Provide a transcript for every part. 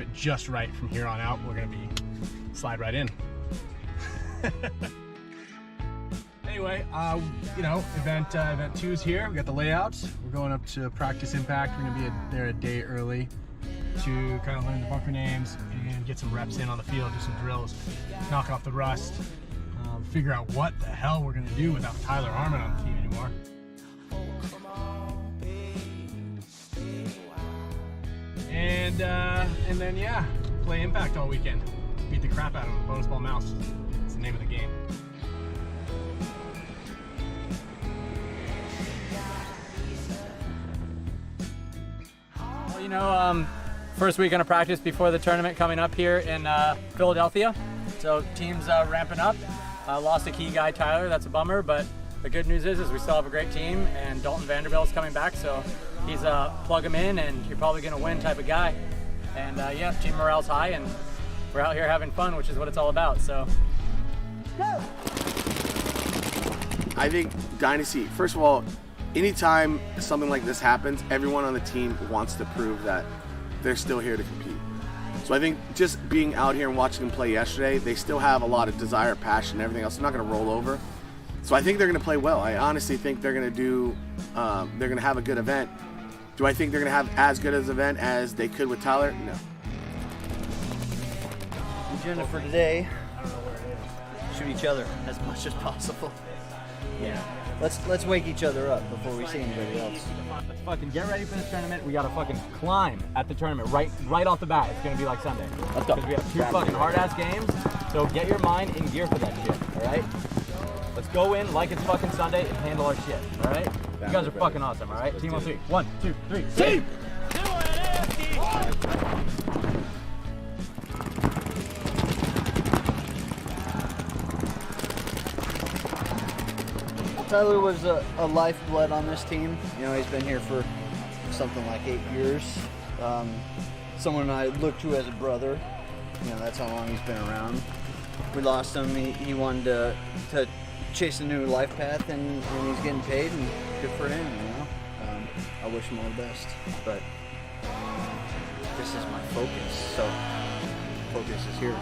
it just right from here on out. We're gonna slide right in. Anyway, you know, event 2's here. We got the layouts. We're going up to Practice Impact. We're gonna be there a day early to kind of learn the bunker names and get some reps in on the field, do some drills, knock off the rust, figure out what the hell we're gonna do without Tyler Harmon on the team anymore. And then yeah, play Impact all weekend. Beat the crap out of them. Bonus ball mouse. It's the name of the game. Well, you know, first weekend of practice before the tournament coming up here in Philadelphia. So team's ramping up. Lost a key guy, Tyler. That's a bummer, but the good news is we still have a great team, and Dalton Vanderbilt's coming back, so he's plug him in, and you're probably going to win type of guy. And yeah, team morale's high, and we're out here having fun, which is what it's all about. So, go! I think Dynasty, first of all, anytime something like this happens, everyone on the team wants to prove that they're still here to compete. So I think just being out here and watching them play yesterday, they still have a lot of desire, passion, and everything else. They're not going to roll over. So I think they're going to play well. I honestly think they're going to do, they're going to have a good event. Do I think they're going to have as good an event as they could with Tyler? No. Agenda for today: shoot each other as much as possible. Yeah. Let's wake each other up before we see anybody else. Let's fucking get ready for this tournament. We gotta fucking climb at the tournament right off the bat. It's gonna be like Sunday. Let's go. Because we have 2 fucking hard-ass games. So get your mind in gear for that shit, all right? Let's go in like it's fucking Sunday and handle our shit, all right? You guys are fucking awesome, all right? Team on 3. 1, 2, 3. Team! Tyler was a lifeblood on this team. You know, he's been here for something like 8 years. Someone I look to as a brother. You know, that's how long he's been around. We lost him. He wanted to chase a new life path, and he's getting paid, and good for him, you know. I wish him all the best, but this is my focus, so focus is here.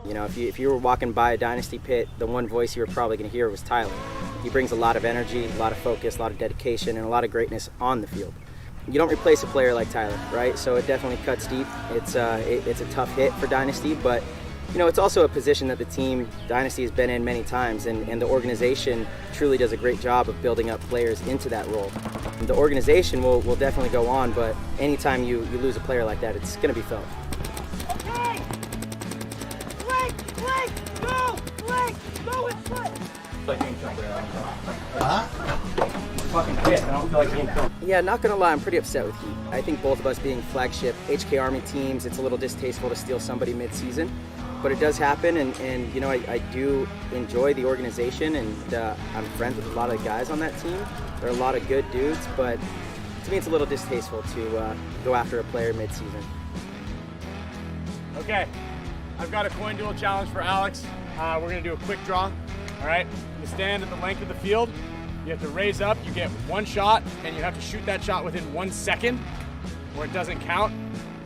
You know, if you were walking by a Dynasty pit, the one voice you were probably going to hear was Tyler. He brings a lot of energy, a lot of focus, a lot of dedication, and a lot of greatness on the field. You don't replace a player like Tyler, right? So it definitely cuts deep. It's a tough hit for Dynasty, but you know, it's also a position that the team Dynasty has been in many times, and the organization truly does a great job of building up players into that role. And the organization will definitely go on, but anytime you lose a player like that, it's going to be felt. Okay! Go with foot! Yeah, not gonna lie, I'm pretty upset with Heat. I think both of us being flagship HK Army teams, it's a little distasteful to steal somebody mid-season, but it does happen, and you know, I do enjoy the organization, and I'm friends with a lot of the guys on that team. There are a lot of good dudes, but to me it's a little distasteful to go after a player mid-season. Okay, I've got a coin duel challenge for Alex. We're gonna do a quick draw, all right? You stand at the length of the field. You have to raise up, you get 1 shot, and you have to shoot that shot within 1 second, or it doesn't count.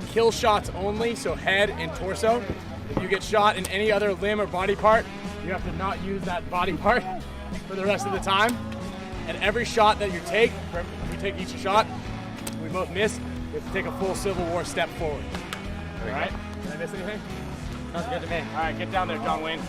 Kill shots only, so head and torso. If you get shot in any other limb or body part, you have to not use that body part for the rest of the time. And every shot that you take, if we take each shot, we both miss, we have to take a full Civil War step forward. All right? Did I miss anything? Sounds good to me. All right, get down there, John Wayne.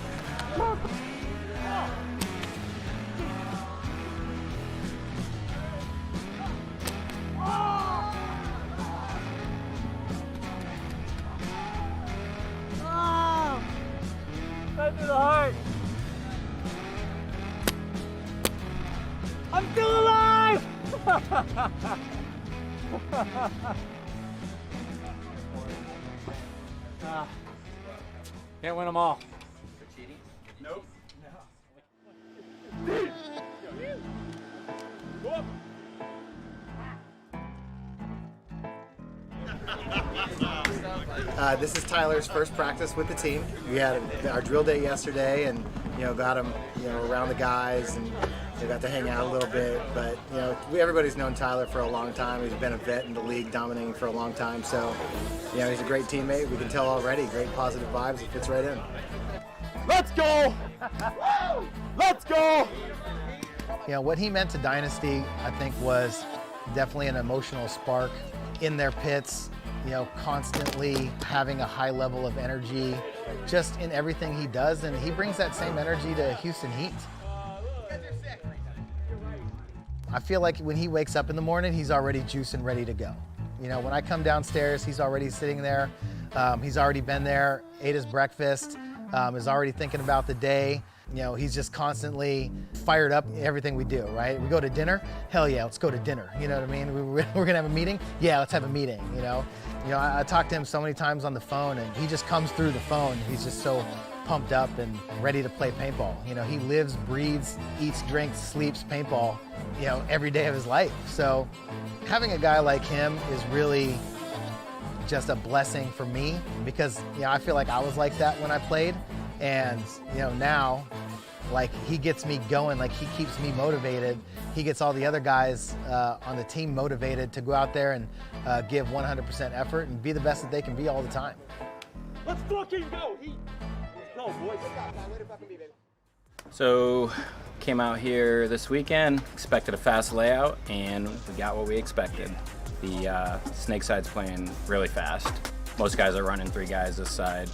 Right through the heart. I'm still alive! Can't win them all. Nope. This is Tyler's first practice with the team. We had our drill day yesterday, and got him around the guys, and We got to hang out a little bit, but everybody's known Tyler for a long time. He's been a vet in the league, dominating for a long time. So, he's a great teammate. We can tell already. Great positive vibes. He fits right in. Let's go! Let's go! What he meant to Dynasty, I think, was definitely an emotional spark in their pits. Constantly having a high level of energy, just in everything he does, and he brings that same energy to Houston Heat. I feel like when he wakes up in the morning, he's already juicing, ready to go. When I come downstairs, he's already sitting there. He's already been there, ate his breakfast, is already thinking about the day. He's just constantly fired up in everything we do, right? We go to dinner, hell yeah, let's go to dinner. You know what I mean? We're gonna have a meeting? Yeah, let's have a meeting, I talked to him so many times on the phone, and he just comes through the phone. He's just so pumped up and ready to play paintball. He lives, breathes, eats, drinks, sleeps paintball, every day of his life. So having a guy like him is really just a blessing for me, because I feel like I was like that when I played, and now he gets me going, he keeps me motivated. He gets all the other guys on the team motivated to go out there and give 100% effort and be the best that they can be all the time. Let's fucking go, Heat. Let's go, boys. So, came out here this weekend, expected a fast layout, and we got what we expected. The snake side's playing really fast. Most guys are running 3 guys this side.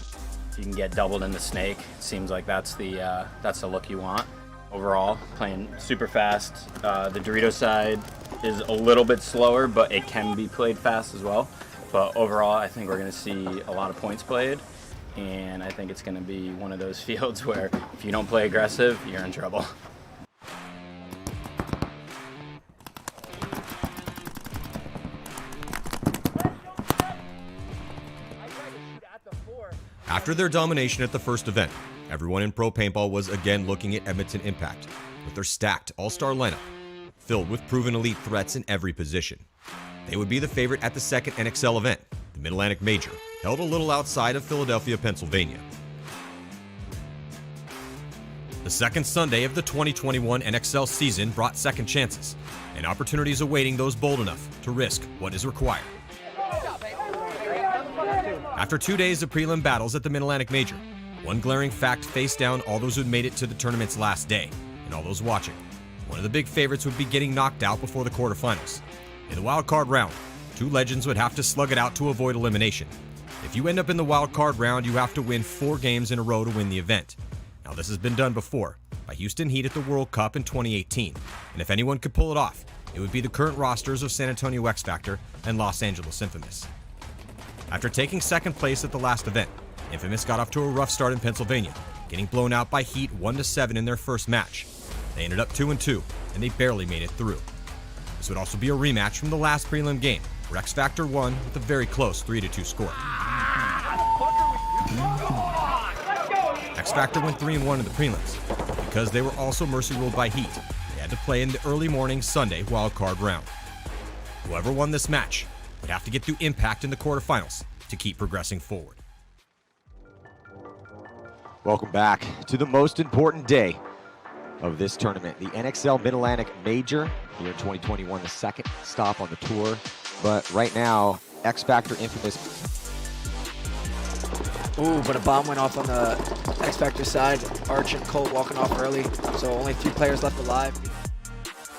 You can get doubled in the snake. It seems like that's the look you want. Overall, playing super fast. The Dorito side is a little bit slower, but it can be played fast as well. But overall, I think we're going to see a lot of points played, and I think it's going to be one of those fields where if you don't play aggressive, you're in trouble. After their domination at the first event, everyone in Pro Paintball was again looking at Edmonton Impact with their stacked all-star lineup, filled with proven elite threats in every position. They would be the favorite at the second NXL event, the Mid-Atlantic Major, held a little outside of Philadelphia, Pennsylvania. The second Sunday of the 2021 NXL season brought second chances and opportunities awaiting those bold enough to risk what is required. After 2 days of prelim battles at the Mid-Atlantic Major, one glaring fact faced down all those who'd made it to the tournament's last day, and all those watching. One of the big favorites would be getting knocked out before the quarterfinals. In the wild card round, 2 legends would have to slug it out to avoid elimination. If you end up in the wild card round, you have to win 4 games in a row to win the event. Now, this has been done before by Houston Heat at the World Cup in 2018, and if anyone could pull it off, it would be the current rosters of San Antonio X Factor and Los Angeles Infamous. After taking second place at the last event, Infamous got off to a rough start in Pennsylvania, getting blown out by Heat 1-7 in their first match. They ended up 2-2, and they barely made it through. This would also be a rematch from the last prelim game, where X Factor won with a very close 3-2 score. X Factor went 3-1 in the prelims. Because they were also mercy ruled by Heat, they had to play in the early morning Sunday wildcard round. Whoever won this match would have to get through Impact in the quarterfinals to keep progressing forward. Welcome back to the most important day of this tournament, the NXL Mid-Atlantic Major here in 2021, the second stop on the tour. But right now, X Factor Infamous. Ooh, but a bomb went off on the X Factor side. Arch and Colt walking off early, so only 3 players left alive.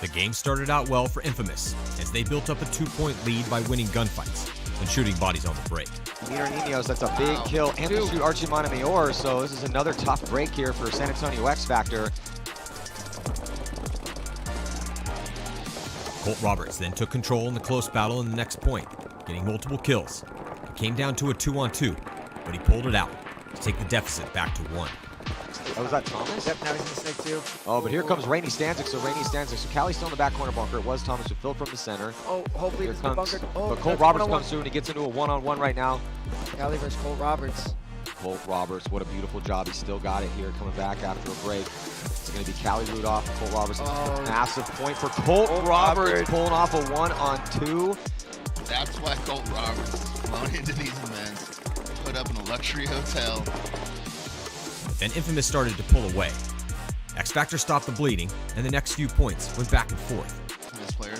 The game started out well for Infamous as they built up a 2-point lead by winning gunfights and shooting bodies on the break. Peter Ninos, that's a big kill, and to shoot Archie Montemayor, so this is another tough break here for San Antonio X Factor. Colt Roberts then took control in the close battle in the next point, getting multiple kills. It came down to a 2-on-2, but he pulled it out to take the deficit back to 1. Oh, was that Thomas? Yep, now he's in the snake too. Oh, but here comes Rainey Stanzik. So Rainey Stanzik. So Callie's still in the back corner bunker. It was Thomas who filled from the center. Oh, hopefully here this comes, is the bunker. Oh, but Colt Roberts comes through and he gets into a one-on-one right now. Callie versus Colt Roberts. Colt Roberts, what a beautiful job. He still got it here coming back after a break. It's going to be Callie Rudolph and Colt Roberts. Oh. Massive point for Colt Roberts pulling off a 1-on-2. That's why Colt Roberts is flown into these events, put up in a luxury hotel. Then Infamous started to pull away. X Factor stopped the bleeding, and the next few points went back and forth.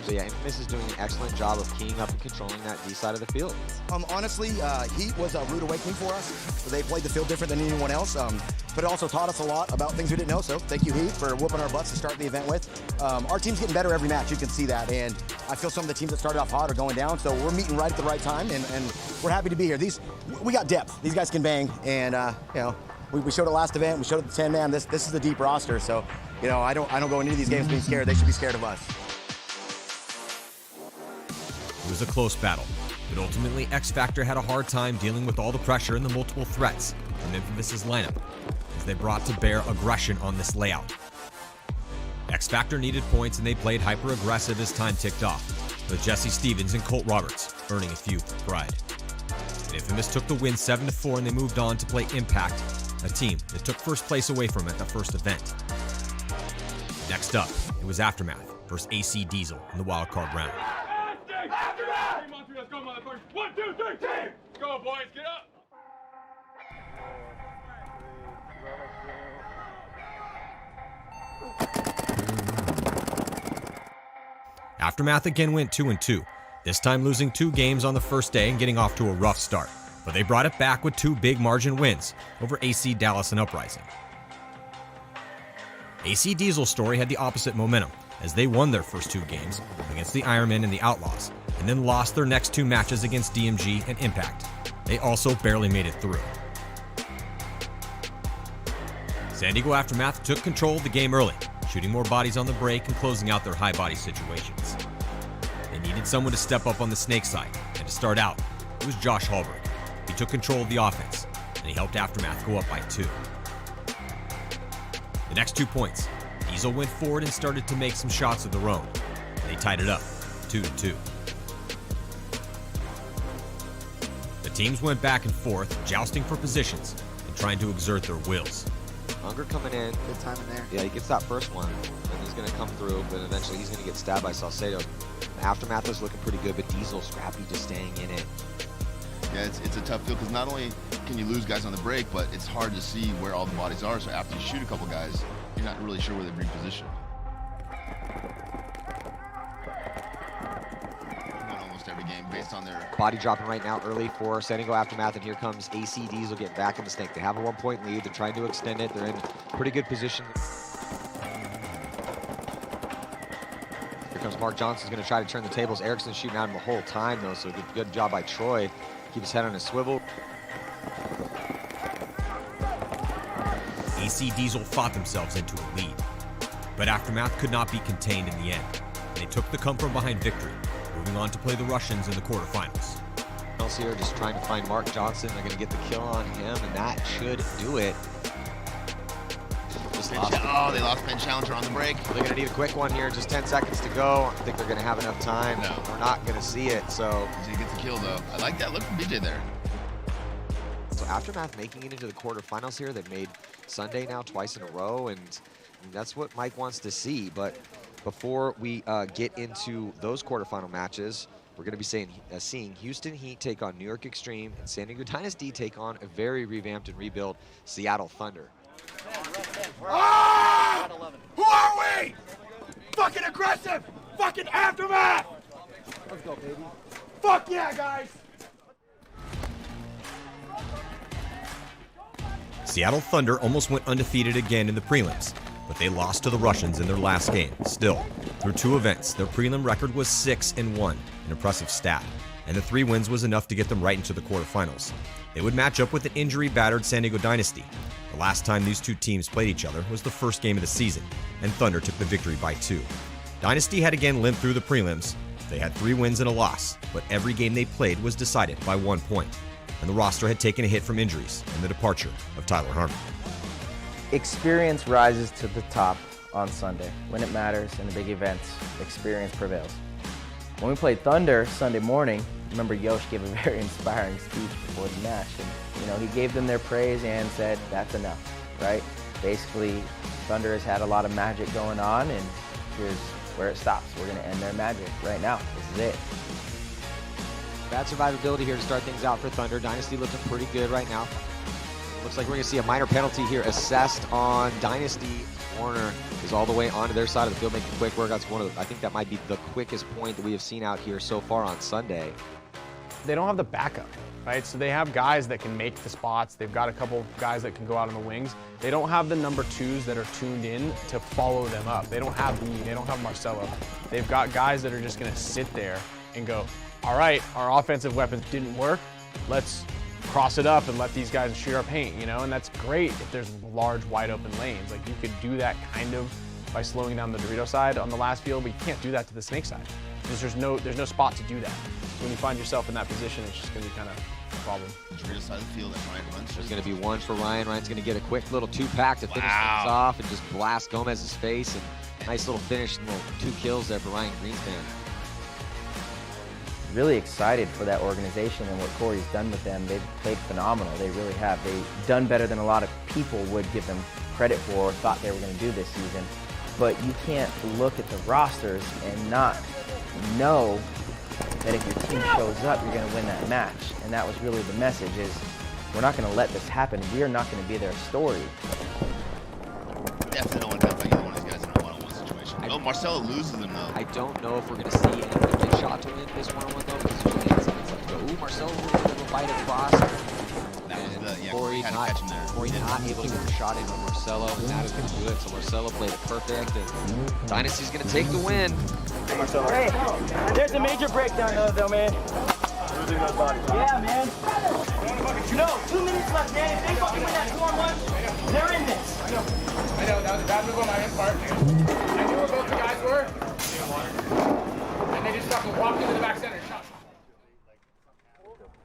So yeah, Infamous is doing an excellent job of keying up and controlling that D side of the field. Honestly, Heat was a rude awakening for us. They played the field different than anyone else, but it also taught us a lot about things we didn't know. So thank you, Heat, for whooping our butts to start the event with. Our team's getting better every match. You can see that, and I feel some of the teams that started off hot are going down. So we're meeting right at the right time, and we're happy to be here. We got depth. These guys can bang, and we showed it last event. We showed it the 10-man. This is a deep roster. So I don't go into these games being scared. They should be scared of us. It was a close battle, but ultimately X Factor had a hard time dealing with all the pressure and the multiple threats from Infamous's lineup as they brought to bear aggression on this layout. X Factor needed points and they played hyper-aggressive as time ticked off, with Jesse Stevens and Colt Roberts earning a few for pride. And Infamous took the win 7-4 and they moved on to play Impact, a team that took first place away from it at the first event. Next up, it was Aftermath versus AC Diesel in the wildcard round. Let's go, motherfuckers. 1, 2, 3, team! Go, boys, get up! Aftermath again went 2-2, this time losing 2 games on the first day and getting off to a rough start. But they brought it back with 2 big margin wins over AC Dallas and Uprising. AC Diesel's story had the opposite momentum, as they won their first 2 games against the Ironmen and the Outlaws, and then lost their next 2 matches against DMG and Impact. They also barely made it through. San Diego Aftermath took control of the game early, shooting more bodies on the break and closing out their high body situations. They needed someone to step up on the snake side, and to start out, it was Josh Hallberg. He took control of the offense, and he helped Aftermath go up by 2. The next 2 points, Diesel went forward and started to make some shots of their own. They tied it up, 2-2. The teams went back and forth, jousting for positions and trying to exert their wills. Hunger coming in. Good time in there. Yeah, he gets that first one, and he's going to come through, but eventually he's going to get stabbed by Salcedo. Aftermath was looking pretty good, but Diesel scrappy just staying in it. Yeah, it's a tough field because not only can you lose guys on the break, but it's hard to see where all the bodies are. So after you shoot a couple guys, you're not really sure where they're repositioned. Almost every game based on their body dropping right now early for San Diego Aftermath, and here comes AC Diesel getting back in the snake. They have a 1-point lead. They're trying to extend it. They're in pretty good position. Here comes Mark Johnson's going to try to turn the tables. Erickson's shooting at him the whole time, though, so good job by Troy. Keep his head on a swivel. AC Diesel fought themselves into a lead, but Aftermath could not be contained in the end. They took the come-from-behind victory, moving on to play the Russians in the quarterfinals. Here just trying to find Mark Johnson. They're going to get the kill on him, and that should do it. They lost Ben Challenger on the break. They're going to need a quick one here. Just 10 seconds to go. I think they're going to have enough time. No. We're not going to see it, so. He gets the kill, though. I like that. Look at BJ there. So Aftermath making it into the quarterfinals here. They've made Sunday now twice in a row, and that's what Mike wants to see. But before we get into those quarterfinal matches, we're going to be seeing Houston Heat take on New York Extreme and San Diego Dynasty take on a very revamped and rebuilt Seattle Thunder. Ah! Who are we? Fucking aggressive! Fucking Aftermath! Let's go, baby. Fuck yeah, guys! Seattle Thunder almost went undefeated again in the prelims, but they lost to the Russians in their last game. Still, through 2 events, their prelim record was 6-1, an impressive stat, and the 3 wins was enough to get them right into the quarterfinals. They would match up with an injury-battered San Diego Dynasty. The last time these 2 teams played each other was the first game of the season, and Thunder took the victory by 2. Dynasty had again limped through the prelims. They had 3 wins and a loss, but every game they played was decided by 1 point, and the roster had taken a hit from injuries and the departure of Tyler Harmon. Experience rises to the top on Sunday. When it matters in the big events, experience prevails. When we played Thunder Sunday morning, remember Yosh gave a very inspiring speech before the match, and he gave them their praise and said that's enough, right? Basically, Thunder has had a lot of magic going on, and here's where it stops. We're going to end their magic right now. This is it. Bad survivability here to start things out for Thunder. Dynasty looking pretty good right now. Looks like we're going to see a minor penalty here assessed on Dynasty. corner is all the way onto their side of the field, making quick work. That's I think that might be the quickest point that we have seen out here so far on Sunday. They don't have the backup, right? So they have guys that can make the spots. They've got a couple guys that can go out on the wings. They don't have the number 2s that are tuned in to follow them up. They don't have Marcelo. They've got guys that are just gonna sit there and go, all right, our offensive weapons didn't work. Let's cross it up and let these guys shoot our paint, you know? And that's great if there's large, wide open lanes. Like, you could do that kind of by slowing down the Dorito side on the last field, but you can't do that to the Snake side. There's no spot to do that. So when you find yourself in that position, it's just gonna be kind of a problem. Dorito side of the field that Ryan runs. There's gonna be one for Ryan. Ryan's gonna get a quick little 2-pack to finish things off and just blast Gomez's face. And nice little finish, little 2 kills there for Ryan Greenspan. Really excited for that organization and what Corey's done with them. They've played phenomenal. They really have. They've done better than a lot of people would give them credit for or thought they were going to do this season. But you can't look at the rosters and not know that if your team shows up, you're going to win that match. And that was really the message, is we're not going to let this happen. We are not going to be their story. Definitely don't want to have either one of these guys in a one-on-one situation. Oh, Marcelo loses them though. I don't know if we're going to see anyone get shot to win this one-on-one though, because usually it's like, ooh, Marcelo with a bit of a fight across. Corey not able to get a shot in on Marcelo, and that is going to do it. So Marcelo played it perfect, and Dynasty's going to take the win. Hey, there's a major breakdown though, man. Losing those bodies. Yeah, man. No, 2 minutes left, man. If they fucking win that 2-on-1, they're in this. I know, that was a bad move on my own part. I knew where both the guys were, and they just fucking walked into the back center and shot.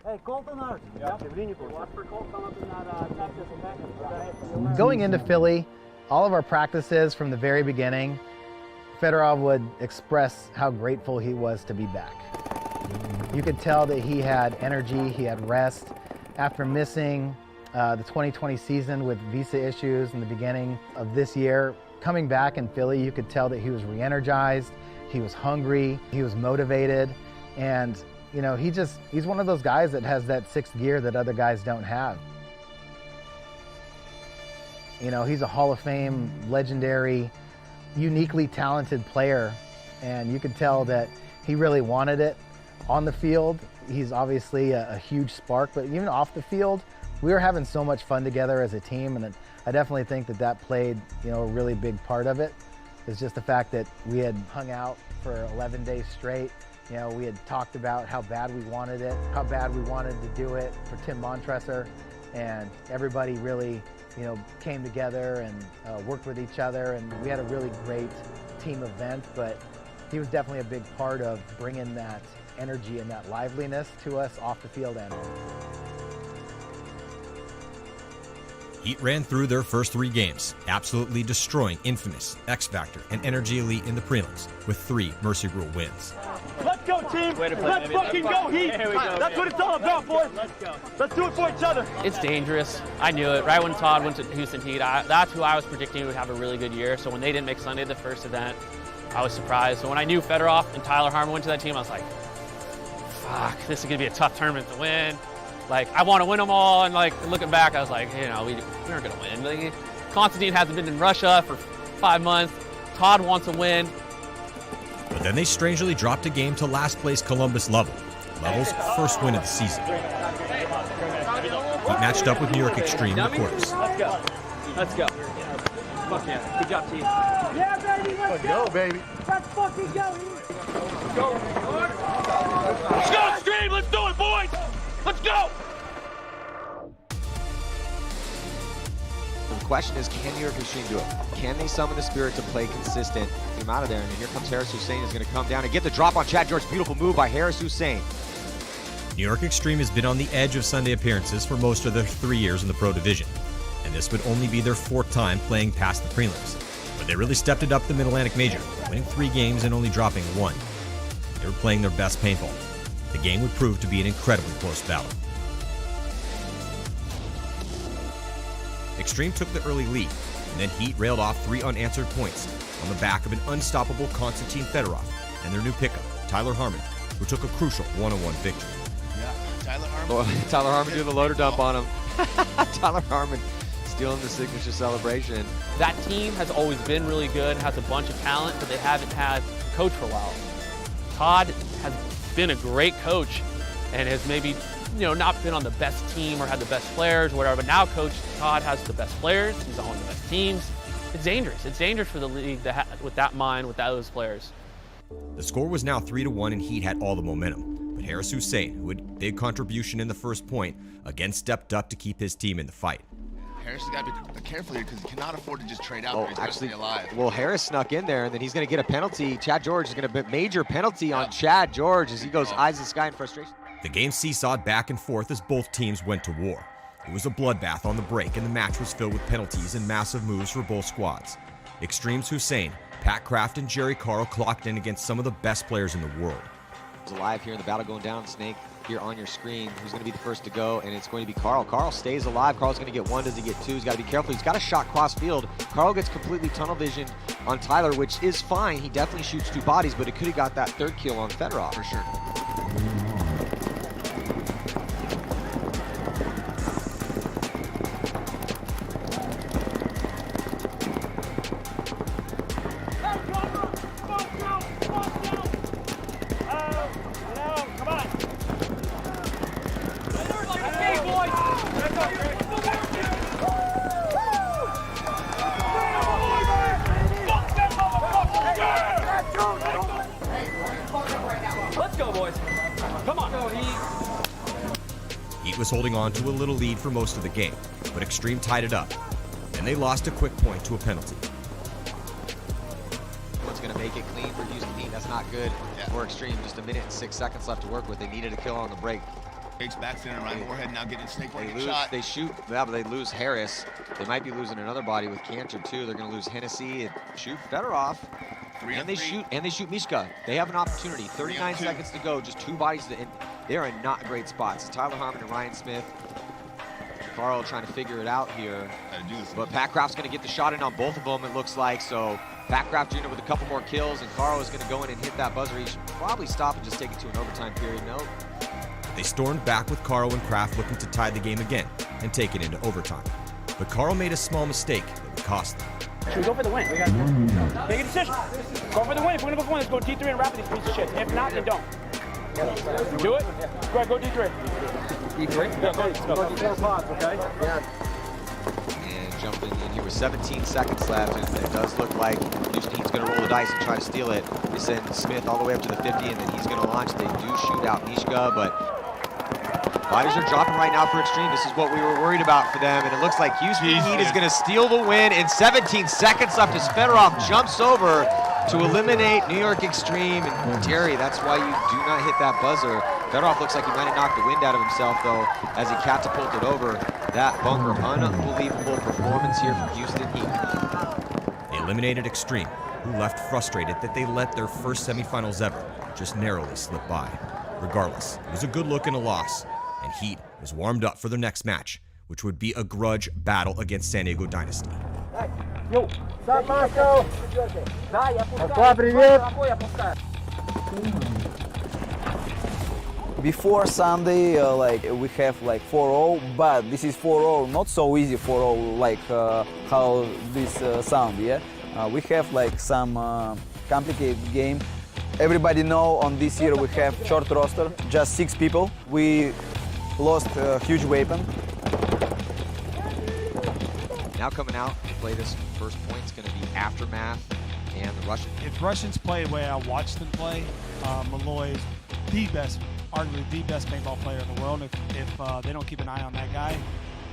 Hey, Colton Hart. Yeah. Watch for Colt come up in that Texas event. Going into Philly, all of our practices from the very beginning, Fedorov would express how grateful he was to be back. You could tell that he had energy, he had rest. After missing the 2020 season with visa issues in the beginning of this year, coming back in Philly, you could tell that he was re-energized, he was hungry, he was motivated, and you know, he's one of those guys that has that 6th gear that other guys don't have. You know, he's a Hall of Fame, legendary, uniquely talented player, and you could tell that he really wanted it on the field. He's obviously a huge spark, but even off the field, we were having so much fun together as a team, and I definitely think that played, you know, a really big part of it. It's just the fact that we had hung out for 11 days straight. You know, we had talked about how bad we wanted it, how bad we wanted to do it for Tim Montresor, and everybody really, you know, came together and worked with each other, and we had a really great team event, but he was definitely a big part of bringing that energy and that liveliness to us off the field and on. Heat ran through their first 3 games, absolutely destroying Infamous, X Factor, and Energy Elite in the prelims with 3 Mercy Rule wins. Let's go, team. Let's fucking go, Heat. That's what it's all about, boys. Let's go. Let's do it for each other. It's dangerous. I knew it. Right when Todd went to Houston Heat, that's who I was predicting would have a really good year. So when they didn't make Sunday the first event, I was surprised. So when I knew Fedorov and Tyler Harmon went to that team, I was like, fuck, this is going to be a tough tournament to win. Like, I want to win them all, and like, looking back, I was like, you know, we aren't going to win. Like, Constantine hasn't been in Russia for 5 months. Todd wants to win. But then they strangely dropped a game to last place Columbus Level's first win of the season. He matched up with New York Extreme in the quarters. Let's go. Let's go. Fuck yeah. Good job, team. Yeah, baby, let's go, baby. Let's fucking go. Let's go, Extreme. Let's do it, boys. Let's go. The question is, can New York Extreme do it? Can they summon the spirit to play consistent? Get him out of there, and here comes Harris Hussein, is going to come down and get the drop on Chad George. Beautiful move by Harris Hussein. New York Extreme has been on the edge of Sunday appearances for most of their 3 years in the Pro Division, and this would only be their 4th time playing past the prelims. But they really stepped it up the Mid-Atlantic Major, winning 3 games and only dropping 1. They were playing their best paintball. The game would prove to be an incredibly close battle. Extreme took the early lead, and then Heat railed off 3 unanswered points on the back of an unstoppable Konstantin Fedorov and their new pickup, Tyler Harmon, who took a crucial 1-on-1 victory. Yeah, Tyler Harmon. Tyler Harmon doing the loader dump on him. Tyler Harmon stealing the signature celebration. That team has always been really good, has a bunch of talent, but they haven't had a coach for a while. Todd has been a great coach and has maybe, not been on the best team or had the best players or whatever, but now Coach Todd has the best players, he's on the best teams. It's dangerous. It's dangerous for the league with that mind, with those players. The score was now 3-1 and Heat had all the momentum, but Harris Hussein, who had a big contribution in the first point, again stepped up to keep his team in the fight. Harris has got to be careful here because he cannot afford to just trade out. He's actually alive. Well, Harris snuck in there, and then he's going to get a penalty. Chad George is going to be a major penalty on Chad George as he goes eyes the sky in frustration. The game seesawed back and forth as both teams went to war. It was a bloodbath on the break, and the match was filled with penalties and massive moves for both squads. Extremes Hussein, Pat Kraft, and Jerry Carl clocked in against some of the best players in the world. It's alive here in the battle going down, Snake. Here on your screen, who's going to be the first to go, and it's going to be Carl. Carl stays alive. Carl's going to get one. Does he get two? He's got to be careful. He's got a shot cross field. Carl gets completely tunnel visioned on Tyler, which is fine. He definitely shoots two bodies, but it could have got that third kill on Fedorov. For sure. Heat was holding on to a little lead for most of the game, but Extreme tied it up. Then they lost a quick point to a penalty. What's going to make it clean for Houston Heat? That's not good for Extreme. Just a minute and 6 seconds left to work with. They needed a kill on the break. Takes back center, Ryan Moorhead now getting Snake one shot. They shoot, but they lose Harris. They might be losing another body with Cantor too. They're going to lose Hennessy and shoot Fedorov. And they shoot Mishka. They have an opportunity. 39 seconds to go, just two bodies to end. They're in not great spots. It's Tyler Harmon and Ryan Smith. Carl trying to figure it out here. But Pat Kraft's going to get the shot in on both of them, it looks like. So Pat Kraft Jr. with a couple more kills, and Carl is going to go in and hit that buzzer. He should probably stop and just take it to an overtime period. Nope. They stormed back with Carl and Kraft looking to tie the game again and take it into overtime. But Carl made a small mistake that would cost them. Should we go for the win? Make a decision. Go for the win. If we're going to go for one, let's go D3 and wrap these pieces of shit. If not, then don't. Do it? Go ahead, go D3. D3? Yeah, go D4 pods, okay? Yeah. And jumping in here with 17 seconds left, and it does look like Houston Heat's going to roll the dice and try to steal it. They send Smith all the way up to the 50, and then he's going to launch. They do shoot out Mishka, but bodies are dropping right now for Extreme. This is what we were worried about for them, and it looks like Houston Heat is going to steal the win in 17 seconds left as Fedorov jumps over to eliminate New York Extreme. And Terry, that's why you do not hit that buzzer. Fedorov looks like he might have knocked the wind out of himself, though, as he catapulted over that bunker. Unbelievable performance here from Houston Heat. They eliminated Extreme, who left frustrated that they let their first semifinals ever just narrowly slip by. Regardless, it was a good look and a loss, and Heat was warmed up for their next match, which would be a grudge battle against San Diego Dynasty. Yo, stop, Marco. Before Sunday, we have 4-0, but this is 4-0, not so easy 4-0 like how this sound, yeah? We have some complicated game. Everybody know on this year we have short roster, just 6 people. We lost a huge weapon. Now coming out to play this first point is going to be Aftermath and the Russian. If Russians play the way I watched them play, Malloy is the best, arguably the best paintball player in the world. If they don't keep an eye on that guy,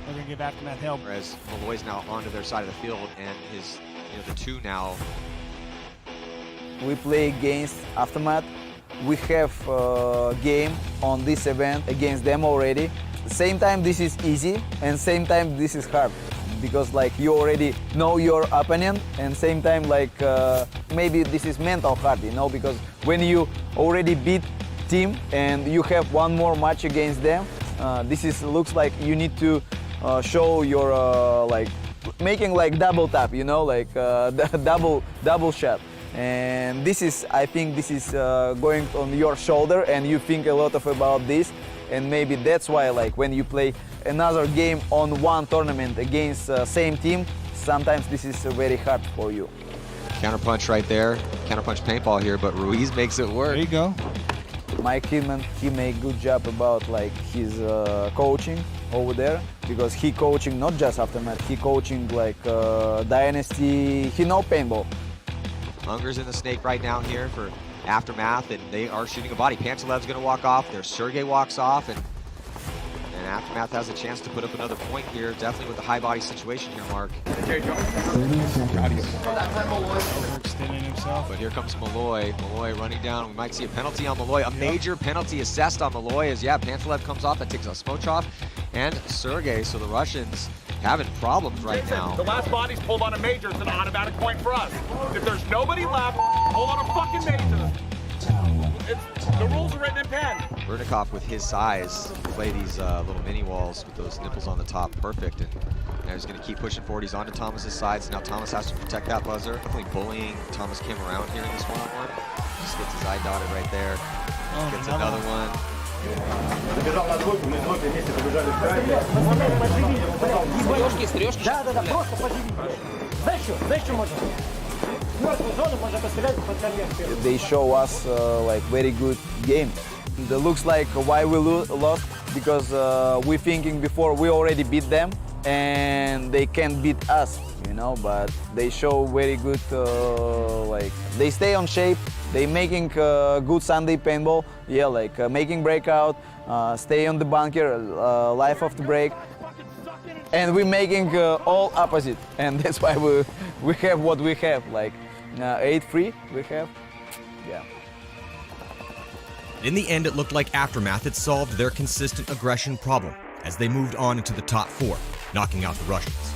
they're going to give Aftermath hell. Whereas Malloy's now onto their side of the field, and his, the two now. We play against Aftermath. We have a game on this event against them already. At the same time, this is easy, and same time, this is hard. Because you already know your opponent, and same time maybe this is mental hard, because when you already beat team and you have one more match against them, looks like you need to show your making double tap, double shot. And I think this is going on your shoulder, and you think a lot about this. And maybe that's why, when you play another game on one tournament against same team, sometimes this is very hard for you. Counterpunch right there. Counterpunch paintball here, but Ruiz makes it work. There you go. Mike Kidman, he made good job about like his coaching over there, because he coaching not just Aftermath, he coaching like Dynasty, he know paintball. Hunger's in the snake right now here for Aftermath, and they are shooting a body. Pantalev's going to walk off. There, Sergey walks off, and Aftermath has a chance to put up another point here, definitely with the high body situation here, Mark. Extending himself. But here comes Malloy. Malloy running down. We might see a penalty on Malloy. A major penalty assessed on Malloy as, yeah, Pantalev comes off. That takes out Smotrov and Sergey. So the Russians having problems right now. The last body's pulled on a major. It's an automatic point for us. If there's nobody left, pull on a fucking major. The rules are written in pen. Vernikov with his size play these little mini walls with those nipples on the top, perfect. And now he's going to keep pushing forward. He's onto Thomas's sides. Now Thomas has to protect that buzzer. Definitely bullying Thomas Kim around here in this one-on-one. Just gets his eye dotted right there. Gets another one. They show us like very good game. It looks like why we lost, because we thinking before we already beat them and they can't beat us, you know, but they show very good, like they stay on shape, they making good Sunday paintball, yeah, like making breakout, stay on the bunker, life of the break, and we're making all opposite, and that's why we have what we have, like 8-3 we have, yeah. In the end, it looked like Aftermath had solved their consistent aggression problem as they moved on into the top 4, knocking out the Russians.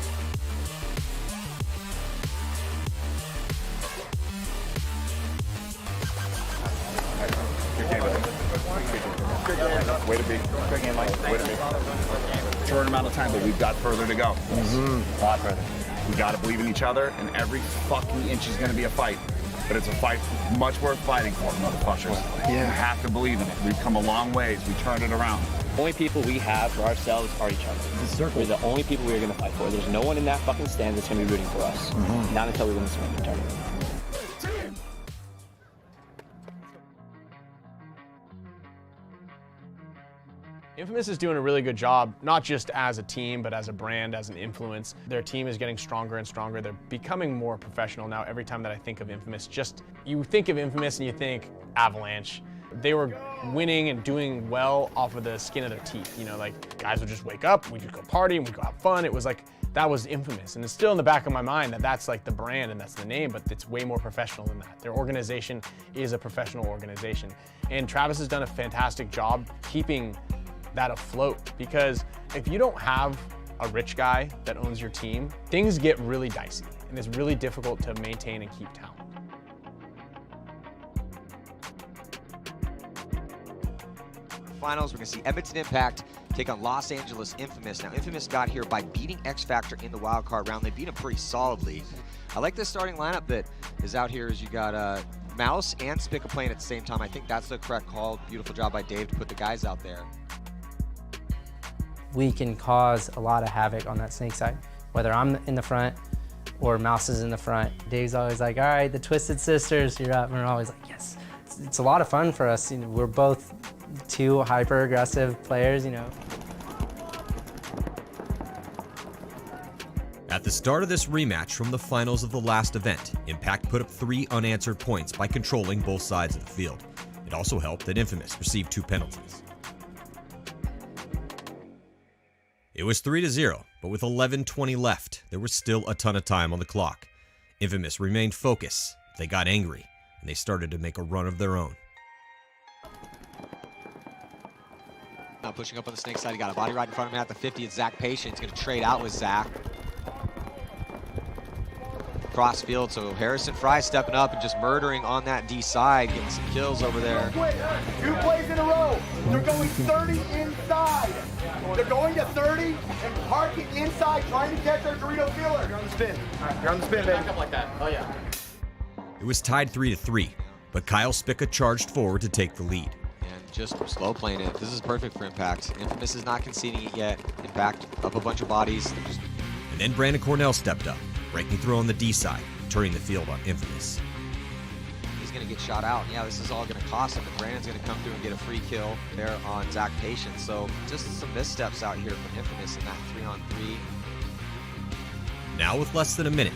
Way to be. Good game, Mike. Way to be. Short amount of time, but we've got further to go. A lot further. We got to believe in each other, and every fucking inch is going to be a fight. But it's a fight much worth fighting for, motherfuckers. Yeah. You have to believe in it. We've come a long ways. We turned it around. The only people we have for ourselves are each other. We're the only people we're going to fight for. There's no one in that fucking stand that's going to be rooting for us. Not until we win this fucking tournament. Infamous is doing a really good job, not just as a team, but as a brand, as an influence. Their team is getting stronger and stronger. They're becoming more professional now. Every time that I think of Infamous, you think of Infamous and you think Avalanche. They were winning and doing well off of the skin of their teeth. You know, like guys would just wake up, we'd just go party and we'd go have fun. It was like, that was Infamous. And it's still in the back of my mind that that's like the brand and that's the name, but it's way more professional than that. Their organization is a professional organization. And Travis has done a fantastic job keeping that afloat, because if you don't have a rich guy that owns your team, things get really dicey and it's really difficult to maintain and keep talent. Finals, we're going to see Edmonton Impact take on Los Angeles Infamous. Now, Infamous got here by beating X Factor in the wild card round. They beat them pretty solidly. I like this starting lineup that is out here. As you got Mouse and Spica playing at the same time. I think that's the correct call. Beautiful job by Dave to put the guys out there. We can cause a lot of havoc on that snake side, whether I'm in the front or Mouse is in the front. Dave's always like, all right, the Twisted Sisters, you're up. And we're always like, yes. It's a lot of fun for us. You know, we're both two hyper-aggressive players, you know. At the start of this rematch from the finals of the last event, Impact put up 3 unanswered points by controlling both sides of the field. It also helped that Infamous received 2 penalties. It was 3-0, but with 11:20 left, there was still a ton of time on the clock. Infamous remained focused, they got angry, and they started to make a run of their own. Now pushing up on the snake side, he got a body right in front of him at the 50. It's Zach Patient. He's going to trade out with Zach. Cross field, so Harrison Fry stepping up and just murdering on that D side, getting some kills over there. 2 plays in a row. They're going 30 inside. They're going to 30 and parking inside, trying to catch our Dorito feeler. You're on the spin. All right, you're on the spin, baby. Back up like that. Oh, yeah. It was tied 3-3, but Kyle Spica charged forward to take the lead. And just slow playing it. This is perfect for Impact. Infamous is not conceding it yet. Impact up a bunch of bodies. And then Brandon Cornell stepped up, breaking through on the D side, turning the field on Infamous. He's going to get shot out. Yeah, this is all going to cost him, and Brandon's going to come through and get a free kill there on Zach Patience. So just some missteps out here from Infamous in that 3-on-3. Now with less than a minute,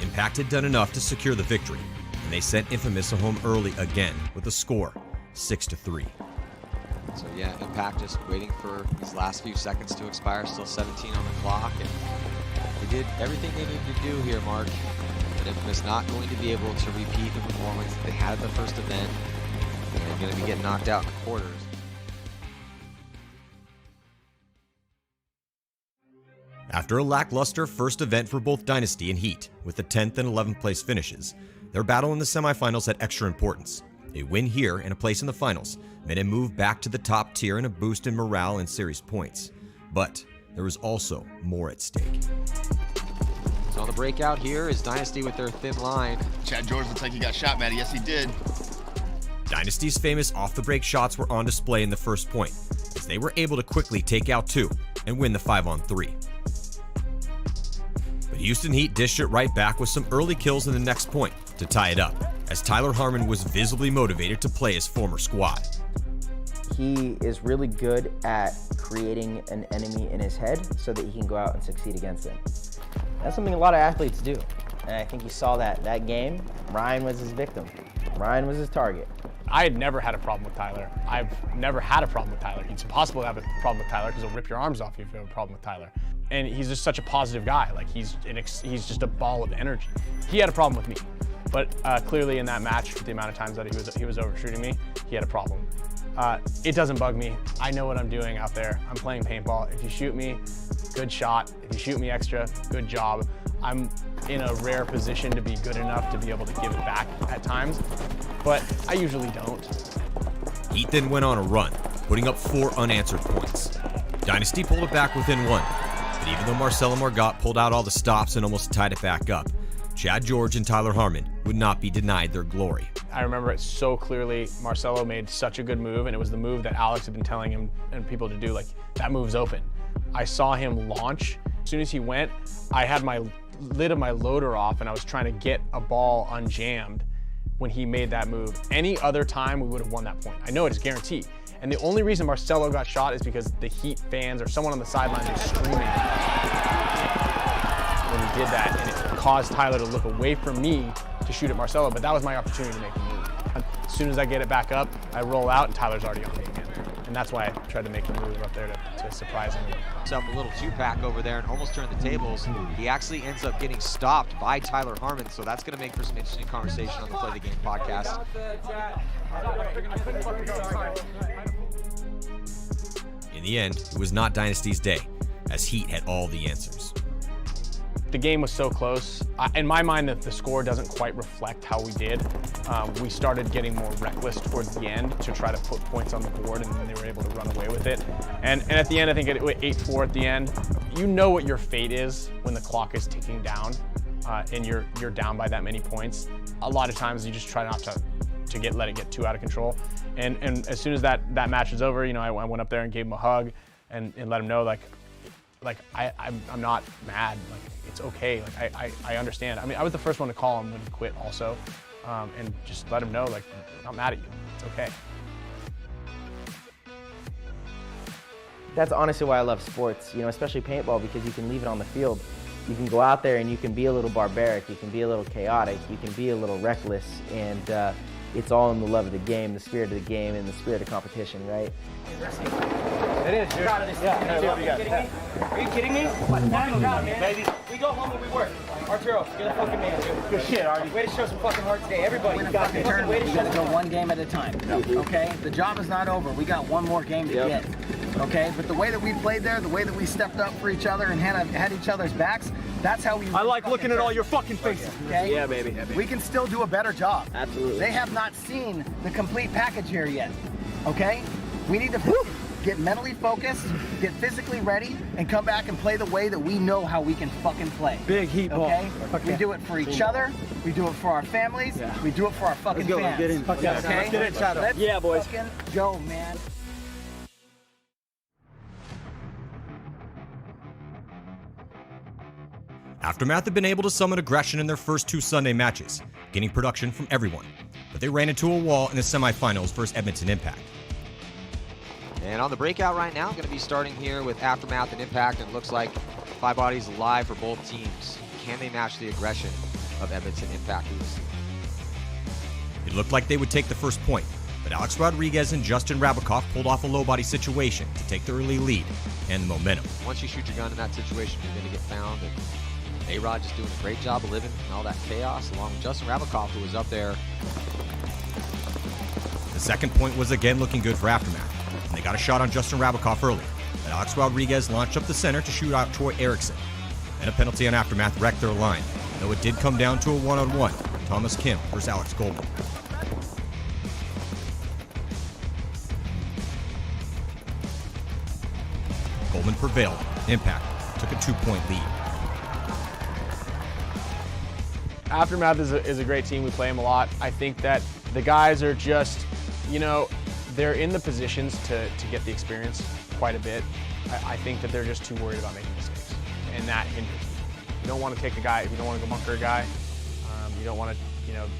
Impact had done enough to secure the victory, and they sent Infamous home early again with a score, 6-3. So yeah, Impact just waiting for these last few seconds to expire, still 17 on the clock, and they did everything they needed to do here, Mark. But Infamous not going to be able to repeat the performance that they had at the first event, and they're going to be getting knocked out in the quarters. After a lackluster first event for both Dynasty and Heat, with the 10th and 11th place finishes, their battle in the semifinals had extra importance. A win here and a place in the finals meant a move back to the top tier and a boost in morale and series points. But there was also more at stake. So on the breakout here is Dynasty with their thin line. Chad George looks like he got shot, Matty. Yes, he did. Dynasty's famous off-the-break shots were on display in the first point, as they were able to quickly take out 2 and win the 5-on-3. But Houston Heat dished it right back with some early kills in the next point to tie it up, as Tyler Harmon was visibly motivated to play his former squad. He is really good at creating an enemy in his head so that he can go out and succeed against him. That's something a lot of athletes do. And I think you saw that game. Ryan was his victim. Ryan was his target. I had never had a problem with Tyler. I've never had a problem with Tyler. It's impossible to have a problem with Tyler because he'll rip your arms off if you have a problem with Tyler. And he's just such a positive guy. Like he's just a ball of energy. He had a problem with me, but clearly in that match, the amount of times that he was overshooting me, he had a problem. It doesn't bug me. I know what I'm doing out there. I'm playing paintball. If you shoot me, good shot. If you shoot me extra, good job. I'm in a rare position to be good enough to be able to give it back at times, but I usually don't. Heat then went on a run, putting up 4 unanswered points. Dynasty pulled it back within 1, but even though Marcelo Margot pulled out all the stops and almost tied it back up, Chad George and Tyler Harmon would not be denied their glory. I remember it so clearly. Marcelo made such a good move, and it was the move that Alex had been telling him and people to do, like, that move's open. I saw him launch. As soon as he went, I had my lid of my loader off, and I was trying to get a ball unjammed when he made that move. Any other time, we would have won that point. I know it is guaranteed. And the only reason Marcelo got shot is because the Heat fans or someone on the sidelines was screaming when he did that, and it caused Tyler to look away from me to shoot at Marcelo, but that was my opportunity to make a move. As soon as I get it back up, I roll out, and Tyler's already on me again. And that's why I tried to make a move up there to surprise him. Himself a little 2-pack over there and almost turned the tables. He actually ends up getting stopped by Tyler Harmon, so that's going to make for some interesting conversation on the Play the Game podcast. In the end, it was not Dynasty's day, as Heat had all the answers. The game was so close. In my mind, the score doesn't quite reflect how we did. We started getting more reckless towards the end to try to put points on the board, and then they were able to run away with it. And at the end, I think it was 8-4 at the end. You know what your fate is when the clock is ticking down and you're down by that many points. A lot of times you just try not to let it get too out of control. And as soon as that match was over, you know, I went up there and gave him a hug and let him know, like I'm not mad. Like, it's okay. Like I understand. I mean, I was the first one to call him when he quit also, and just let him know, like, I'm not mad at you. It's okay. That's honestly why I love sports, you know, especially paintball, because you can leave it on the field. You can go out there and you can be a little barbaric, you can be a little chaotic, you can be a little reckless, and it's all in the love of the game, the spirit of the game, and the spirit of competition, right? It is, dude. Are you kidding me? Baby. We go home and we work. Arturo, you're the fucking man, dude. Good shit, Artie. Way to show some fucking heart today. Everybody, you got this. Way to show go one game at a time, okay? The job is not over. We got one more game to get, okay? But the way that we played there, the way that we stepped up for each other and had each other's backs, that's how we... I like looking at all your fucking faces. Okay? Yeah, baby. We can still do a better job. Absolutely. They have not seen the complete package here yet, okay? We need to get mentally focused, get physically ready, and come back and play the way that we know how we can fucking play. Big heat ball. Okay? We do it for each other. We do it for our families. We do it for our fucking Let's go, fans. get in. Okay? Let's get in, Shadow. Let's Yeah, boys. fucking go, man. Aftermath had been able to summon aggression in their first 2 Sunday matches, gaining production from everyone. But they ran into a wall in the semifinals versus Edmonton Impact. And on the breakout right now, going to be starting here with Aftermath and Impact, and it looks like 5 bodies live for both teams. Can they match the aggression of Edmonton Impact? It looked like they would take the first point, but Alex Rodriguez and Justin Rabakoff pulled off a low body situation to take the early lead and the momentum. Once you shoot your gun in that situation, you're going to get found. And A-Rod just doing a great job of living in all that chaos, along with Justin Rabakoff, who was up there. The second point was again looking good for Aftermath, and they got a shot on Justin Rabakoff early, but Alex Rodriguez launched up the center to shoot out Troy Erickson. And a penalty on Aftermath wrecked their line, though it did come down to a one-on-one, Thomas Kim versus Alex Goldman. Goldman prevailed. Impact took a 2-point lead. Aftermath is a great team. We play them a lot. I think that the guys are just, they're in the positions to get the experience quite a bit. I think that they're just too worried about making mistakes, and that hinders you. You don't want to take a guy, if you don't want to go bunker a guy, you don't want to,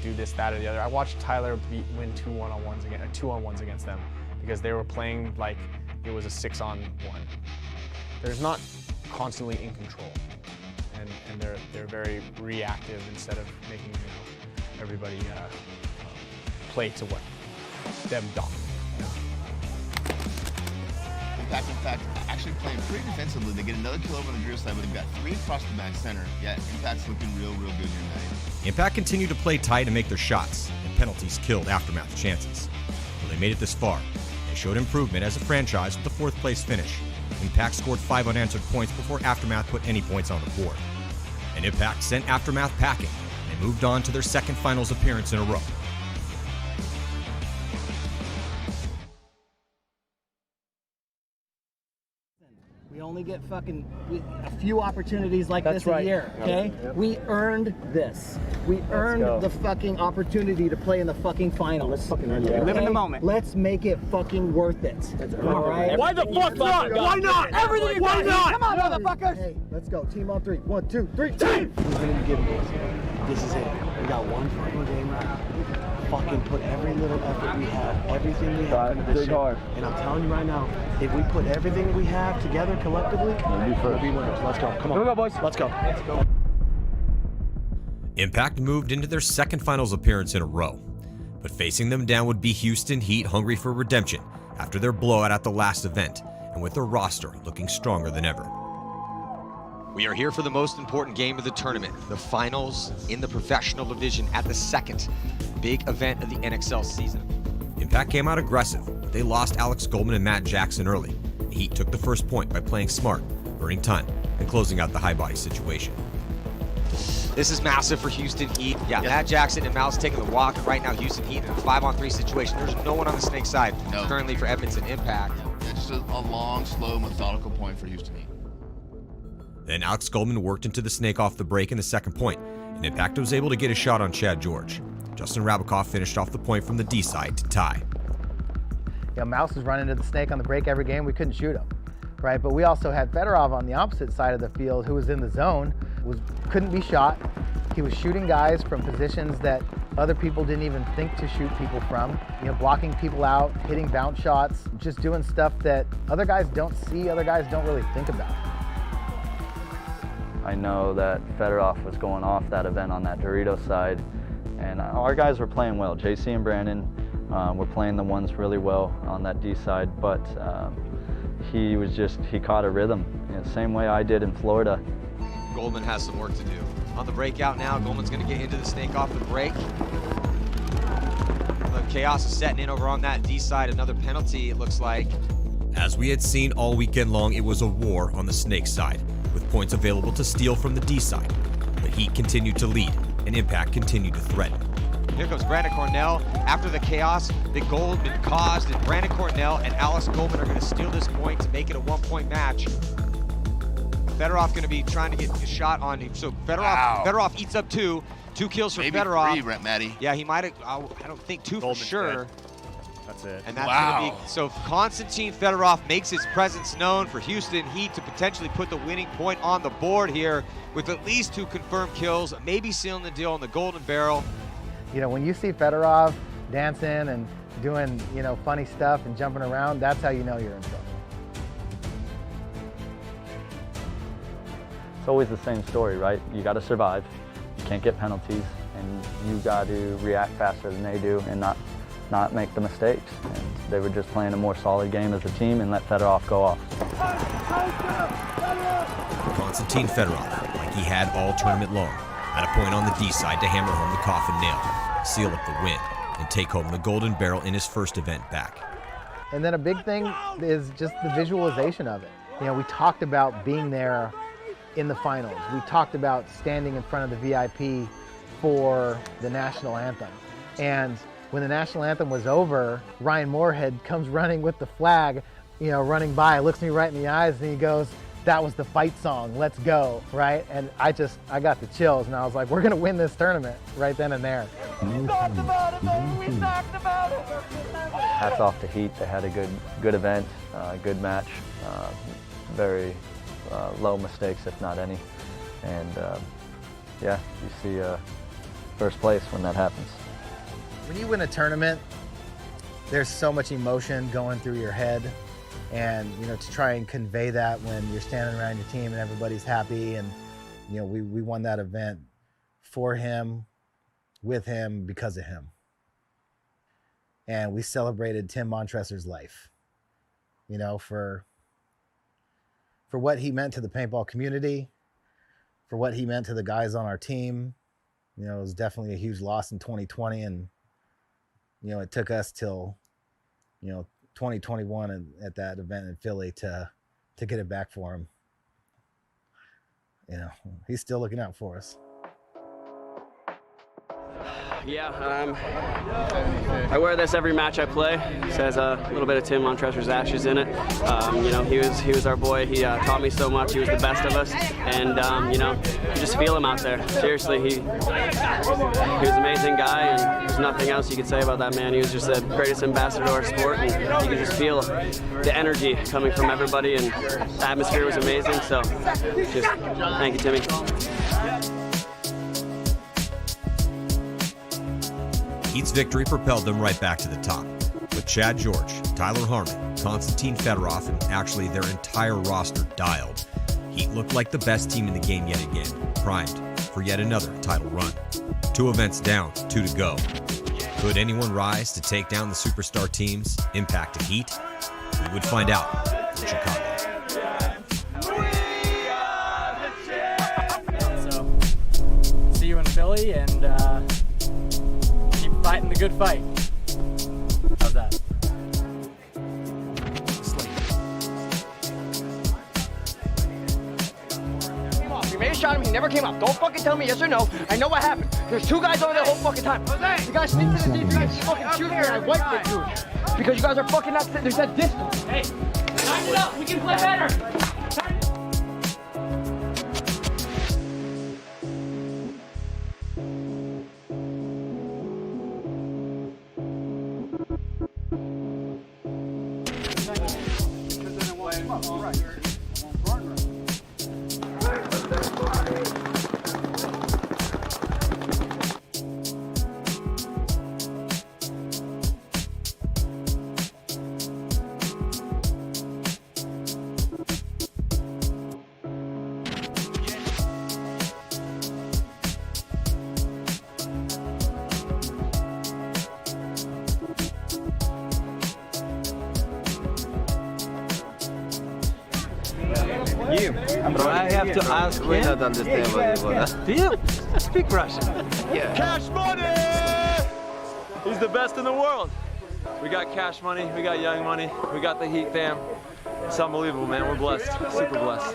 do this, that, or the other. I watched Tyler win 2 1-on-1s against them because they were playing like it was a 6-on-1. They're not constantly in control. And they're very reactive instead of making everybody play to what them dominate. Impact actually playing pretty defensively. They get another kill over on the Drew side, but they've got 3 across the back center. Yeah, Impact's looking real good here tonight. Impact continued to play tight and make their shots, and penalties killed Aftermath's chances. Well, they made it this far. They showed improvement as a franchise with a 4th place finish. Impact scored 5 unanswered points before Aftermath put any points on the board. And Impact sent Aftermath packing, and they moved on to their 2nd finals appearance in a row. We only get a few opportunities like That's this right. a year, okay? Yep. We earned this. We earned the fucking opportunity to play in the fucking finals. Let's fucking Live in the moment. Let's make it fucking worth it. All right? Why the fuck not? Why not? Everything Why not? Come on, motherfuckers! Hey, let's go. Team on 3. 1, 2, 3. Team! We're gonna be giving this is it. We got one fucking game left. Fucking put every little effort we have, everything we have into this shit. And I'm telling you right now, if we put everything we have together collectively, we'll be winners. Let's go. Come on. Here we go, boys. Let's go. Let's go. Impact moved into their 2nd finals appearance in a row. But facing them down would be Houston Heat, hungry for redemption after their blowout at the last event, and with their roster looking stronger than ever. We are here for the most important game of the tournament, the finals in the professional division at the 2nd big event of the NXL season. Impact came out aggressive, but they lost Alex Goldman and Matt Jackson early. The Heat took the first point by playing smart, earning time, and closing out the high body situation. This is massive for Houston Heat. Yeah, Matt Jackson and Mouse taking the walk, and right now Houston Heat in a 5-on-3 situation. There's no one on the Snake side currently for Edmonton Impact. Yeah, just a long, slow, methodical point for Houston Heat. Then Alex Goldman worked into the Snake off the break in the 2nd point, and Impact was able to get a shot on Chad George. Justin Rabakoff finished off the point from the D side to tie. Yeah, Mouse was running to the Snake on the break every game. We couldn't shoot him, right? But we also had Fedorov on the opposite side of the field who was in the zone, couldn't be shot. He was shooting guys from positions that other people didn't even think to shoot people from. Blocking people out, hitting bounce shots, just doing stuff that other guys don't see, other guys don't really think about. I know that Fedorov was going off that event on that Dorito side, and our guys were playing well. JC and Brandon were playing the ones really well on that D side, but he caught a rhythm, same way I did in Florida. Goldman has some work to do. On the breakout now, Goldman's going to get into the Snake off the break. The chaos is setting in over on that D side. Another penalty, it looks like. As we had seen all weekend long, it was a war on the Snake side, with points available to steal from the D side. The Heat continued to lead, and Impact continued to threaten. Here comes Brandon Cornell. After the chaos that Goldman caused, and Brandon Cornell and Alex Goldman are going to steal this point to make it a 1-point match. Fedorov going to be trying to get a shot on him. So Fedorov eats up 2 kills for Maybe Fedorov. 3, Matty. Yeah, he might have, I don't think 2 for sure. Dead. That's it. And that's going to be, so Konstantin Fedorov makes his presence known for Houston Heat to potentially put the winning point on the board here with at least 2 confirmed kills, maybe sealing the deal on the Golden Barrel. You know, when you see Fedorov dancing and doing, you know, funny stuff and jumping around, that's how you know you're in trouble. It's always the same story, right? You got to survive. You can't get penalties, and you got to react faster than they do and not make the mistakes. And they were just playing a more solid game as a team and let Fedorov go off. Konstantin Fedorov, like he had all tournament long, had a point on the D side to hammer home the coffin nail, seal up the win, and take home the Golden Barrel in his first event back. And then a big thing is just the visualization of it. You know, we talked about being there in the finals. We talked about standing in front of the VIP for the national anthem. And when the national anthem was over, Ryan Moorhead comes running with the flag, you know, running by, looks me right in the eyes, and he goes, "That was the fight song, let's go," right? And I got the chills, and I was like, we're gonna win this tournament right then and there. We talked about it, baby, we talked about it. Hats off to Heat, they had a good event, good match, very low mistakes, if not any. And yeah, you see first place when that happens. When you win a tournament, there's so much emotion going through your head. And, you know, to try and convey that when you're standing around your team and everybody's happy, and, you know, we won that event for him, with him, because of him. And we celebrated Tim Montressor's life, you know, for what he meant to the paintball community, for what he meant to the guys on our team. You know, it was definitely a huge loss in 2020, and, you know, it took us till, you know, 2021 and at that event in Philly to get it back for him. You know, he's still looking out for us. Yeah, I wear this every match I play. It has a little bit of Tim Montressor's ashes in it. You know, he was our boy. He taught me so much. He was the best of us, and you know, you just feel him out there. Seriously, he was an amazing guy, and there's nothing else you could say about that man. He was just the greatest ambassador to our sport, and you could just feel the energy coming from everybody, and the atmosphere was amazing. So, just thank you, Timmy. Heat's victory propelled them right back to the top. With Chad George, Tyler Harmon, Konstantin Fedorov, and actually their entire roster dialed, Heat looked like the best team in the game yet again, primed for yet another title run. 2 events down, 2 to go. Could anyone rise to take down the superstar teams, impact the Heat? We would find out in Chicago. So, see you in Philly, and fighting the good fight. How's that? You made a shot at him, he never came up. Don't fucking tell me yes or no. I know what happened. There's 2 guys over there the whole fucking time. You guys sneak to the deep, you guys fucking shoot here, and I wiped it, dude. Because you guys are fucking not, there's that distance. Hey, time it up, we can play better. I have to ask him. We don't understand what you want. Do you speak Russian? Yeah. Cash money! He's the best in the world. We got cash money, we got young money, we got the Heat fam. It's unbelievable, man. We're blessed, super blessed.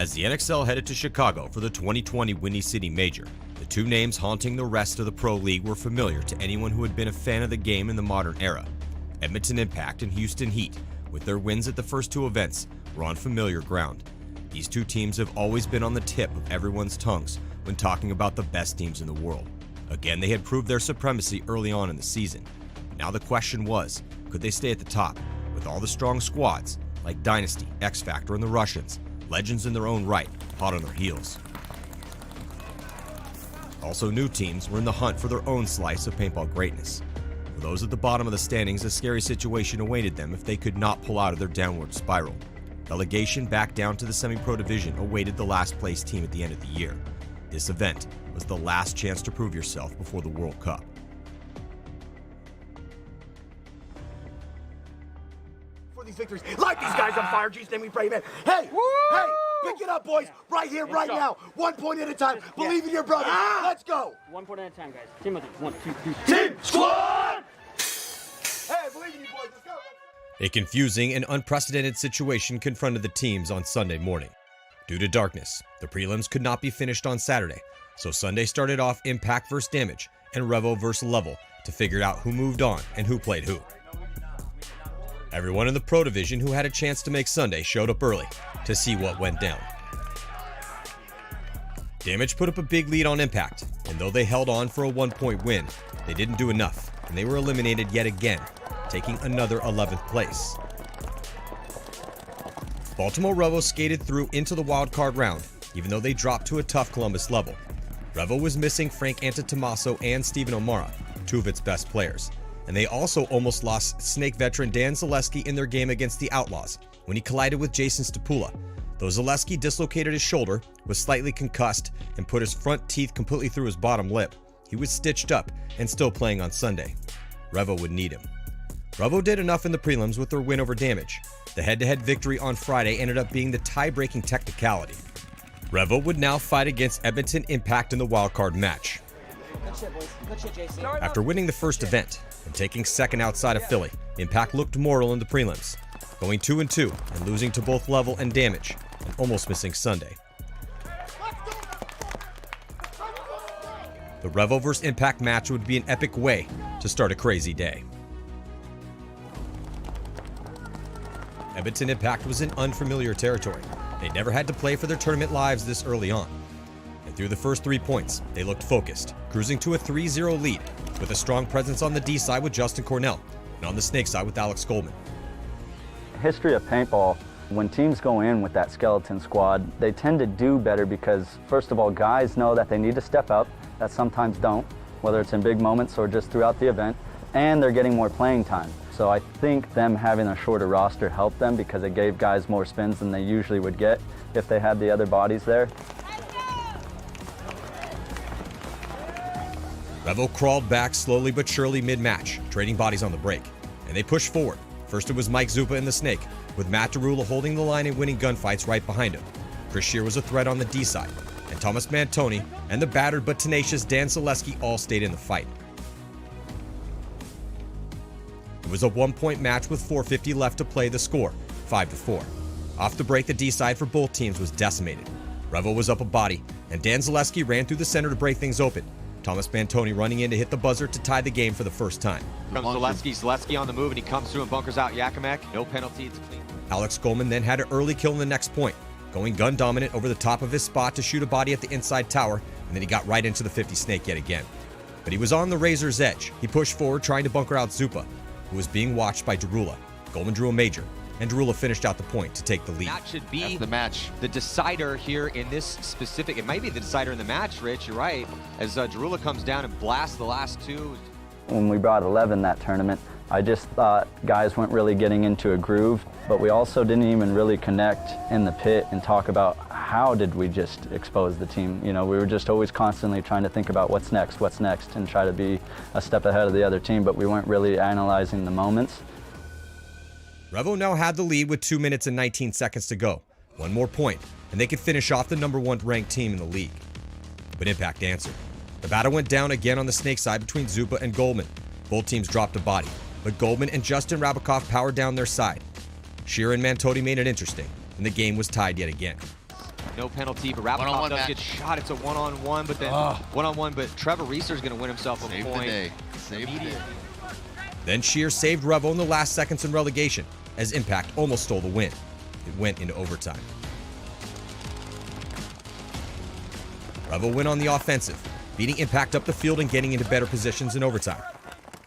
As the NXL headed to Chicago for the 2020 Windy City Major, the two names haunting the rest of the Pro League were familiar to anyone who had been a fan of the game in the modern era. Edmonton Impact and Houston Heat, with their wins at the first two events, were on familiar ground. These two teams have always been on the tip of everyone's tongues when talking about the best teams in the world. Again, they had proved their supremacy early on in the season. Now the question was, could they stay at the top with all the strong squads like Dynasty, X Factor, and the Russians, legends in their own right, hot on their heels. Also, new teams were in the hunt for their own slice of paintball greatness. For those at the bottom of the standings, a scary situation awaited them if they could not pull out of their downward spiral. Relegation back down to the semi-pro division awaited the last place team at the end of the year. This event was the last chance to prove yourself before the World Cup. For these victories, light these guys on fire, Jesus name we pray, man. Hey, hey, pick it up, boys, right here, right now. 1 point at a time. Believe in your brother. Let's go. 1 point at a time, guys. Timothy, 1, 2, 3. Team squad. Hey, I believe in you, boys. Let's go. A confusing and unprecedented situation confronted the teams on Sunday morning. Due to darkness, the prelims could not be finished on Saturday, so Sunday started off Impact vs. Damage and Revo vs. Level to figure out who moved on and who played who. Everyone in the Pro Division who had a chance to make Sunday showed up early to see what went down. Damage put up a big lead on Impact, and though they held on for a 1-point win, they didn't do enough, and they were eliminated yet again, taking another 11th place. Baltimore Revo skated through into the wildcard round, even though they dropped to a tough Columbus level. Revo was missing Frank Antetomaso and Steven O'Mara, two of its best players. And they also almost lost Snake veteran Dan Zaleski in their game against the Outlaws when he collided with Jason Stapula. Though Zaleski dislocated his shoulder, was slightly concussed, and put his front teeth completely through his bottom lip, he was stitched up and still playing on Sunday. Revo would need him. Revo did enough in the prelims with their win over Damage. The head-to-head victory on Friday ended up being the tie-breaking technicality. Revo would now fight against Edmonton Impact in the wildcard match. Good shit, boys. Good shit, JC. After winning the first event and taking second outside of Philly, Impact looked mortal in the prelims, going 2-2 and losing to both Level and Damage, and almost missing Sunday. The Revo vs. Impact match would be an epic way to start a crazy day. Edmonton Impact was in unfamiliar territory. They never had to play for their tournament lives this early on. And through the first 3 points, they looked focused, cruising to a 3-0 lead, with a strong presence on the D side with Justin Cornell, and on the Snake side with Alex Goldman. History of paintball, when teams go in with that skeleton squad, they tend to do better because, first of all, guys know that they need to step up, that sometimes don't, whether it's in big moments or just throughout the event, and they're getting more playing time. So I think them having a shorter roster helped them because it gave guys more spins than they usually would get if they had the other bodies there. Revo crawled back slowly but surely mid-match, trading bodies on the break, and they pushed forward. First it was Mike Zupa in the Snake, with Matt Derula holding the line and winning gunfights right behind him. Chris Shear was a threat on the D side, and Thomas Mantoni and the battered but tenacious Dan Zaleski all stayed in the fight. It was a 1-point match with 4:50 left to play, the score 5-4. Off the break, the D side for both teams was decimated. Revo was up a body, and Dan Zaleski ran through the center to break things open. Thomas Mantoni running in to hit the buzzer to tie the game for the first time. Comes Zaleski on the move, and he comes through and bunkers out Yakimek. No penalty, it's clean. Alex Goldman then had an early kill in the next point, going gun dominant over the top of his spot to shoot a body at the inside tower, and then he got right into the 50 Snake yet again. But he was on the razor's edge. He pushed forward trying to bunker out Zupa, who was being watched by Derula. Goldman drew a major, and Derula finished out the point to take the lead. That should be the decider here in this specific, it might be the decider in the match, Rich, you're right, as Derula comes down and blasts the last two. When we brought 11 that tournament, I just thought guys weren't really getting into a groove, but we also didn't even really connect in the pit and talk about how did we just expose the team. You know, we were just always constantly trying to think about what's next, and try to be a step ahead of the other team, but we weren't really analyzing the moments. Revo now had the lead with 2 minutes and 19 seconds to go. One more point, and they could finish off the #1 ranked team in the league. But Impact answered. The battle went down again on the Snake side between Zupa and Goldman. Both teams dropped a body, but Goldman and Justin Rabakov powered down their side. Shearer and Mantoni made it interesting, and the game was tied yet again. no penalty, but Rapopop One-on-one does match. get shot. It's a one-on-one, but then one-on-one, but Trevor Reeser's going to win himself a Save point. the day. Save the day. Then Shear saved Revo in the last seconds in relegation, as Impact almost stole the win. It went into overtime. Revo went on the offensive, beating Impact up the field and getting into better positions in overtime.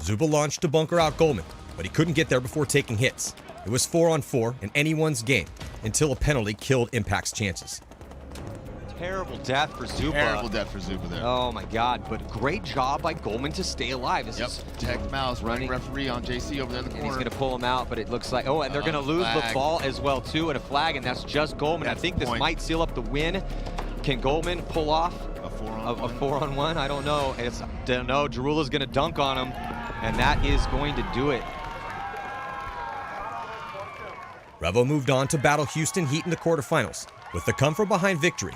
Zuba launched to bunker out Goldman, but he couldn't get there before taking hits. It was 4-on-4 and anyone's game until a penalty killed Impact's chances. Terrible death for Zuba. Terrible death for Zuba there. Oh my God, but great job by Goldman to stay alive. This is Tech Mouse running referee on JC over there in the corner. And he's going to pull him out, but it looks like, and they're going to lose the ball as well too, and a flag, and that's just Goldman. I think this might seal up the win. Can Goldman pull off a 4-on-1? I don't know. Jarula's going to dunk on him, and that is going to do it. Revo moved on to battle Houston Heat in the quarterfinals with the come-from-behind victory.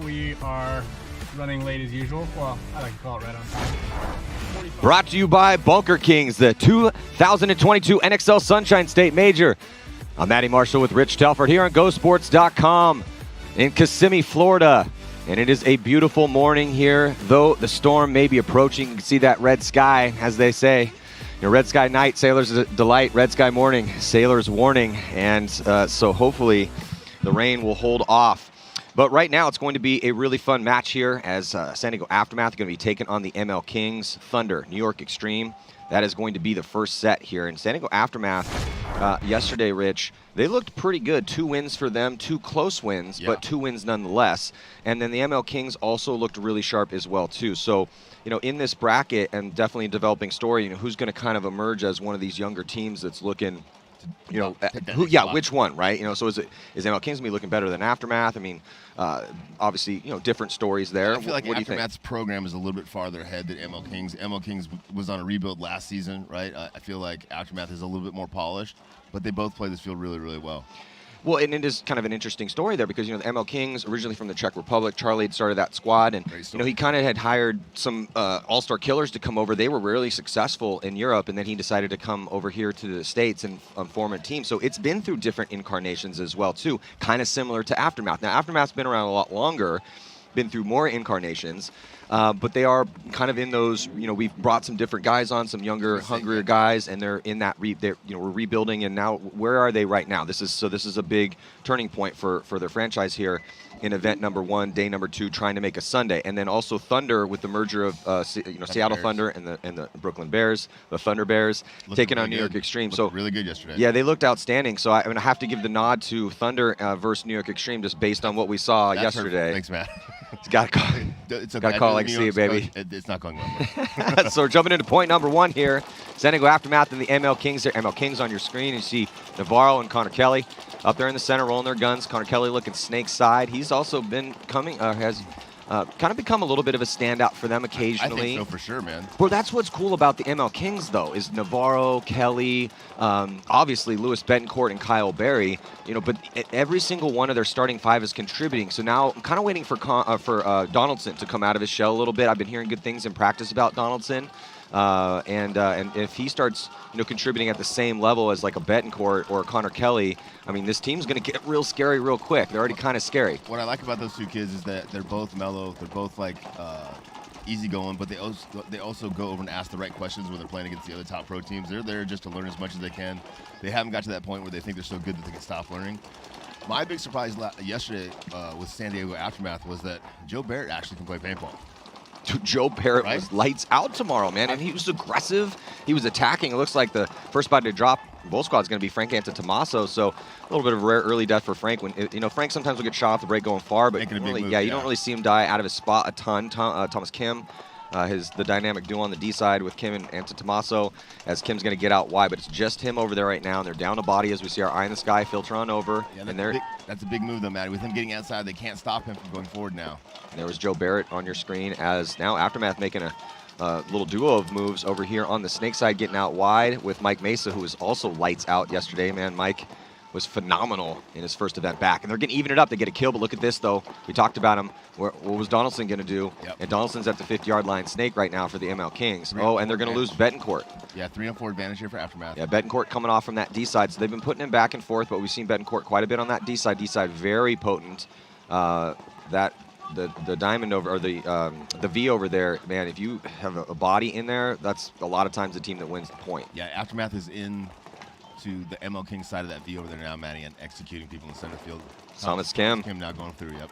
We are running late as usual. Well, I like to call it right on time. Brought to you by Bunker Kings, the 2022 NXL Sunshine State Major. I'm Matty Marshall with Rich Telford here on GoSports.com in Kissimmee, Florida. And it is a beautiful morning here, though the storm may be approaching. You can see that red sky, as they say. Red sky night, sailors' delight. Red sky morning, sailors' warning. And so hopefully the rain will hold off. But right now, it's going to be a really fun match here as San Diego Aftermath are going to be taking on the ML Kings Thunder, New York Extreme. That is going to be the first set here. And San Diego Aftermath, yesterday, Rich, they looked pretty good. 2 wins for them, 2 close wins, but 2 wins nonetheless. And then the ML Kings also looked really sharp as well, too. So, in this bracket and definitely a developing story, who's going to kind of emerge as one of these younger teams that's looking which one, right? So is ML Kings gonna be looking better than Aftermath? I mean, obviously, different stories there. I feel like what do you think? Aftermath's program is a little bit farther ahead than ML Kings. ML Kings was on a rebuild last season, right? I feel like Aftermath is a little bit more polished, but they both play this field really, really well. Well, and it is kind of an interesting story there because, the ML Kings, originally from the Czech Republic, Charlie had started that squad, and, he kind of had hired some all-star killers to come over. They were really successful in Europe, and then he decided to come over here to the States and form a team. So it's been through different incarnations as well, too, kind of similar to Aftermath. Now, Aftermath's been around a lot longer, been through more incarnations, but they are kind of in those, we've brought some different guys on, some younger, hungrier guys, and they're in that, we're rebuilding, and now where are they right now? This is a big turning point for their franchise here in event number 1, day number 2, trying to make a Sunday. And then also Thunder with the merger of Seattle Thunder and the Brooklyn Bears, the Thunder Bears, taking on New York Extreme. So really good yesterday. Yeah, they looked outstanding. So I'm going to have to give the nod to Thunder versus New York Extreme just based on what we saw yesterday. Thanks, Matt. It's got to call. It's okay. Got to call like see, baby. It's not going well. So we're jumping into point number 1 here. San Diego Aftermath and the ML Kings. There, ML Kings on your screen. You see Navarro and Connor Kelly up there in the center, rolling their guns. Connor Kelly looking snake side. He's also been has kind of become a little bit of a standout for them occasionally. I think so for sure, man. Well, that's what's cool about the ML Kings, though, is Navarro, Kelly, obviously Lewis Betancourt and Kyle Berry. But every single one of their starting 5 is contributing. So now I'm kind of waiting for Donaldson to come out of his shell a little bit. I've been hearing good things in practice about Donaldson. And if he starts, contributing at the same level as like a Betancourt or a Connor Kelly, I mean, this team's going to get real scary real quick. They're already kind of scary. What I like about those two kids is that they're both mellow. They're both like easygoing, but they also go over and ask the right questions when they're playing against the other top pro teams. They're there just to learn as much as they can. They haven't got to that point where they think they're so good that they can stop learning. My big surprise yesterday with San Diego Aftermath was that Joe Barrett actually can play paintball. Dude, Joe Barrett was lights out tomorrow, man, and he was aggressive. He was attacking. It looks like the first body to drop both squads is going to be Frank Antetomaso, so a little bit of a rare early death for Frank. When Frank sometimes will get shot off the break going far, but you don't really see him die out of his spot a ton. Thomas Kim, the dynamic duo on the D side with Kim and Antetomaso, as Kim's going to get out wide, but it's just him over there right now, and they're down a body as we see our eye in the sky filter on over. Yeah, that's a big move, though, Matt. With him getting outside, they can't stop him from going forward now. And there was Joe Barrett on your screen, as now Aftermath making a little duo of moves over here on the snake side, getting out wide with Mike Mesa, who was also lights out yesterday. Man, Mike was phenomenal in his first event back. And they're going to even it up. They get a kill, but look at this, though. We talked about him. What was Donaldson going to do? Yep. And Donaldson's at the 50-yard line snake right now for the ML Kings. And they're going to lose Betancourt. Yeah, 3-4 advantage here for Aftermath. Yeah, Betancourt coming off from that D side. So they've been putting him back and forth, but we've seen Betancourt quite a bit on that D side. D side very potent. The diamond over, or the V over there, man, if you have a body in there, that's a lot of times the team that wins the point. Yeah, Aftermath is in to the ML King side of that V over there now, Matty, and executing people in the center field. Thomas Kim. Kim now going through, yep.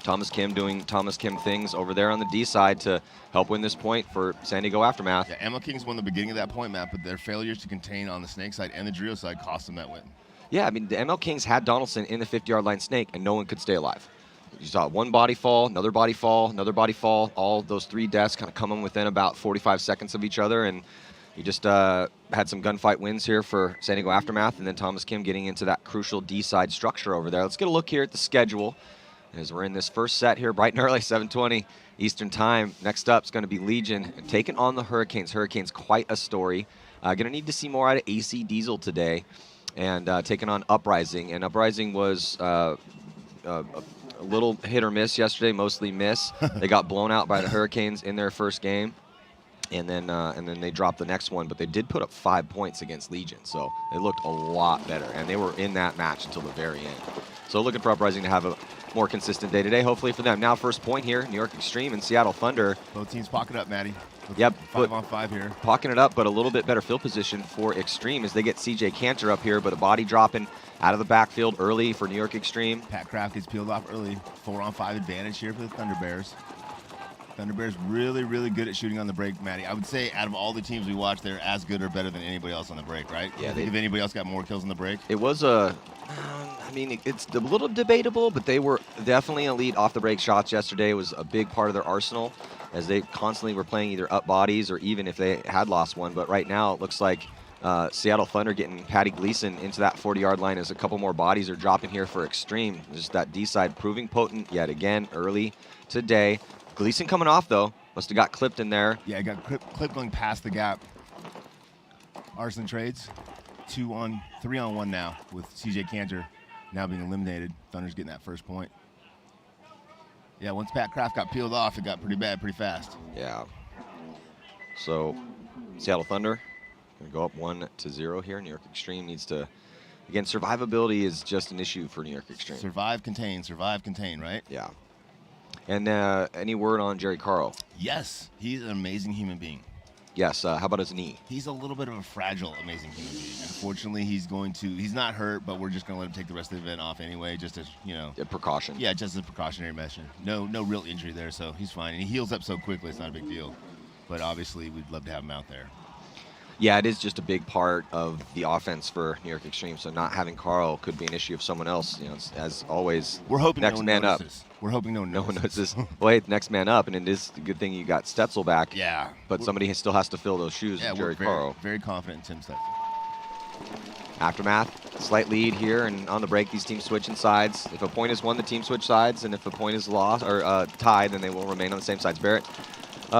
Thomas Kim doing Thomas Kim things over there on the D side to help win this point for San Diego Aftermath. Yeah, ML Kings won the beginning of that point, Matt, but their failures to contain on the snake side and the Drio side cost them that win. Yeah, I mean, the ML Kings had Donaldson in the 50-yard line snake, and no one could stay alive. You saw one body fall, another body fall, another body fall. All those three deaths kind of coming within about 45 seconds of each other, and you just had some gunfight wins here for San Diego Aftermath, and then Thomas Kim getting into that crucial D-side structure over there. Let's get a look here at the schedule as we're in this first set here, bright and early, 7:20 Eastern Time. Next up is going to be Legion taking on the Hurricanes. Hurricanes, quite a story. Going to need to see more out of AC Diesel today, and taking on Uprising. And Uprising was a little hit or miss yesterday, mostly miss. They got blown out by the Hurricanes in their first game. And then they dropped the next one, but they did put up 5 points against Legion, so it looked a lot better, and they were in that match until the very end. So looking for Uprising to have a more consistent day today, hopefully for them. Now first point here, New York Extreme and Seattle Thunder. Both teams pocket up, Matty. Yep. 5-on-5 here. Pocketing it up, but a little bit better field position for Extreme as they get CJ Cantor up here, but a body dropping out of the backfield early for New York Extreme. Pat Kraft gets peeled off early. 4-on-5 advantage here for the Thunder Bears. Thunder Bears really, really good at shooting on the break, Matty. I would say out of all the teams we watch, they're as good or better than anybody else on the break, right? Yeah. If anybody else got more kills on the break? It was it's a little debatable, but they were definitely elite off the break shots yesterday. It was a big part of their arsenal as they constantly were playing either up bodies or even if they had lost one. But right now it looks like Seattle Thunder getting Patty Gleason into that 40-yard line as a couple more bodies are dropping here for Extreme. Just that D-side proving potent yet again early today. Gleason coming off, though. Must have got clipped in there. Yeah, got clipped going past the gap. Arson trades. 3-on-1 now with CJ Cantor now being eliminated. Thunder's getting that first point. Yeah, once Pat Kraft got peeled off, it got pretty bad pretty fast. Yeah. So, Seattle Thunder going to go up 1-0 here. New York Extreme needs to, again, survivability is just an issue for New York Extreme. Survive, contain, right? Yeah. And any word on Jerry Carl? Yes, he's an amazing human being. Yes, how about his knee? He's a little bit of a fragile, amazing human being. Unfortunately, he's not hurt, but we're just going to let him take the rest of the event off anyway, just as, a precaution. Yeah, just as a precautionary measure. No real injury there, so he's fine. And he heals up so quickly, it's not a big deal. But obviously, we'd love to have him out there. Yeah, it is just a big part of the offense for New York Extreme, so not having Carl could be an issue of someone else. As always, we're hoping next man up. We're hoping no one notices. Well, hey, next man up, and it is a good thing you got Stetzel back. Yeah. But somebody still has to fill those shoes. Yeah, Jerry we're Carl. Very confident in Tim Stetzel. Aftermath, slight lead here, and on the break, these teams switching sides. If a point is won, the team switch sides, and if a point is lost or tied, then they will remain on the same sides. Barrett.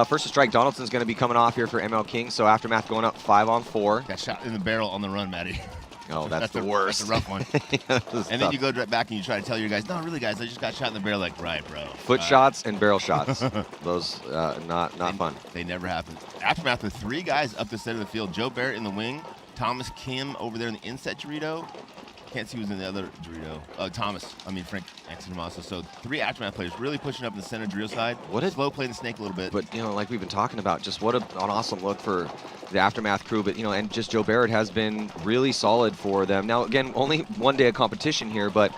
First to strike, Donaldson's going to be coming off here for ML King, so Aftermath going up 5-on-4. Got shot in the barrel on the run, Matty. Oh, that's the worst. That's a rough one. And and then you go back and you try to tell your guys, no, really, guys, I just got shot in the barrel. Like, right, bro. Foot shots and barrel shots. Those not fun. They never happen. Aftermath with 3 guys up the center of the field. Joe Barrett in the wing. Thomas Kim over there in the inset Dorito. Can't see who's in the other Dorito. Frank Tomaso. So 3 Aftermath players really pushing up in the center Dorito side. What a slow playing the snake a little bit. But, like we've been talking about, just what an awesome look for the Aftermath crew. But, and just Joe Barrett has been really solid for them. Now, again, only one day of competition here, but,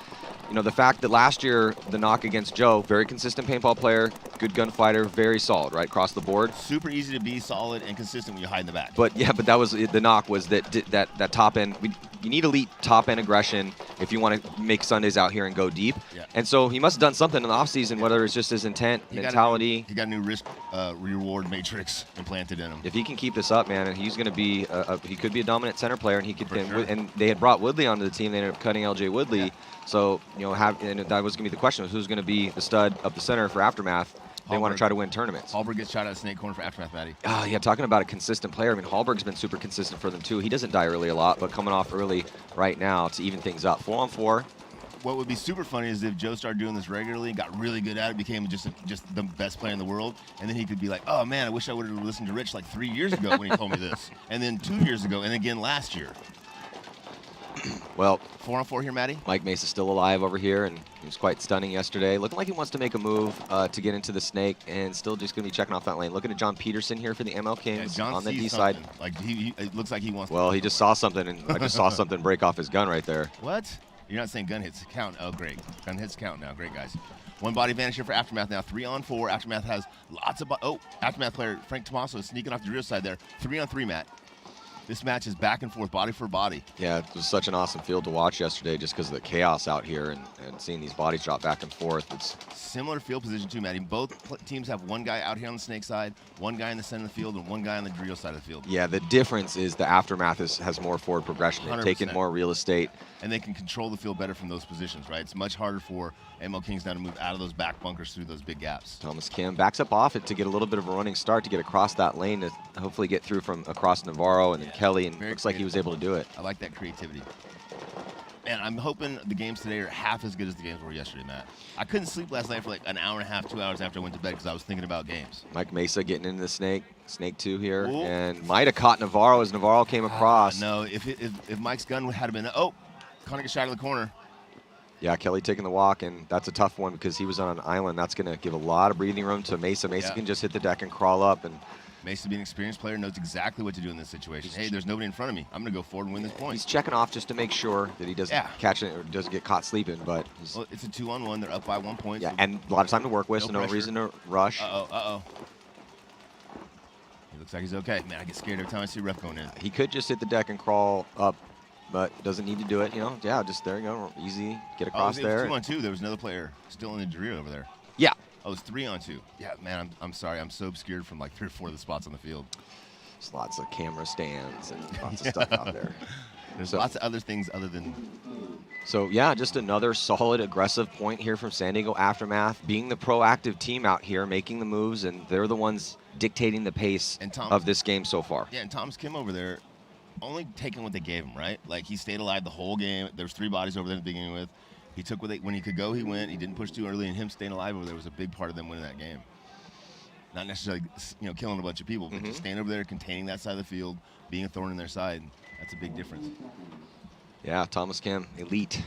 the fact that last year the knock against Joe, very consistent paintball player, good gunfighter, very solid, right, across the board. Super easy to be solid and consistent when you hide in the back. But that was the knock, was that top end. You need elite top end aggression if you want to make Sundays out here and go deep. Yeah. And so he must have done something in the offseason, whether it's just his intent, mentality. He got a new risk reward matrix implanted in him. If he can keep this up, man, and he's going to be he could be a dominant center player, and he could. And they had brought Woodley onto the team. They ended up cutting LJ Woodley. Yeah. So and that was going to be the question: was who's going to be the stud up the center for Aftermath? They want to try to win tournaments. Hallberg gets shot out of snake corner for Aftermath, Matty. Oh, yeah, talking about a consistent player. I mean, Hallberg's been super consistent for them, too. He doesn't die early a lot, but coming off early right now to even things up. 4-on-4. What would be super funny is if Joe started doing this regularly, got really good at it, became just the best player in the world, and then he could be like, oh, man, I wish I would have listened to Rich like 3 years ago when he told me this, and then 2 years ago, and again last year. Well, 4-on-4 here, Matty. Mike Mesa's still alive over here, and he was quite stunning yesterday. Looking like he wants to make a move to get into the snake, and still just going to be checking off that lane. Looking at John Peterson here for the ML Kings on the D side. Like it looks like he wants. Well, he just saw something, and I just saw something break off his gun right there. What? You're not saying gun hits count? Oh, great. Gun hits count now. Great, guys. One body advantage here for Aftermath now. 3-on-4. Aftermath has lots of. Aftermath player Frank Tomaso is sneaking off the rear side there. 3-on-3, Matt. This match is back and forth, body for body. Yeah, it was such an awesome field to watch yesterday just because of the chaos out here and seeing these bodies drop back and forth. It's similar field position too, Matty. Both teams have one guy out here on the snake side, one guy in the center of the field, and one guy on the Dorito side of the field. Yeah, the difference is the Aftermath has more forward progression. They've taken more real estate. And they can control the field better from those positions, right? It's much harder for ML Kings now to move out of those back bunkers through those big gaps. Thomas Kim backs up off it to get a little bit of a running start to get across that lane to hopefully get through from across Navarro and then Kelly, and looks like he was able to do it. I like that creativity. Man, I'm hoping the games today are half as good as the games were yesterday, Matt. I couldn't sleep last night for like an hour and a half, 2 hours after I went to bed because I was thinking about games. Mike Mesa getting into the snake 2 here, and might have caught Navarro as Navarro came across. No, if Mike's gun had been, Connor gets shot in the corner. Yeah, Kelly taking the walk, and that's a tough one because he was on an island. That's going to give a lot of breathing room to Mesa. Mesa can just hit the deck and crawl up. And Mesa, being an experienced player, knows exactly what to do in this situation. Hey, there's nobody in front of me. I'm going to go forward and win this point. He's checking off just to make sure that he doesn't catch it or doesn't get caught sleeping. But it's a 2-on-1. They're up by 1 point. Yeah, and a lot of time to work with, so no reason to rush. He looks like he's okay. Man, I get scared every time I see ref going in. He could just hit the deck and crawl up, but doesn't need to do it. Yeah, just there you go, easy, get across there. It was 2-on-2. There was another player still in the Dorito over there. Yeah. Oh, it was 3-on-2. Yeah, man, I'm sorry. I'm so obscured from like 3 or 4 of the spots on the field. There's lots of camera stands and lots of stuff out there. There's lots of other things other than. So yeah, just another solid, aggressive point here from San Diego Aftermath, being the proactive team out here, making the moves, and they're the ones dictating the pace of this game so far. Yeah, and Thomas Kim over there, only taking what they gave him, right? Like he stayed alive the whole game. There was 3 bodies over there to begin with. He took when he could go, he went. He didn't push too early, and him staying alive over there was a big part of them winning that game. Not necessarily, killing a bunch of people, but just staying over there, containing that side of the field, being a thorn in their side. That's a big difference. Yeah, Thomas Kim, elite,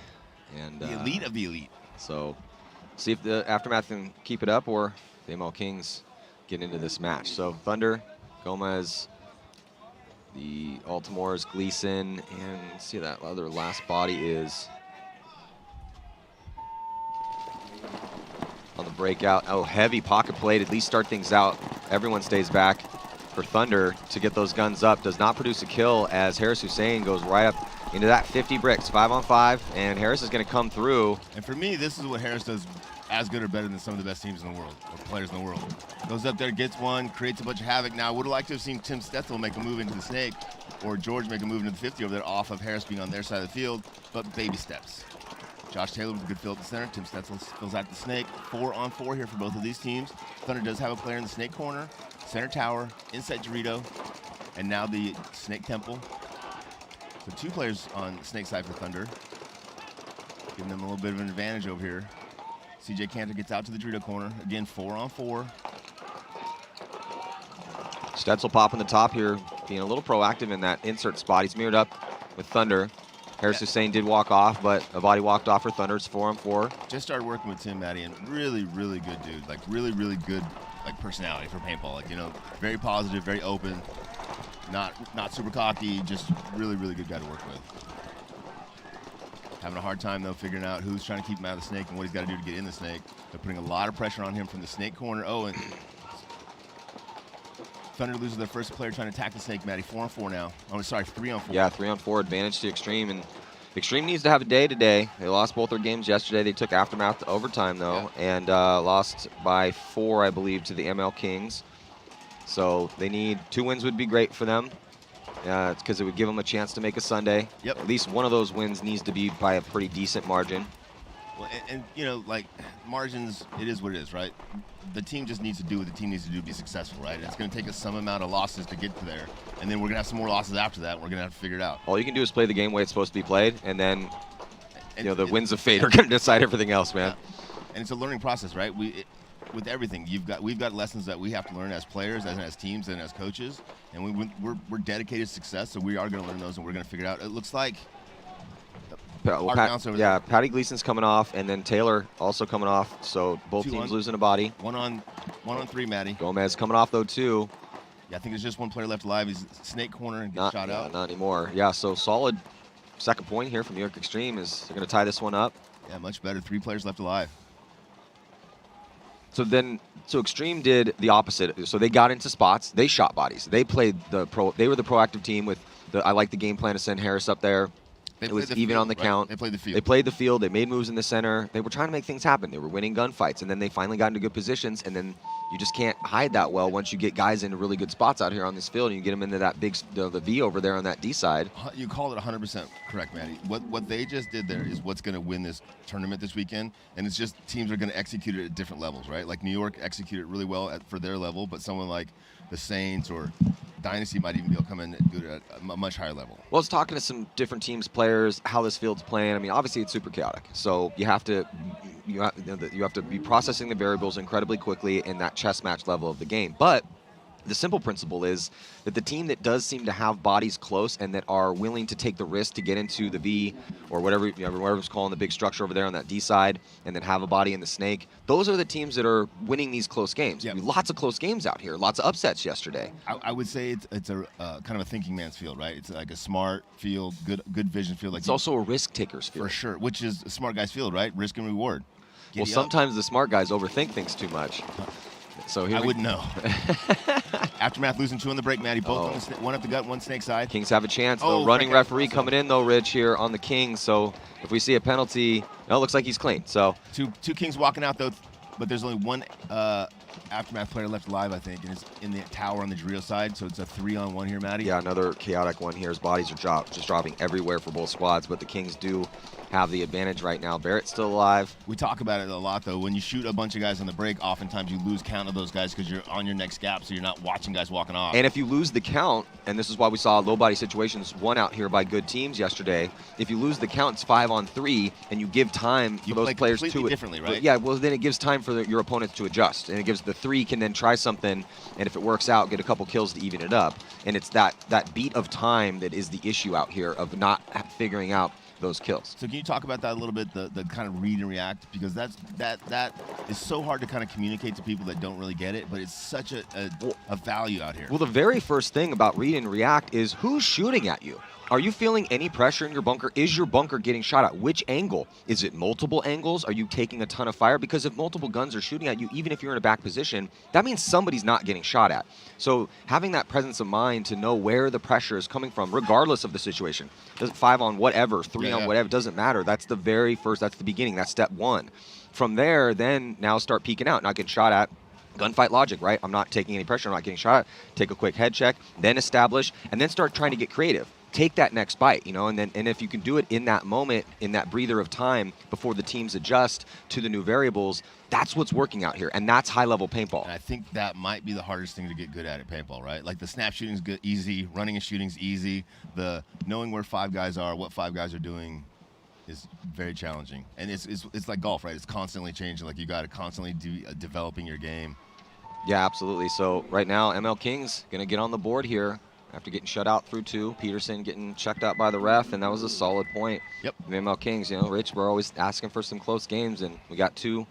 and the elite of the elite. So, see if the Aftermath can keep it up, or the ML Kings get into this match. So Thunder, Gomez, the Altamores, Gleason, and let's see that other last body is on the breakout. Oh, heavy pocket plate, at least start things out. Everyone stays back for Thunder to get those guns up. Does not produce a kill as Harris Hussein goes right up into that 50 bricks, 5-on-5, and Harris is going to come through. And for me, this is what Harris does as good or better than some of the best teams in the world, or players in the world. Goes up there, gets one, creates a bunch of havoc. Now, would have liked to have seen Tim Stethel make a move into the snake, or George make a move into the 50 over there off of Harris being on their side of the field, but baby steps. Josh Taylor with a good fill at the center. Tim Stethel fills out the snake. 4-on-4 here for both of these teams. Thunder does have a player in the snake corner, center tower, inside Dorito, and now the snake temple. So 2 players on the snake side for Thunder. Giving them a little bit of an advantage over here. CJ Cantor gets out to the Dorito corner. Again, 4-on-4. Stetzel popping the top here, being a little proactive in that insert spot. He's mirrored up with Thunder. Harris Hussein did walk off, but a body walked off for Thunder. It's 4-on-4. Just started working with Tim, Maddie, and really, really good dude. Like, really, really good, like, personality for paintball. Like, you know, very positive, very open, not super cocky, just really, really good guy to work with. Having a hard time, though, figuring out who's trying to keep him out of the snake and what he's got to do to get in the snake. They're putting a lot of pressure on him from the snake corner. Oh, and Thunder loses their first player trying to attack the snake, Maddie. 4-on-4 now. Oh, sorry, 3-on-4. Yeah, 3-on-4 advantage to Extreme, and Extreme needs to have a day today. They lost both their games yesterday. They took Aftermath to overtime, though, and lost by 4, I believe, to the ML Kings. So they need 2 wins would be great for them. It's because it would give them a chance to make a Sunday. Yep. At least one of those wins needs to be by a pretty decent margin. Well, and you know, like, margins, it is what it is, right? The team just needs to do what the team needs to do to be successful, right? It's going to take us some amount of losses to get to there, and then we're going to have some more losses after that. We're going to have to figure it out. All you can do is play the game the way it's supposed to be played, and then you know the winds of fate are going to decide everything else, man. Yeah. And it's a learning process, right? With everything, we've got lessons that we have to learn as players, as teams, and as coaches, and we're dedicated to success, so we are going to learn those, and we're going to figure it out. It looks like Patty Gleason's coming off, and then Taylor also coming off, so both teams losing a body. One on 3, Maddie. Gomez coming off, though, too. Yeah, I think there's just one player left alive. He's snake corner and gets shot out. Not anymore. Yeah, so solid second point here from New York Extreme is they're going to tie this one up. Yeah, much better. 3 players left alive. So Extreme did the opposite. So they got into spots. They shot bodies. They played They were the proactive team with I like the game plan to send Harris up there. It was even on the count. They played the field. They played the field. They made moves in the center. They were trying to make things happen. They were winning gunfights, and then they finally got into good positions. And then you just can't hide that well once you get guys into really good spots out here on this field, and you get them into that big the V over there on that D side. You called it 100% correct, Maddie. What they just did there is what's going to win this tournament this weekend, and it's just teams are going to execute it at different levels, right? Like New York executed it really well for their level, but someone like the Saints or Dynasty might even be able to come in and do it at a much higher level. Well, it's talking to some different teams, players, how this field's playing. I mean, obviously it's super chaotic, so you have to be processing the variables incredibly quickly in that chess match level of the game. But the simple principle is that the team that does seem to have bodies close and that are willing to take the risk to get into the V or whatever it's calling the big structure over there on that D side and then have a body in the snake, those are the teams that are winning these close games. Yeah. Lots of close games out here, lots of upsets yesterday. I would say it's a kind of a thinking man's field, right? It's like a smart field, good vision field. Like it's also a risk taker's field. For sure, which is a smart guy's field, right? Risk and reward. Well, sometimes the smart guys overthink things too much. So I wouldn't know. Aftermath losing 2 on the break, Maddie. Both on one up the gut, one snake side. Kings have a chance. The running referee coming in, though, Rich, here on the Kings. So if we see a penalty, it looks like he's clean. So two Kings walking out, though, but there's only one Aftermath player left alive, I think, and it's in the tower on the Dorito side. So it's a 3-on-1 here, Maddie. Yeah, another chaotic one here. His bodies are just dropping everywhere for both squads, but the Kings do have the advantage right now. Barrett's still alive. We talk about it a lot, though. When you shoot a bunch of guys on the break, oftentimes you lose count of those guys because you're on your next gap, so you're not watching guys walking off. And if you lose the count, and this is why we saw low body situations won out here by good teams yesterday, if you lose the count, it's 5-on-3, and you give time for those players to differently, right? Yeah, well, then it gives time for your opponent to adjust, and it gives the 3 can then try something, and if it works out, get a couple kills to even it up. And it's that beat of time that is the issue out here of not figuring out those kills. So can you talk about that a little bit, the kind of read and react, because that is so hard to kind of communicate to people that don't really get it, but it's such a value out here. Well, the very first thing about read and react is who's shooting at you. Are you feeling any pressure in your bunker? Is your bunker getting shot at? Which angle? Is it multiple angles? Are you taking a ton of fire? Because if multiple guns are shooting at you, even if you're in a back position, that means somebody's not getting shot at. So having that presence of mind to know where the pressure is coming from, regardless of the situation, does it 5 on whatever, 3 on whatever, doesn't matter. That's the very first, that's the beginning, that's step 1. From there, then now start peeking out, not getting shot at. Gunfight logic, right? I'm not taking any pressure, I'm not getting shot at. Take a quick head check, then establish, and then start trying to get creative. take that next bite, you know, and if you can do it in that moment, in that breather of time before the teams adjust to the new variables, that's what's working out here, and that's high-level paintball. And I think that might be the hardest thing to get good at paintball, right? Like the snap shooting's good, easy, running and shooting's easy. The knowing where 5 guys are, what 5 guys are doing, is very challenging. And it's like golf, right? It's constantly changing. Like you got to constantly developing your game. Yeah, absolutely. So right now, ML Kings gonna get on the board here after getting shut out through 2. Peterson getting checked out by the ref, and that was a solid point. Yep. ML Kings, you know, Rich, we're always asking for some close games, and we got 2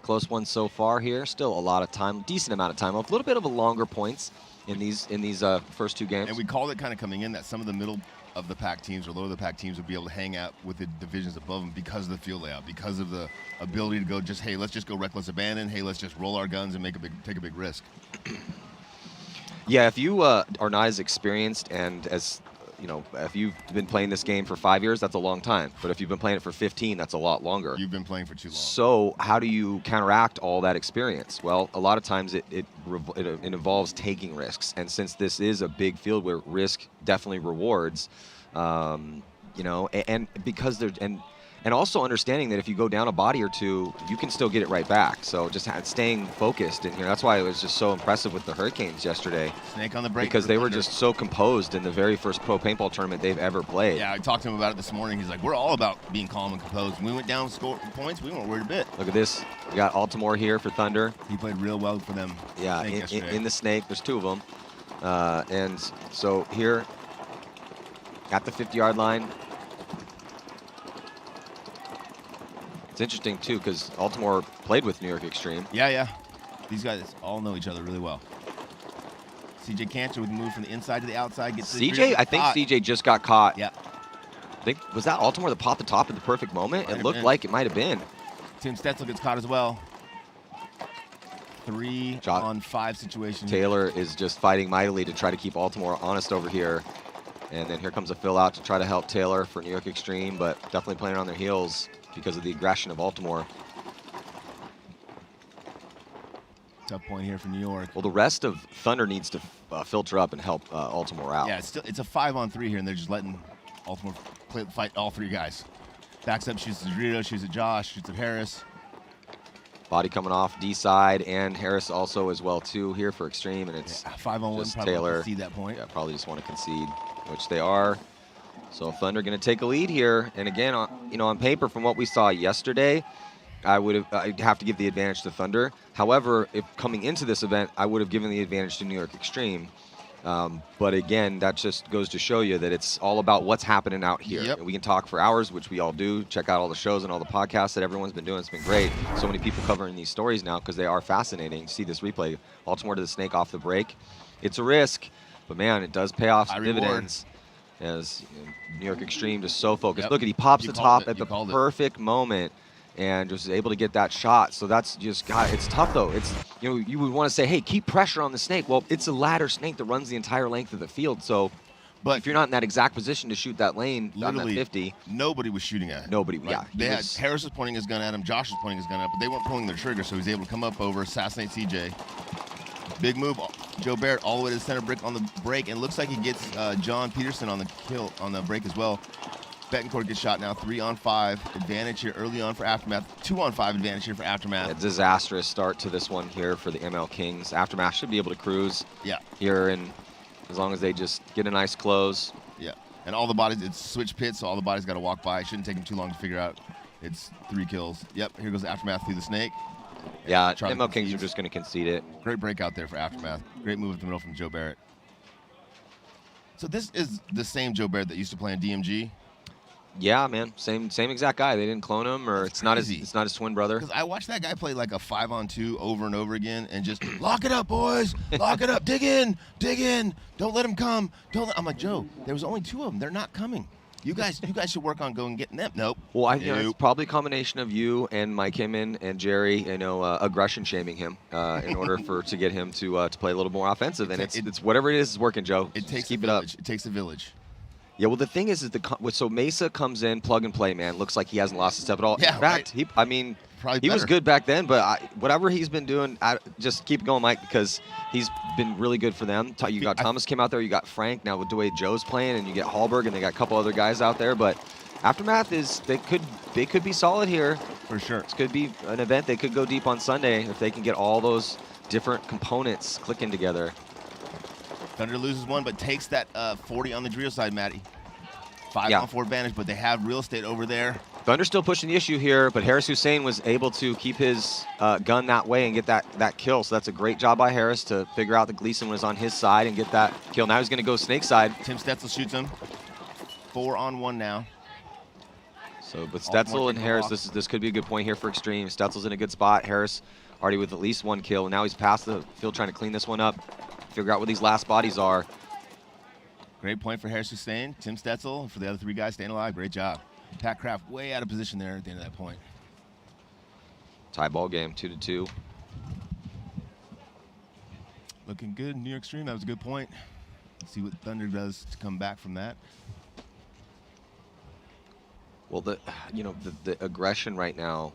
close ones so far here. Still a lot of time, decent amount of time. A little bit of a longer points in these first 2 games. And we called it kind of coming in that some of the middle of the pack teams or lower the pack teams would be able to hang out with the divisions above them because of the field layout, because of the ability to go just, hey, let's just go reckless abandon. Hey, let's just roll our guns and take a big risk. Yeah, if you are not as experienced and as, you know, if you've been playing this game for 5 years, that's a long time. But if you've been playing it for 15, that's a lot longer. You've been playing for too long. So how do you counteract all that experience? Well, a lot of times it involves taking risks. And since this is a big field where risk definitely rewards, you know, and because there's, and also understanding that if you go down a body or 2, you can still get it right back. So just staying focused in here. That's why it was just so impressive with the Hurricanes yesterday. Snake on the break. Because they were just so composed in the very first pro paintball tournament they've ever played. Yeah, I talked to him about it this morning. He's like, we're all about being calm and composed. When we went down score points, we weren't worried a bit. Look at this. We got Altamore here for Thunder. He played real well for them. Yeah, in the Snake. There's 2 of them. And so here at the 50-yard line. It's interesting, too, because Altamore played with New York Extreme. Yeah. These guys all know each other really well. CJ Cantor would move from the inside to the outside. CJ, I think CJ just got caught. Yeah. I think, was that Altamore that popped the top at the perfect moment? It looked like it might have been. Tim Stetzel gets caught as well. 3-on-5 situation. Taylor is just fighting mightily to try to keep Altamore honest over here. And then here comes a fill out to try to help Taylor for New York Extreme, but definitely playing on their heels because of the aggression of Altamore. Tough point here for New York. Well, the rest of Thunder needs to filter up and help Altamore out. Yeah, it's a 5-on-3 here, and they're just letting Altamore fight all 3 guys. Backs up, shoots at Dorito, shoots at Josh, shoots at Harris. Body coming off D side, and Harris also as well too here for Extreme, and it's 5-on-1. Probably Taylor. Concede that point. Yeah, probably just want to concede, which they are. So Thunder going to take a lead here, and again, on paper, from what we saw yesterday, I'd have to give the advantage to Thunder. However, if coming into this event, I would have given the advantage to New York Extreme. But again, that just goes to show you that it's all about what's happening out here. Yep. And we can talk for hours, which we all do. Check out all the shows and all the podcasts that everyone's been doing. It's been great. So many people covering these stories now because they are fascinating. See this replay. Baltimore to the Snake off the break. It's a risk, but man, it does pay off some dividends. As New York Extreme just so focused. Yep. Look at, he pops the top at the perfect moment and just able to get that shot. So that's just, God, it's tough though. It's, you know, you would want to say, hey, keep pressure on the Snake. Well, it's a ladder Snake that runs the entire length of the field. So if you're not in that exact position to shoot that lane on that 50. Nobody was shooting at him. Nobody, right? yeah. Harris was pointing his gun at him, Josh was pointing his gun at him, but they weren't pulling their trigger, so he was able to come up over, assassinate CJ. Big move, Joe Barrett all the way to the center brick on the break, and looks like he gets John Peterson on the kill on the break as well. Betancourt gets shot now, 3-on-5 advantage here early on for Aftermath. 2-on-5 advantage here for Aftermath. A disastrous start to this one here for the ML Kings. Aftermath should be able to cruise here, and as long as they just get a nice close. Yeah, and all the bodies, it's switch pits, so all the bodies got to walk by. It shouldn't take them too long to figure out. It's 3 kills. Yep, here goes Aftermath through the Snake. Yeah, ML Kings are just going to concede it. Great breakout there for Aftermath. Great move at the middle from Joe Barrett. So this is the same Joe Barrett that used to play in DMG. Yeah, man, same exact guy. They didn't clone him, or it's not his twin brother. Because I watched that guy play like a 5-on-2 over and over again, and just lock it up, boys, lock it up, dig in, don't let him come. I'm like, Joe, there was only 2 of them. They're not coming. You guys should work on going and getting them. Nope. Well, it's probably a combination of you and Mike Hinman and Jerry, aggression shaming him in order to get him to play a little more offensive. And it's whatever it is working, Joe. It takes keep it up. It takes a village. Yeah, well, the thing is so Mesa comes in, plug and play, man. Looks like he hasn't lost a step at all. Yeah, in fact, probably He was better. good back then, but whatever he's been doing, just keep going, Mike, because he's been really good for them. You got Thomas came out there, you got Frank, now with the way Joe's playing, and you get Hallberg, and they got a couple other guys out there. But Aftermath they could be solid here. For sure. This could be an event. They could go deep on Sunday if they can get all those different components clicking together. Thunder loses one, but takes that 40 on the Drio side, Matty. 5-on-4 advantage, but they have real estate over there. Thunder still pushing the issue here, but Harris Hussein was able to keep his gun that way and get that kill. So that's a great job by Harris to figure out that Gleason was on his side and get that kill. Now he's going to go snake side. Tim Stetzel shoots him. 4-on-1 now. So, but Stetzel and Harris, this could be a good point here for Extreme. Stetzel's in a good spot. Harris already with at least one kill. And now he's past the field trying to clean this one up, figure out where these last bodies are. Great point for Harris Hussein. Tim Stetzel, for the other 3 guys staying alive. Great job. Pat Kraft way out of position there at the end of that point. Tie ball game, 2-2. Looking good, New York Extreme. That was a good point. Let's see what Thunder does to come back from that. Well, the aggression right now,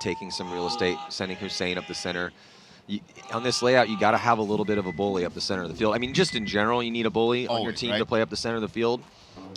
taking some real estate, sending Hussein up the center. On this layout, you got to have a little bit of a bully up the center of the field. I mean, just in general, you need a bully on your team to play up the center of the field.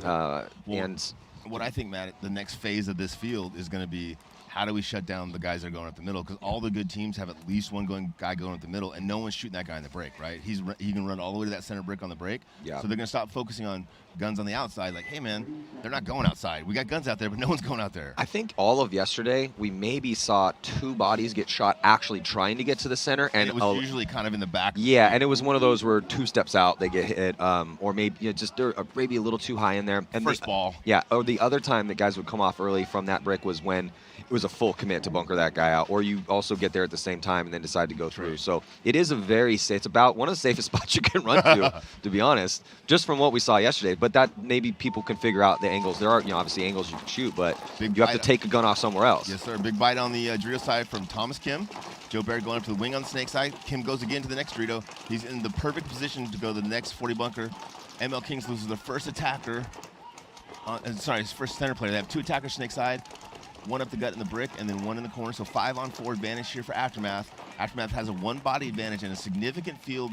And what I think, Matt, the next phase of this field is going to be, how do we shut down the guys that are going up the middle? Because all the good teams have at least one guy going up the middle, and no one's shooting that guy in the break, right? He can run all the way to that center brick on the break. Yeah. So they're going to stop focusing on guns on the outside. Like, hey, man, they're not going outside. We got guns out there, but no one's going out there. I think all of yesterday, we maybe saw 2 bodies get shot actually trying to get to the center. And it was usually kind of in the back. Yeah, and it was one of those where 2 steps out, they get hit, or maybe just maybe a little too high in there. And First ball. Yeah, or the other time that guys would come off early from that brick was when it was a full commit to bunker that guy out, or you also get there at the same time and then decide to go through. So it is a very safe, it's about one of the safest spots you can run to be honest, just from what we saw yesterday. But that maybe people can figure out the angles. There are, obviously angles you can shoot, but you have to take a gun off somewhere else. Yes, sir. Big bite on the Dorito side from Thomas Kim. Joe Barrett going up to the wing on the snake side. Kim goes again to the next Dorito. He's in the perfect position to go to the next 40 bunker. ML Kings loses the first attacker. His first center player. They have 2 attackers snake side. 1 up the gut in the brick, and then 1 in the corner. So 5-on-4 advantage here for Aftermath. Aftermath has a 1-body advantage and a significant field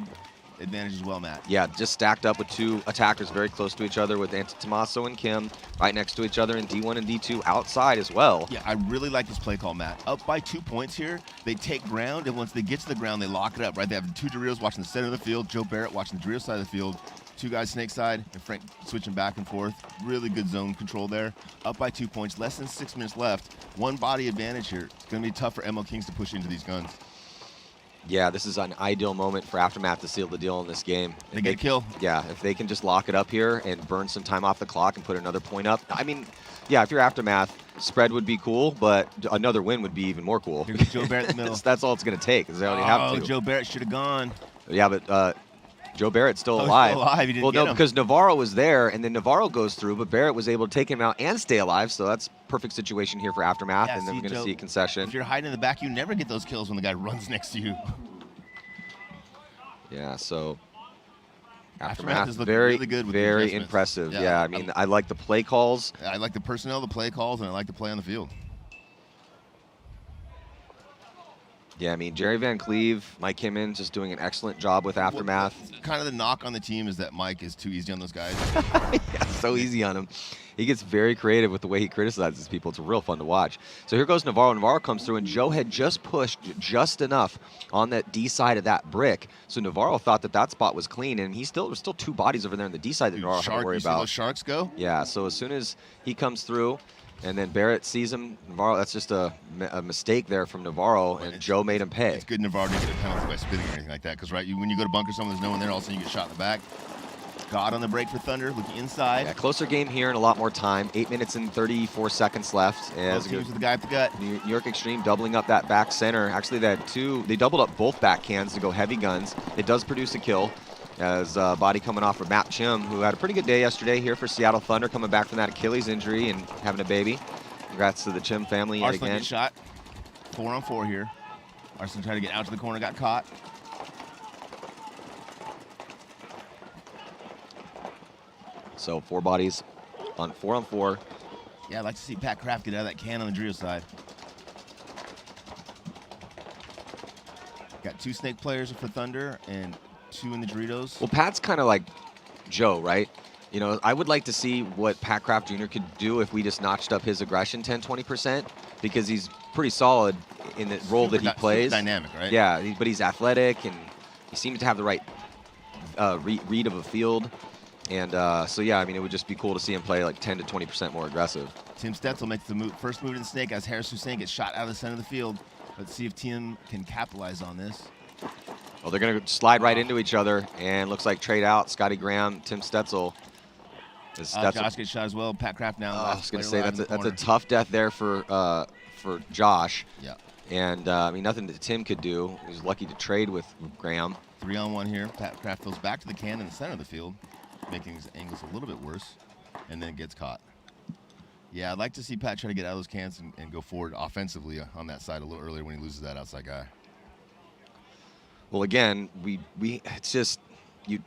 advantage as well, Matt. Yeah, just stacked up with 2 attackers very close to each other with Tommaso and Kim right next to each other, and D1 and D2 outside as well. Yeah, I really like this play call, Matt. Up by 2 points here, they take ground, and once they get to the ground, they lock it up, right? They have 2 Doritos watching the center of the field, Joe Barrett watching the Dorito side of the field, 2 guys snake side, and Frank switching back and forth. Really good zone control there. Up by 2 points, less than 6 minutes left. 1 body advantage here. It's going to be tough for ML Kings to push into these guns. Yeah, this is an ideal moment for Aftermath to seal the deal in this game. They get a kill. Yeah, if they can just lock it up here and burn some time off the clock and put another point up. I mean, yeah, if you're Aftermath, spread would be cool, but another win would be even more cool. Here's Joe Barrett in the middle. That's all it's going to take, because they already have to. Joe Barrett should have gone. Yeah, but Joe Barrett's still alive. Still alive. He didn't get him. Because Navarro was there, and then Navarro goes through, but Barrett was able to take him out and stay alive, so that's perfect situation here for Aftermath, Yeah, and then we're going to see a concession. If you're hiding in the back, you never get those kills when the guy runs next to you. Yeah, so Aftermath Aftermath, is very, really good with very the impressive. Yeah. Yeah, I mean, I like the play calls. I like the personnel, the play calls, and I like the play on the field. Yeah, I mean, Jerry Van Cleve, Mike Kimmons just doing an excellent job with Aftermath. Kind of the knock on the team is that Mike is too easy on those guys. Yeah, so easy on him. He gets very creative with the way he criticizes people. It's real fun to watch. So here goes Navarro. Navarro comes through, and Joe had just pushed just enough on that D side of that brick. So Navarro thought that spot was clean, and there's still 2 bodies over there on the D side that Navarro had to worry about. See those sharks go? Yeah, so as soon as he comes through, and then Barrett sees him, Navarro, that's just a mistake there from Navarro, and Joe made him pay. It's good Navarro didn't get a penalty by spitting or anything like that, because when you go to bunker someone, there's no one there, all of a sudden you get shot in the back. God on the break for Thunder, looking inside. Yeah, closer game here and a lot more time. 8 minutes and 34 seconds left. Both teams with the guy up the gut. New York Extreme doubling up that back center. Actually, they doubled up both back cans to go heavy guns. It does produce a kill. As body coming off for Matt Chim, who had a pretty good day yesterday here for Seattle Thunder, coming back from that Achilles injury and having a baby. Congrats to the Chim family yet Arslan again. gets shot. 4-on-4 here. Arslan tried to get out to the corner, got caught. So 4 bodies on 4-on-4. Yeah, I'd like to see Pat Kraft get out of that can on the Drio side. Got 2 snake players for Thunder and 2 in the Doritos. Well, Pat's kind of like Joe, right? You know, I would like to see what Pat Kraft Jr. could do if we just notched up his aggression 10-20%, because he's pretty solid in the role that he plays. Dynamic, right? Yeah, but he's athletic, and he seems to have the right read of a field. And so, yeah, I mean, it would just be cool to see him play like 10 to 20% more aggressive. Tim Stetzel makes the first move to the snake as Harris Hussein gets shot out of the center of the field. Let's see if Tim can capitalize on this. Well, they're going to slide right into each other, and looks like trade out. Scotty Graham, Tim Stetzel. Josh gets shot as well. Pat Kraft now. I was going to say that's a tough death there for Josh. Yeah. And I mean, nothing that Tim could do. He was lucky to trade with Graham. 3-on-1 here. Pat Kraft goes back to the can in the center of the field, making his angles a little bit worse, and then gets caught. Yeah, I'd like to see Pat try to get out of those cans and go forward offensively on that side a little earlier when he loses that outside guy. Well, again, it's just you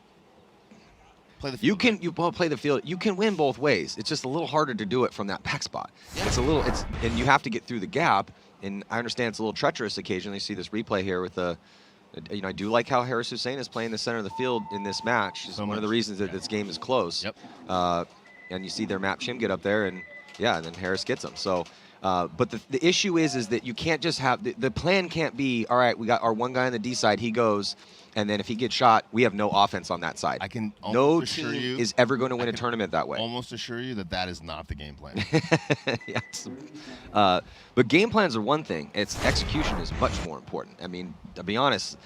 play the field. You play the field. You can win both ways. It's just a little harder to do it from that back spot. Yeah. And you have to get through the gap. And I understand it's a little treacherous occasionally. You see this replay here with I do like how Harris Hussein is playing the center of the field in this match. It's one of the reasons that this game is close. Yep. And you see their map Chim get up there, and yeah, and then Harris gets him. So, but the issue is that you can't just have the plan can't be, all right, we got our one guy on the D side, he goes, and then if he gets shot, we have no offense on that side. I can no almost assure team you is ever going to win a tournament that way. Almost assure you that is not the game plan. Yes. But game plans are one thing. It's execution is much more important. I mean, to be honest,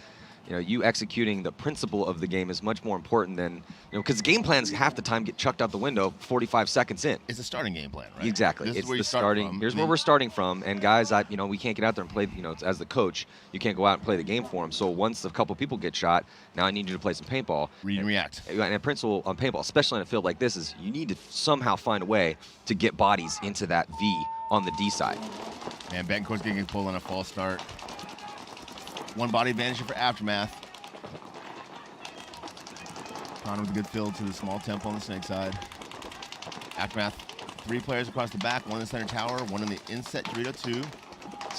you executing the principle of the game is much more important than, because game plans half the time get chucked out the window 45 seconds in. It's a starting game plan, right? Exactly. This It's is where the starting. Here's where we're starting from. And guys, we can't get out there and play. As the coach, you can't go out and play the game for them. So once a couple people get shot, now I need you to play some paintball. Read and react. And a principle on paintball, especially in a field like this, is you need to somehow find a way to get bodies into that V on the D side. And Betancourt's getting pulled on a false start. One body advantage for Aftermath. Connor with a good fill to the small tempo on the snake side. Aftermath, 3 players across the back, 1 in the center tower, 1 in the inset Dorito 2.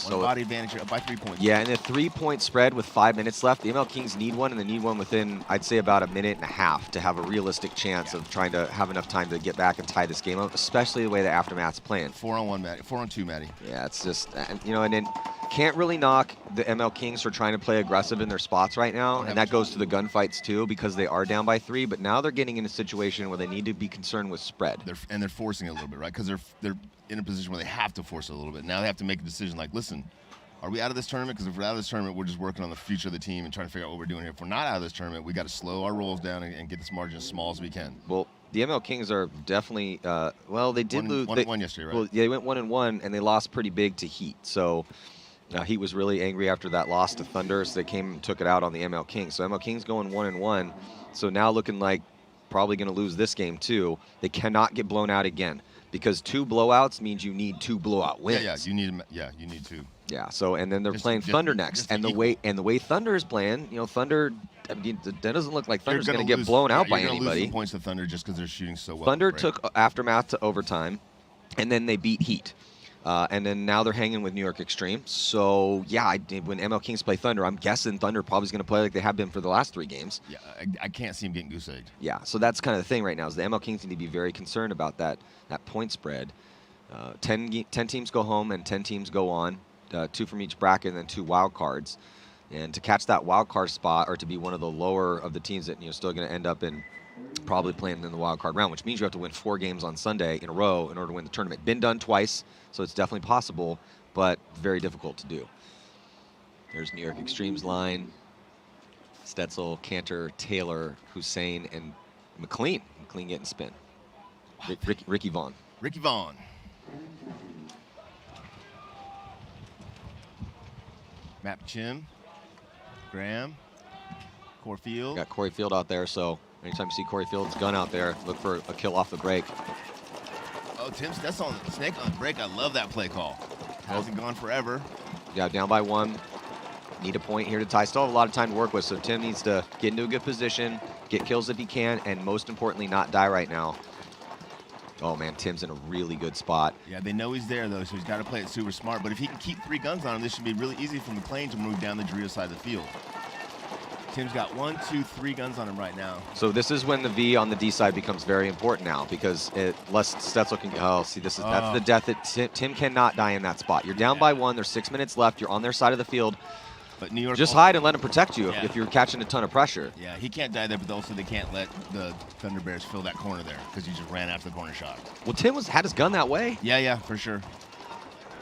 One body advantage, you're up by 3 points. Yeah, and a 3-point spread with 5 minutes left. The ML Kings need one, and they need one within, I'd say, about a minute and a half to have a realistic chance of trying to have enough time to get back and tie this game up, especially the way the Aftermath's playing. 4-on-1, Maddie. 4-on-2, Maddie. Yeah, it's just, and then can't really knock the ML Kings for trying to play aggressive in their spots right now, and that goes to the gunfights too, because they are down by 3, but now they're getting in a situation where they need to be concerned with spread. They're forcing it a little bit, right? Because they're in a position where they have to force it a little bit. Now they have to make a decision like, listen, are we out of this tournament? Because if we're out of this tournament, we're just working on the future of the team and trying to figure out what we're doing here. If we're not out of this tournament, we got to slow our rolls down and get this margin as small as we can. Well, the ML Kings are definitely, they did lose. One yesterday, right? Well, they went 1-1, and they lost pretty big to Heat. So Heat was really angry after that loss to Thunder, so they came and took it out on the ML Kings. So ML Kings going 1-1. So now looking like probably going to lose this game too. They cannot get blown out again, because 2 blowouts means you need 2 blowout wins. You need 2. Yeah. So and then they're playing Thunder next, and the way Thunder is playing, Thunder. I mean, that doesn't look like Thunder's going to get blown out by anybody. You're going to lose points to Thunder just because they're shooting so well. Thunder took Aftermath to overtime, and then they beat Heat. And then now they're hanging with New York Extreme. So, yeah, when ML Kings play Thunder, I'm guessing Thunder probably is going to play like they have been for the last 3 games. Yeah, I can't see them getting goose-egged. Yeah, so that's kind of the thing right now, is the ML Kings need to be very concerned about that point spread. 10 teams go home and 10 teams go on, 2 from each bracket and then 2 wild cards. And to catch that wild card spot, or to be one of the lower of the teams that still going to end up in probably playing in the wild card round, which means you have to win 4 games on Sunday in a row in order to win the tournament. Been done twice, so it's definitely possible, but very difficult to do. There's New York Extreme's line. Stetzel, Cantor, Taylor, Hussein, and McLean. McLean getting spin. Ricky Vaughn. Ricky Vaughn. Map Chim. Graham. Corey Field. Got Corey Field out there, so anytime you see Corey Field's gun out there, look for a kill off the break. Oh, Tim, that's on the snake on the break. I love that play call. Hasn't gone forever. Yeah, down by 1. Need a point here to tie. Still have a lot of time to work with, so Tim needs to get into a good position, get kills if he can, and most importantly, not die right now. Oh man, Tim's in a really good spot. Yeah, they know he's there though, so he's got to play it super smart. But if he can keep 3 guns on him, this should be really easy for McLean to move down the Dorito side of the field. Tim's got 1, 2, 3 guns on him right now. So this is when the V on the D side becomes very important now, because less Stetzel can. Oh, see, that's the death that Tim cannot die in that spot. You're down by 1. There's 6 minutes left. You're on their side of the field. But New York just hide and let him protect you if you're catching a ton of pressure. Yeah, he can't die there, but also they can't let the Thunder Bears fill that corner there because he just ran after the corner shot. Well, Tim had his gun that way. Yeah, for sure.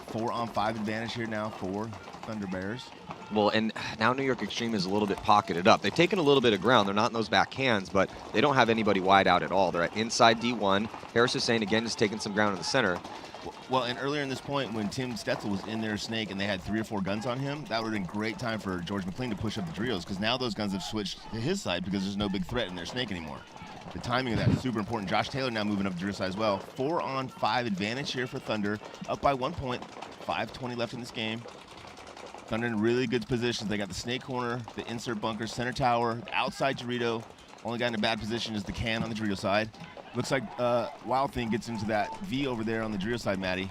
4-on-5 advantage here now for Thunder Bears. Well, and now New York Extreme is a little bit pocketed up. They've taken a little bit of ground. They're not in those back hands, but they don't have anybody wide out at all. They're at inside D1. Harris Hussein, again, is taking some ground in the center. Well, and earlier in this point, when Tim Stetzel was in their snake and they had 3 or 4 guns on him, that would have been great time for George McLean to push up the Doritos, because now those guns have switched to his side because there's no big threat in their snake anymore. The timing of that is super important. Josh Taylor now moving up the Dorito side as well. 4-on-5 advantage here for Thunder, up by 1 point. 5:20 left in this game. Thunder in really good positions. They got the snake corner, the insert bunker, center tower, outside Dorito. Only guy in a bad position is the can on the Dorito side. Looks like Wild Thing gets into that V over there on the Dorito side, Matty.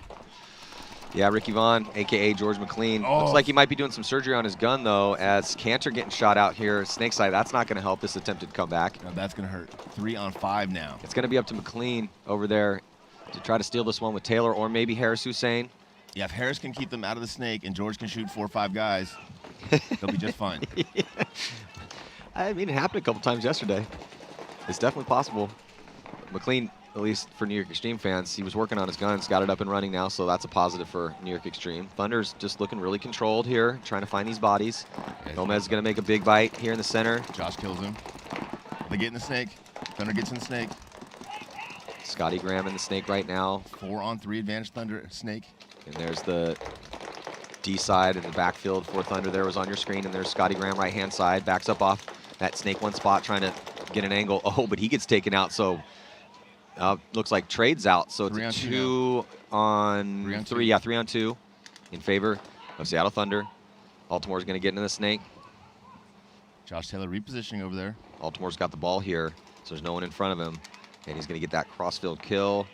Yeah, Ricky Vaughn, a.k.a. George McLean. Looks like he might be doing some surgery on his gun, though, as Cantor getting shot out here. Snake side, that's not going to help this attempted comeback. No, that's going to hurt. 3-on-5 now. It's going to be up to McLean over there to try to steal this one with Taylor or maybe Harris Hussein. Yeah, if Harris can keep them out of the snake and George can shoot 4 or 5 guys, they'll be just fine. Yeah. I mean, it happened a couple times yesterday. It's definitely possible. McLean, at least for New York Extreme fans, he was working on his guns, got it up and running now, so that's a positive for New York Extreme. Thunder's just looking really controlled here, trying to find these bodies. Gomez is going to make a big bite here in the center. Josh kills him. They get in the snake. Thunder gets in the snake. Scotty Graham in the snake right now. 4-on-3 advantage Thunder snake. And there's the D side in the backfield for Thunder. There was on your screen, and there's Scotty Graham right-hand side. Backs up off that snake 1 spot, trying to get an angle. Oh, but he gets taken out, so looks like trade's out. So it's a 2-on-3. Yeah, 3-on-2 in favor of Seattle Thunder. Baltimore's going to get into the snake. Josh Taylor repositioning over there. Baltimore's got the ball here, so there's no one in front of him. And he's going to get that crossfield kill.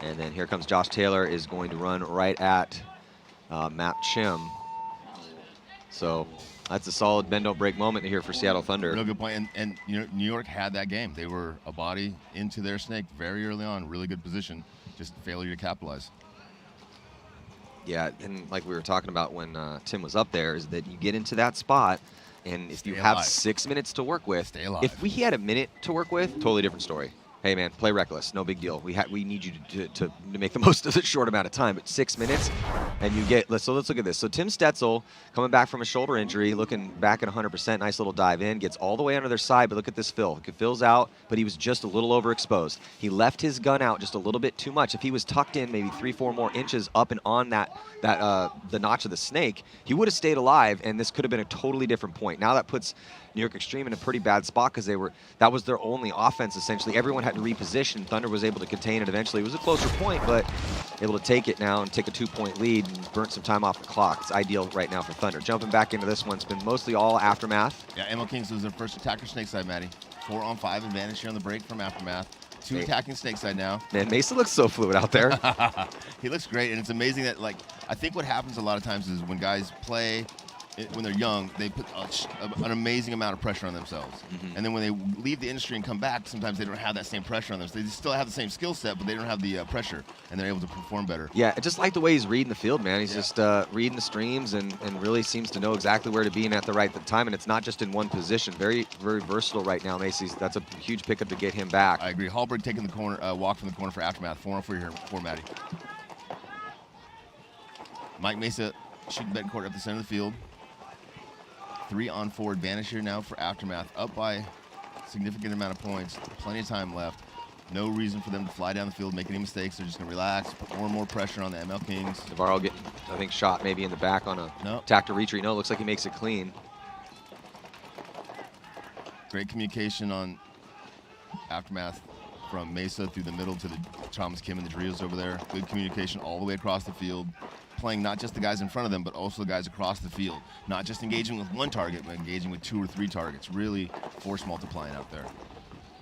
And then here comes Josh Taylor, is going to run right at Matt Chim. So that's a solid bend don't break moment here for Seattle Thunder. Real good point. And you know, New York had that game. They were a body into their snake very early on. Really good position. Just failure to capitalize. Yeah, and like we were talking about when Tim was up there, is that you get into that spot, and if you have 6 minutes to work with, if we had a minute to work with, totally different story. Hey man, play reckless, no big deal. We need you to make the most of this short amount of time, but 6 minutes, and you get, let's look at this. So Tim Stetzel, coming back from a shoulder injury, looking back at 100%, nice little dive in, gets all the way under their side, but look at this fill. Phil's out, but he was just a little overexposed. He left his gun out just a little bit too much. If he was tucked in maybe 3-4 more inches up and on the notch of the snake, he would have stayed alive, and this could have been a totally different point. Now that puts New York Extreme in a pretty bad spot because that was their only offense essentially. Everyone had to reposition. Thunder was able to contain it eventually. It was a closer point, but able to take it now and take a 2-point lead and burn some time off the clock. It's ideal right now for Thunder. Jumping back into this one, it's been mostly all Aftermath. Yeah, ML Kings was their first attacker snake side, Matty. 4-on-5 advantage here on the break from Aftermath. 2 attacking snake side now. Man, Mesa looks so fluid out there. He looks great, and it's amazing that, like, I think what happens a lot of times is when guys play when they're young, they put an amazing amount of pressure on themselves. And then when they leave the industry and come back, sometimes they don't have that same pressure on them. So they still have the same skill set, but they don't have the pressure, and they're able to perform better. Yeah, I just like the way he's reading the field, man. He's just reading the streams and really seems to know exactly where to be and at the right time, and it's not just in one position. Very, very versatile right now, Macy's. That's a huge pickup to get him back. I agree. Hallberg taking the corner, walk from the corner for Aftermath. 4-on-4 here for Matty. Mike Mesa shooting Betancourt up the center of the field. 3-on-4 advantage here now for Aftermath, up by a significant amount of points. Plenty of time left. No reason for them to fly down the field, make any mistakes. They're just going to relax, put more and more pressure on the ML Kings. Navarro getting, I think, shot maybe in the back on a tactical retreat. No, it looks like he makes it clean. Great communication on Aftermath from Mesa through the middle to the Thomas Kim and the Doritos over there. Good communication all the way across the field. Playing not just the guys in front of them, but also the guys across the field. Not just engaging with one target, but engaging with 2 or 3 targets. Really force multiplying out there.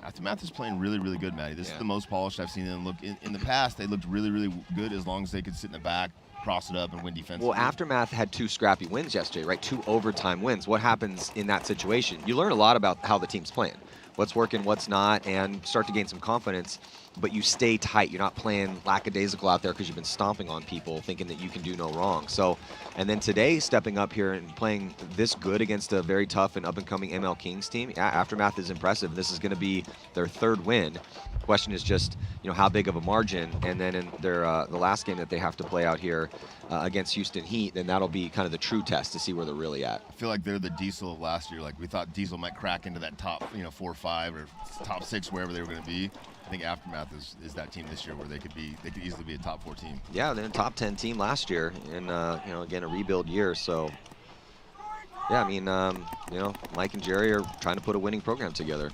Aftermath is playing really, really good, Matty. This is the most polished I've seen them look. In the past, they looked really, really good as long as they could sit in the back, cross it up, and win defensively. Well, Aftermath had 2 scrappy wins yesterday, right? 2 overtime wins. What happens in that situation? You learn a lot about how the team's playing, what's working, what's not, and start to gain some confidence. But you stay tight. You're not playing lackadaisical out there because you've been stomping on people, thinking that you can do no wrong. So, and then today, stepping up here and playing this good against a very tough and up-and-coming ML Kings team, Aftermath is impressive. This is going to be their 3rd win. Question is just, how big of a margin, and then in their the last game that they have to play out here against Houston Heat, then that'll be kind of the true test to see where they're really at. I feel like they're the Diesel of last year. Like, we thought Diesel might crack into that top, 4 or 5 or top 6, wherever they were going to be. I think Aftermath is that team this year where they could easily be a top 4 team. Yeah, they're a top 10 team last year, and again, a rebuild year. So, yeah, I mean, Mike and Jerry are trying to put a winning program together.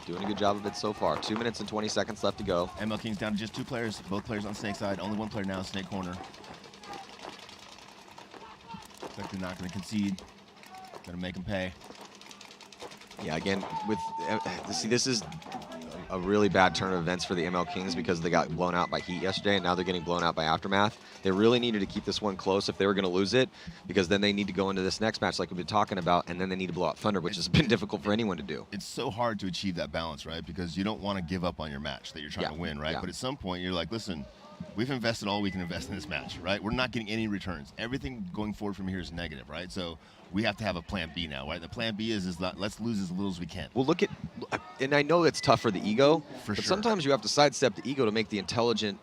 Doing a good job of it so far. 2 minutes and 20 seconds left to go. ML Kings down to just 2 players, both players on Snake side. Only 1 player now, Snake corner. Looks like they're not going to concede. Going to make them pay. Yeah, again, this is a really bad turn of events for the ML Kings because they got blown out by Heat yesterday, and now they're getting blown out by Aftermath. They really needed to keep this one close if they were going to lose it, because then they need to go into this next match like we've been talking about, and then they need to blow out Thunder, which has been difficult for anyone to do. It's so hard to achieve that balance, right? Because you don't want to give up on your match that you're trying to win, right? Yeah. But at some point, you're like, listen, we've invested all we can invest in this match, right? We're not getting any returns. Everything going forward from here is negative, right? So we have to have a plan B now, right? The plan B is that let's lose as little as we can. Well, look at, and I know it's tough for the ego, but sometimes you have to sidestep the ego to make the intelligent,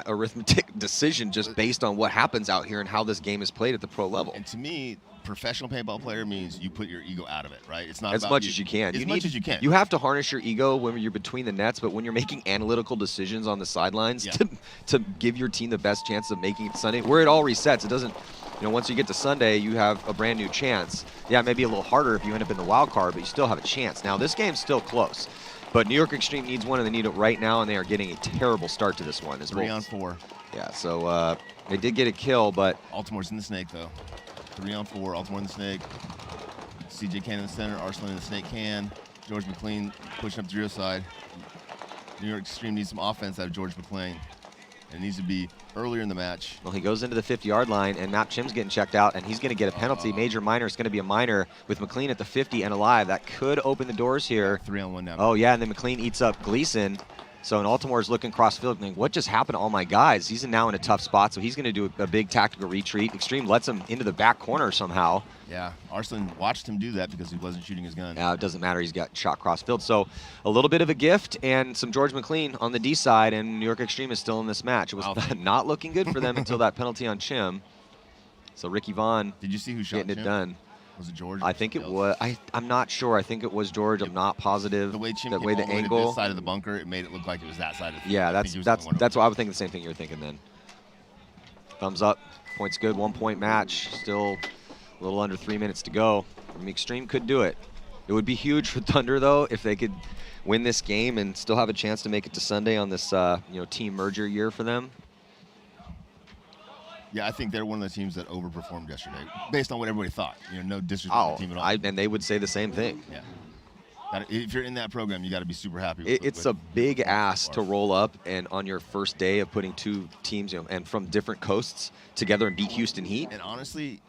arithmetic decision just based on what happens out here and how this game is played at the pro level. And to me, professional paintball player means you put your ego out of it, right? It's not as about much you. as you can. As much as you can. You have to harness your ego when you're between the nets, but when you're making analytical decisions on the sidelines to give your team the best chance of making it Sunday, where it all resets. It doesn't, once you get to Sunday, you have a brand new chance. Yeah, maybe a little harder if you end up in the wild card, but you still have a chance. Now, this game's still close, but New York Extreme needs one, and they need it right now, and they are getting a terrible start to this one. 3 on 4. Yeah, so they did get a kill, but Altimore's in the Snake, though. 3 on 4, Altimore in the Snake. CJ Can in the center, Arslan in the Snake can. George McLean pushing up the rear side. New York Extreme needs some offense out of George McLean. And it needs to be earlier in the match. Well, he goes into the 50-yard line, and Matt Chim's getting checked out, and he's going to get a penalty. Major minor is going to be a minor with McLean at the 50 and alive. That could open the doors here. 3 on 1 now. Oh, yeah, and then McLean eats up Gleason. So, and Altimore's looking cross-field, thinking, what just happened to all my guys? He's now in a tough spot, so he's going to do a big tactical retreat. Extreme lets him into the back corner somehow. Yeah, Arslan watched him do that because he wasn't shooting his gun. Yeah, it doesn't matter. He's got shot cross-field. So, a little bit of a gift and some George McLean on the D side, and New York Extreme is still in this match. It was not looking good for them until that penalty on Chim. So, Ricky Vaughn Did you see who shot getting Chim? it done. Was it George? I think it was. I'm not sure. I think it was George. I'm not positive. The way Chim the came way all the the way to angle. this side of the bunker, it made it look like it was that side of the field. Yeah, I think he was the one that's why I was thinking the same thing you're thinking then. Thumbs up. Points good. 1-point match. Still a little under 3 minutes to go. I mean, Extreme could do it. It would be huge for Thunder though if they could win this game and still have a chance to make it to Sunday on this team merger year for them. Yeah, I think they're one of the teams that overperformed yesterday, based on what everybody thought. No disrespect to the team at all. And they would say the same thing. Yeah. If you're in that program, you got to be super happy. It's a big ask to roll up and on your first day of putting 2 teams, and from different coasts together and beat Houston Heat. And honestly,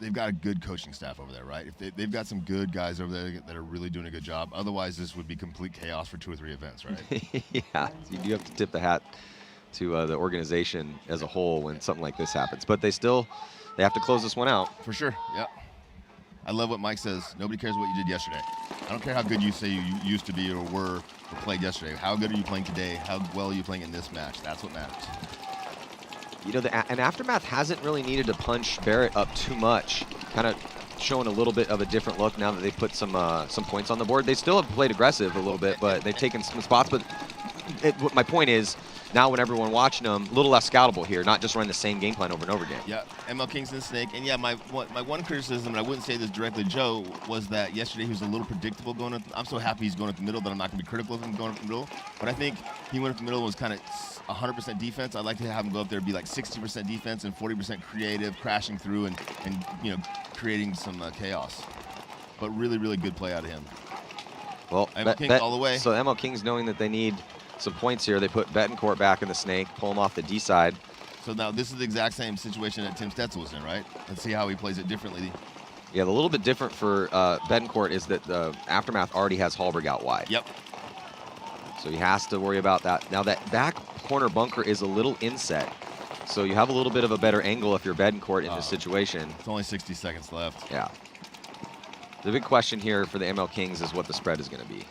they've got a good coaching staff over there, right? If they've got some good guys over there that are really doing a good job. Otherwise, this would be complete chaos for 2 or 3 events, right? Yeah, you do have to tip the hat to the organization as a whole when something like this happens. But they have to close this one out. For sure, yeah. I love what Mike says. Nobody cares what you did yesterday. I don't care how good you say you used to be or were or played yesterday. How good are you playing today? How well are you playing in this match? That's what matters. And Aftermath hasn't really needed to punch Barrett up too much. Kind of showing a little bit of a different look now that they put some points on the board. They still have played aggressive a little bit, but they've taken some spots. But my point is, now when everyone watching them, a little less scoutable here, not just running the same game plan over and over again. Yeah, ML Kings and Snake. And yeah, my one criticism, and I wouldn't say this directly to Joe, was that yesterday he was a little predictable going up. I'm so happy he's going up the middle that I'm not going to be critical of him going up the middle. But I think he went up the middle and was kind of 100% defense. I'd like to have him go up there and be like 60% defense and 40% creative, crashing through and creating some chaos. But really, really good play out of him. Well, ML Kings all the way. So ML Kings, knowing that they need some points here, they put Betancourt back in the snake, pull him off the D side. So now this is the exact same situation that Tim Stetzel was in, right? Let's see how he plays it differently. Yeah, the little bit different for Betancourt is that the Aftermath already has Hallberg out wide. Yep. So he has to worry about that. Now that back corner bunker is a little inset, so you have a little bit of a better angle if you're Betancourt in this situation. It's only 60 seconds left. Yeah. The big question here for the ML Kings is what the spread is going to be.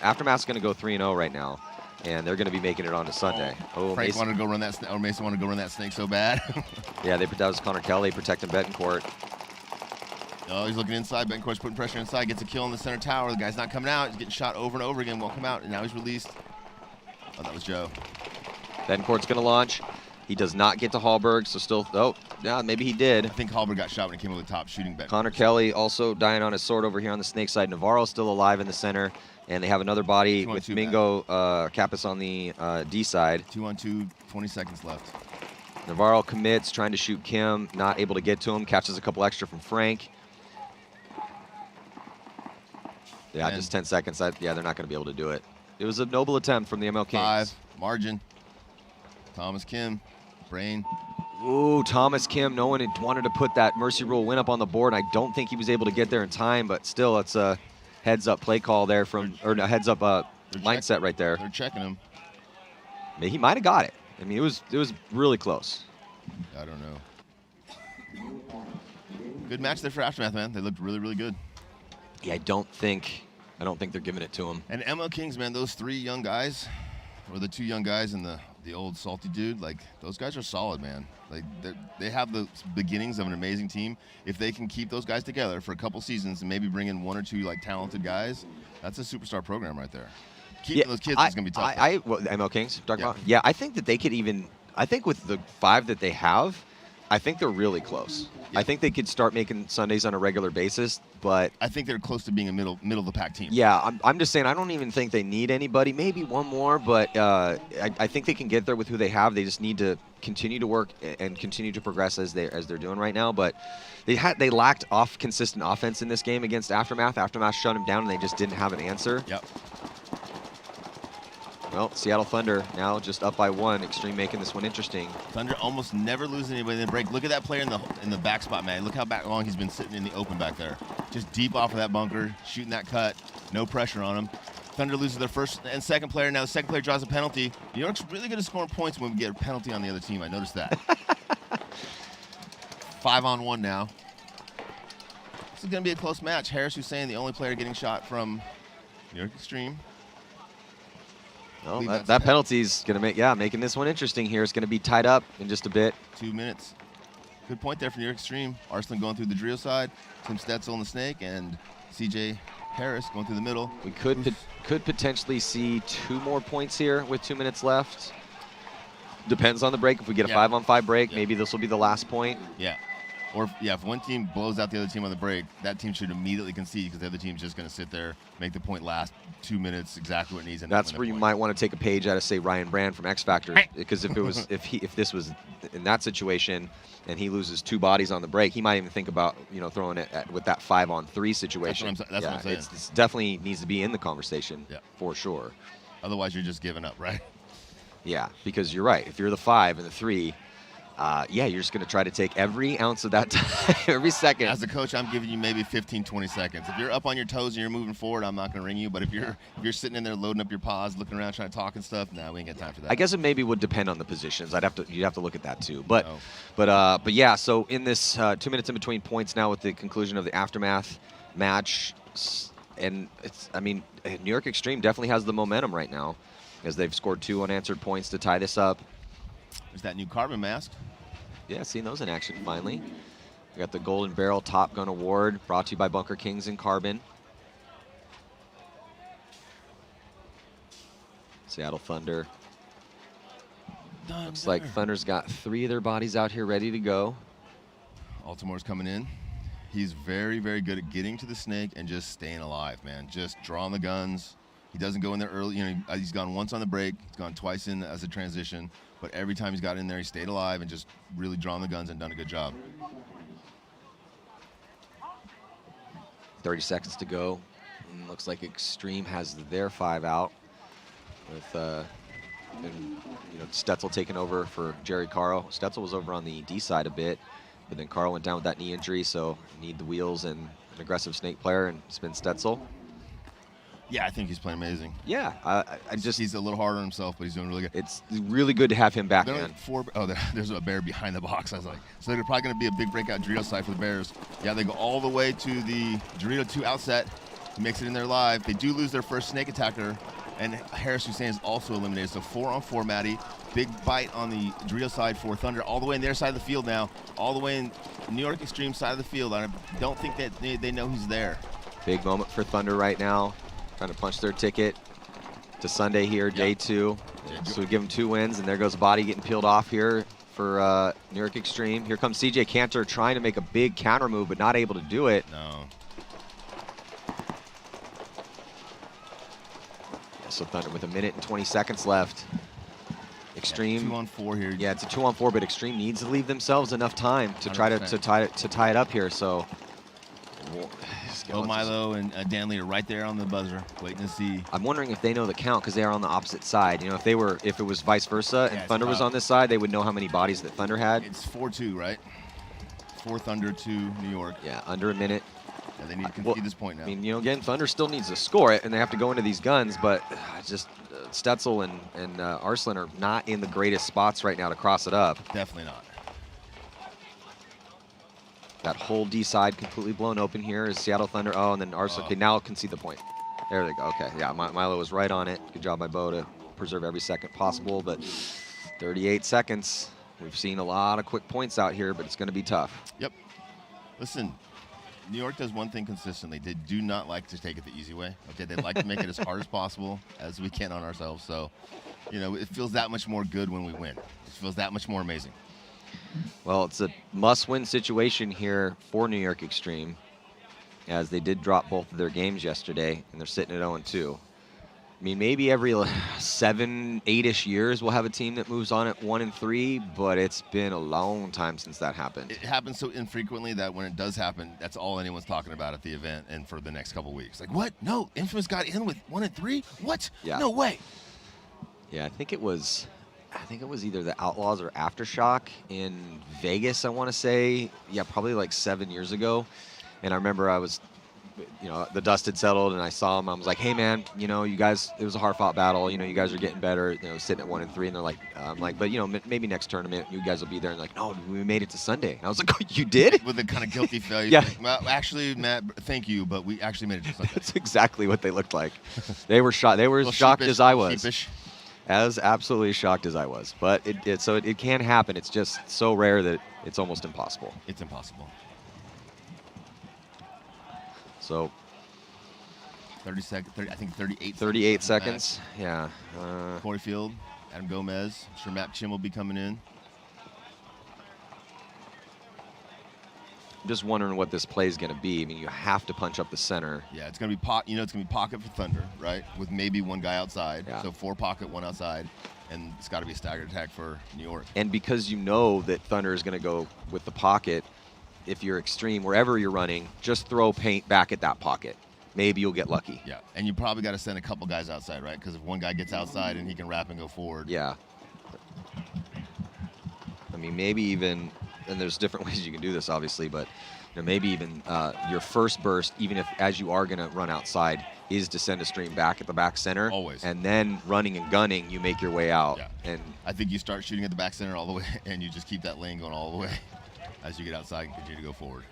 Aftermath's going to go 3-0 right now, and they're going to be making it on to Sunday. Oh, Frank wanted to go run that, or Mason wanted to go run that snake so bad. Yeah, that was Connor Kelly protecting Betancourt. Oh, he's looking inside. Betancourt's putting pressure inside. Gets a kill in the center tower. The guy's not coming out. He's getting shot over and over again. Won't come out. And now he's released. Oh, that was Joe. Betancourt's going to launch. He does not get to Hallberg, so still, oh, yeah, maybe he did. I think Hallberg got shot when he came over the top shooting Betancourt. Connor Kelly also dying on his sword over here on the snake side. Navarro's still alive in the center, and they have another body with Mingo Kappas on the D side. 2-on-2, 20 seconds left. Navarro commits, trying to shoot Kim, not able to get to him, catches a couple extra from Frank. Yeah, just 10 seconds. Yeah, they're not going to be able to do it. It was a noble attempt from the ML Kings. 5, margin. Thomas Kim, Brain. Ooh, Thomas Kim, no one had wanted to put that Mercy Rule win up on the board. I don't think he was able to get there in time, but still, it's a heads-up play call there from, or no, heads-up mindset right there. They're checking him. He might have got it. I mean, it was really close. I don't know. Good match there for Aftermath, man. They looked really, really good. Yeah, I don't think they're giving it to him. And ML Kings, man, those 3 young guys, or the 2 young guys and the old salty dude, like, those guys are solid, man. Like, they have the beginnings of an amazing team. If they can keep those guys together for a couple seasons and maybe bring in 1 or 2 like talented guys, that's a superstar program right there. Keeping those kids is gonna be tough. ML Kings, talking about? Yeah, I think that they could even. I think with the 5 that they have, I think they're really close. I think they could start making Sundays on a regular basis, but I think they're close to being a middle of the pack team. Yeah, I'm just saying I don't even think they need anybody. Maybe one more, but I think they can get there with who they have. They just need to continue to work and continue to progress as they're doing right now. But they lacked consistent offense in this game against Aftermath. Aftermath shut them down, and they just didn't have an answer. Yep. Well, Seattle Thunder now just up by 1. Extreme making this one interesting. Thunder almost never lose anybody in the break. Look at that player in the back spot, man. Look how long he's been sitting in the open back there. Just deep off of that bunker, shooting that cut. No pressure on him. Thunder loses their first and second player. Now the second player draws a penalty. New York's really good at scoring points when we get a penalty on the other team. I noticed that. 5-on-1 now. This is going to be a close match. Harris Hussein, the only player getting shot from New York Extreme. Well, that penalty's going to making this one interesting here. It's going to be tied up in just a bit. 2 minutes. Good point there for New York Extreme. Arslan going through the Drio side, Tim Stetzel on the snake, and CJ Harris going through the middle. We could potentially see 2 more points here with 2 minutes left. Depends on the break. If we get a 5-on-5 break, maybe this will be the last point. Yeah. Or, if one team blows out the other team on the break, that team should immediately concede because the other team's just going to sit there, make the point last 2 minutes, exactly what it needs. And that's where you might want to take a page out of, say, Ryan Brand from X Factor, because if this was in that situation and he loses 2 bodies on the break, he might even think about throwing it with that 5-on-3 situation. That's what I'm saying. It's definitely needs to be in the conversation for sure. Otherwise, you're just giving up, right? Yeah, because you're right. If you're the 5 and the 3. You're just going to try to take every ounce of that time, every second. As a coach, I'm giving you maybe 15, 20 seconds. If you're up on your toes and you're moving forward, I'm not going to ring you. But if you're sitting in there loading up your paws, looking around, trying to talk and stuff, we ain't got time for that. I guess it maybe would depend on the positions. You'd have to look at that too. But yeah. So in this 2 minutes in between points now with the conclusion of the Aftermath match, and New York Extreme definitely has the momentum right now, as they've scored 2 unanswered points to tie this up. There's that new carbon mask. Yeah, seeing those in action finally. We got the Golden Barrel Top Gun Award brought to you by Bunker Kings and Carbon. Seattle Thunder. Looks like Thunder's got 3 of their bodies out here ready to go. Altimore's coming in. He's very, very good at getting to the snake and just staying alive, man. Just drawing the guns. He doesn't go in there early. He's gone once on the break. He's gone twice in as a transition. But every time he's got in there, he stayed alive and just really drawn the guns and done a good job. 30 seconds to go. And looks like Extreme has their 5 out with Stetzel taking over for Jerry Carl. Stetzel was over on the D side a bit, but then Carl went down with that knee injury, so need the wheels and an aggressive snake player, and it's been Stetzel. Yeah, I think he's playing amazing. Yeah, he's a little hard on himself, but he's doing really good. It's really good to have him back, man. There's a bear behind the box. I was like, so they're probably going to be a big breakout Dorito side for the Bears. Yeah, they go all the way to the Dorito 2 outset. He makes it in there live. They do lose their first snake attacker, and Harris Hussein is also eliminated. So 4-on-4, Matty. Big bite on the Dorito side for Thunder, all the way in their side of the field now, all the way in New York Extreme side of the field. I don't think that they know he's there. Big moment for Thunder right now. Trying to punch their ticket to Sunday here, day 2. So we give them 2 wins, and there goes Body getting peeled off here for New York Extreme. Here comes CJ Cantor trying to make a big counter move, but not able to do it. No. Yeah, so Thunder with 1 minute and 20 seconds left. Extreme. 2-on-4 here. Yeah, it's a 2-on-4, but Extreme needs to leave themselves enough time to try to tie it up here. So. Milo and Danley are right there on the buzzer, waiting to see. I'm wondering if they know the count because they are on the opposite side. You know, if it was vice versa and Thunder was on this side, they would know how many bodies that Thunder had. It's 4-2, right? 4 Thunder, 2 New York. Yeah, under a minute. And they need to concede this point now. I mean, again, Thunder still needs to score it, and they have to go into these guns, but just Stetzel and Arslan are not in the greatest spots right now to cross it up. Definitely not. That whole D side completely blown open here is Seattle Thunder. Oh, and then Arslan. Okay, now concede the point. There they go. Okay, yeah, Milo was right on it. Good job by Bo to preserve every second possible, but 38 seconds. We've seen a lot of quick points out here, but it's going to be tough. Yep. Listen, New York does one thing consistently. They do not like to take it the easy way. Okay, they like to make it as hard as possible as we can on ourselves. So, it feels that much more good when we win. It feels that much more amazing. Well, it's a must-win situation here for New York Extreme, as they did drop both of their games yesterday, and they're sitting at 0-2. I mean, maybe every 7, 8-ish years we'll have a team that moves on at 1-3, but it's been a long time since that happened. It happens so infrequently that when it does happen, that's all anyone's talking about at the event and for the next couple weeks. Like, what? No, Infamous got in with 1-3? What? Yeah. No way. Yeah, I think it was either the Outlaws or Aftershock in Vegas, I want to say. Yeah, probably like 7 years ago. And I remember I was, the dust had settled and I saw them. I was like, hey man, you guys, it was a hard fought battle. You guys are getting better, sitting at 1-3. And they're like, I'm like, but maybe next tournament you guys will be there. And like, no, we made it to Sunday. And I was like, oh, you did? With a kind of guilty failure. Yeah. Like, well, actually, Matt, thank you, but we actually made it to Sunday. That's exactly what they looked like. They were shocked. They were as shocked as I was. Sheepish. As absolutely shocked as I was. But it can happen. It's just so rare that it's almost impossible. It's impossible. So 30 seconds, I think 38 38 seconds. Yeah. Corey Field, Adam Gomez. I'm sure Matt Chim will be coming in. I'm just wondering what this play is going to be. I mean, you have to punch up the center. Yeah, it's going to be it's going to be pocket for Thunder, right? With maybe one guy outside. Yeah. So 4 pocket, 1 outside, and it's got to be a staggered attack for New York. And because you know that Thunder is going to go with the pocket, if you're Extreme, wherever you're running, just throw paint back at that pocket. Maybe you'll get lucky. Yeah, and you probably got to send a couple guys outside, right? Because if one guy gets outside and he can wrap and go forward. Yeah. I mean, maybe even, and there's different ways you can do this, obviously, but maybe even your first burst, even if as you are going to run outside, is to send a stream back at the back center. Always. And then running and gunning, you make your way out. Yeah. And I think you start shooting at the back center all the way, and you just keep that lane going all the way as you get outside and continue to go forward.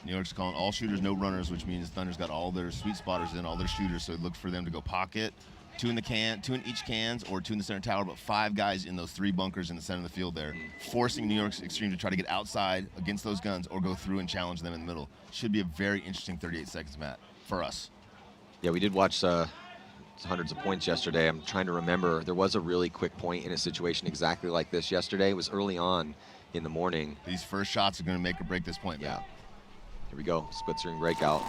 New York's calling all shooters, no runners, which means Thunder's got all their sweet spotters in, all their shooters, so look for them to go pocket, 2 in each cans, or 2 in the center tower, but 5 guys in those 3 bunkers in the center of the field there, forcing New York's Extreme to try to get outside against those guns or go through and challenge them in the middle. Should be a very interesting 38 seconds, Matt, for us. Yeah, we did watch hundreds of points yesterday. I'm trying to remember. There was a really quick point in a situation exactly like this yesterday. It was early on in the morning. These first shots are going to make or break this point, Matt. Yeah. Here we go, split string breakout.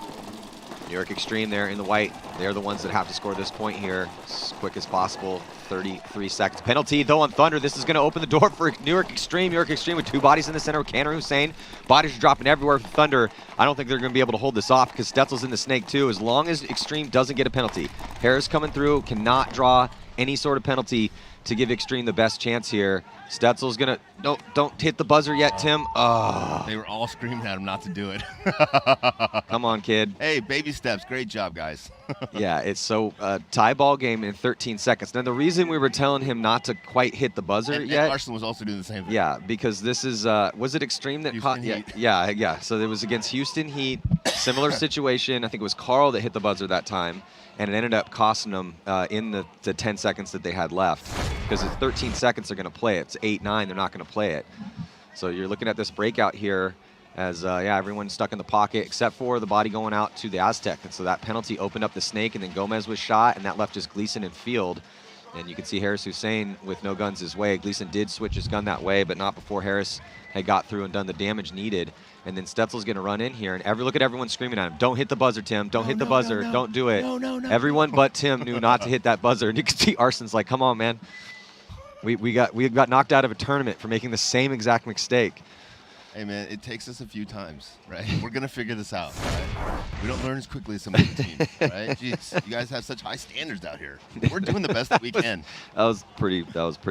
New York Extreme there in the white. They're the ones that have to score this point here as quick as possible. 33 seconds. Penalty, though, on Thunder. This is going to open the door for New York Extreme. New York Extreme with 2 bodies in the center with Kanner Hussein. Bodies are dropping everywhere for Thunder. I don't think they're going to be able to hold this off because Stetzel's in the snake, too, as long as Extreme doesn't get a penalty. Harris coming through, cannot draw any sort of penalty to give Extreme the best chance here. Stetzel's going to... No, don't hit the buzzer yet, Tim. Oh. They were all screaming at him not to do it. Come on, kid. Hey, baby steps. Great job, guys. Yeah, it's so tie ball game in 13 seconds. Now, the reason we were telling him not to quite hit the buzzer yet... And Arsenal was also doing the same thing. Yeah, because this is... was it Extreme that caught... Yeah. So it was against Houston Heat. Similar situation. I think it was Carl that hit the buzzer that time. And it ended up costing them in the 10 seconds that they had left. Because it's 13 seconds they're going to play it. It's 8-9, they're not going to play it. So you're looking at this breakout here as, everyone's stuck in the pocket except for the body going out to the Aztec. And so that penalty opened up the snake, and then Gomez was shot, and that left just Gleason in field. And you can see Harris Hussein with no guns his way. Gleason did switch his gun that way, but not before Harris had got through and done the damage needed. And then Stetzel's going to run in here, and look at everyone screaming at him. Don't hit the buzzer, Tim. Don't hit the buzzer. Don't do it. No. Everyone but Tim knew not to hit that buzzer. And you can see Arson's like, come on, man. We got knocked out of a tournament for making the same exact mistake. Hey, man, it takes us a few times, right? We're going to figure this out, right? We don't learn as quickly as some of the teams, right? Jeez, you guys have such high standards out here. We're doing the best that we can. That was pretty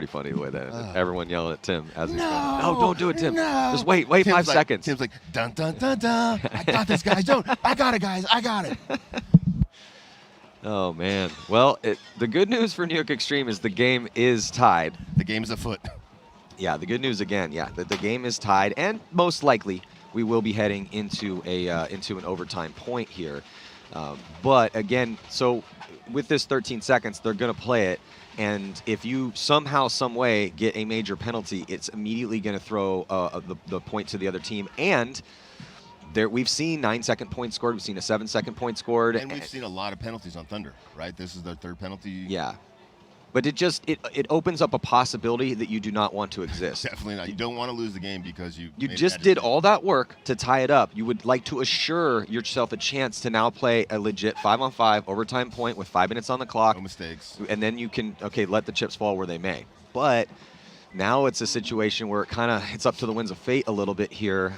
funny the way that everyone yelling at Tim as he's going, no, don't do it, Tim. No. Just wait Tim's 5 seconds. Tim's like, dun, dun, dun, dun. I got this, guys. I got it, guys. I got it. Oh, man. Well, the good news for New York Extreme is the game is tied. The game's afoot. Yeah, the good news again, that the game is tied, and most likely we will be heading into an overtime point here. But again, so with this 13 seconds, they're going to play it, and if you somehow, some way get a major penalty, it's immediately going to throw the point to the other team. And we've seen 9-second points scored, we've seen a 7-second point scored, and we've seen a lot of penalties on Thunder, right? This is their 3rd penalty. Yeah. But it opens up a possibility that you do not want to exist. Definitely not. You don't want to lose the game because you just did all that work to tie it up. You would like to assure yourself a chance to now play a legit 5-on-5 overtime point with 5 minutes on the clock. No mistakes. And then you can, let the chips fall where they may. But now it's a situation where it's up to the winds of fate a little bit here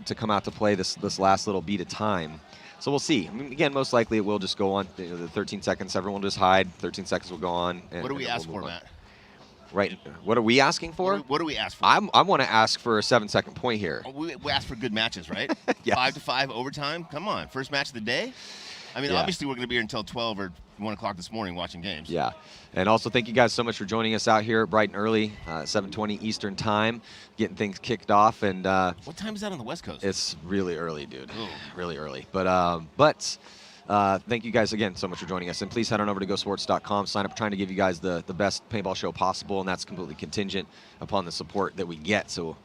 to come out to play this last little beat of time. So we'll see. I mean, again, most likely it will just go on. The 13 seconds, everyone will just hide. 13 seconds will go on. What do we ask for, Matt? Right. What are we asking for? What do we ask for? I want to ask for a 7-second point here. We ask for good matches, right? Yes. 5-5 overtime. Come on, first match of the day. I mean, obviously we're going to be here until 12 or 1 o'clock this morning watching games. Yeah. And also thank you guys so much for joining us out here bright and early, 7:20 Eastern time, getting things kicked off. And what time is that on the West Coast? It's really early, dude. Ooh. Really early. But thank you guys again so much for joining us. And please head on over to GoSports.com. Sign up, trying to give you guys the best paintball show possible, and that's completely contingent upon the support that we get. So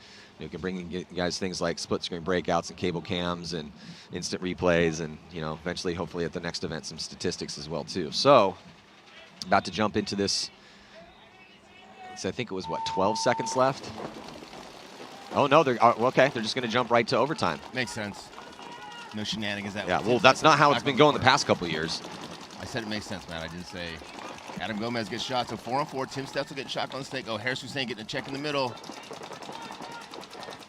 you can bring you guys things like split screen breakouts and cable cams and instant replays, and eventually, hopefully at the next event, some statistics as well too. So about to jump into this. So I think it was 12 seconds left. Oh no, they're okay. They're just going to jump right to overtime. Makes sense. No shenanigans. Well, that's not how it's been going the past couple of years. I said it makes sense, man. I didn't say. Adam Gomez gets shot, so 4-on-4. Tim Stetzel getting shot on the snake. Oh, Harris Hussein getting a check in the middle.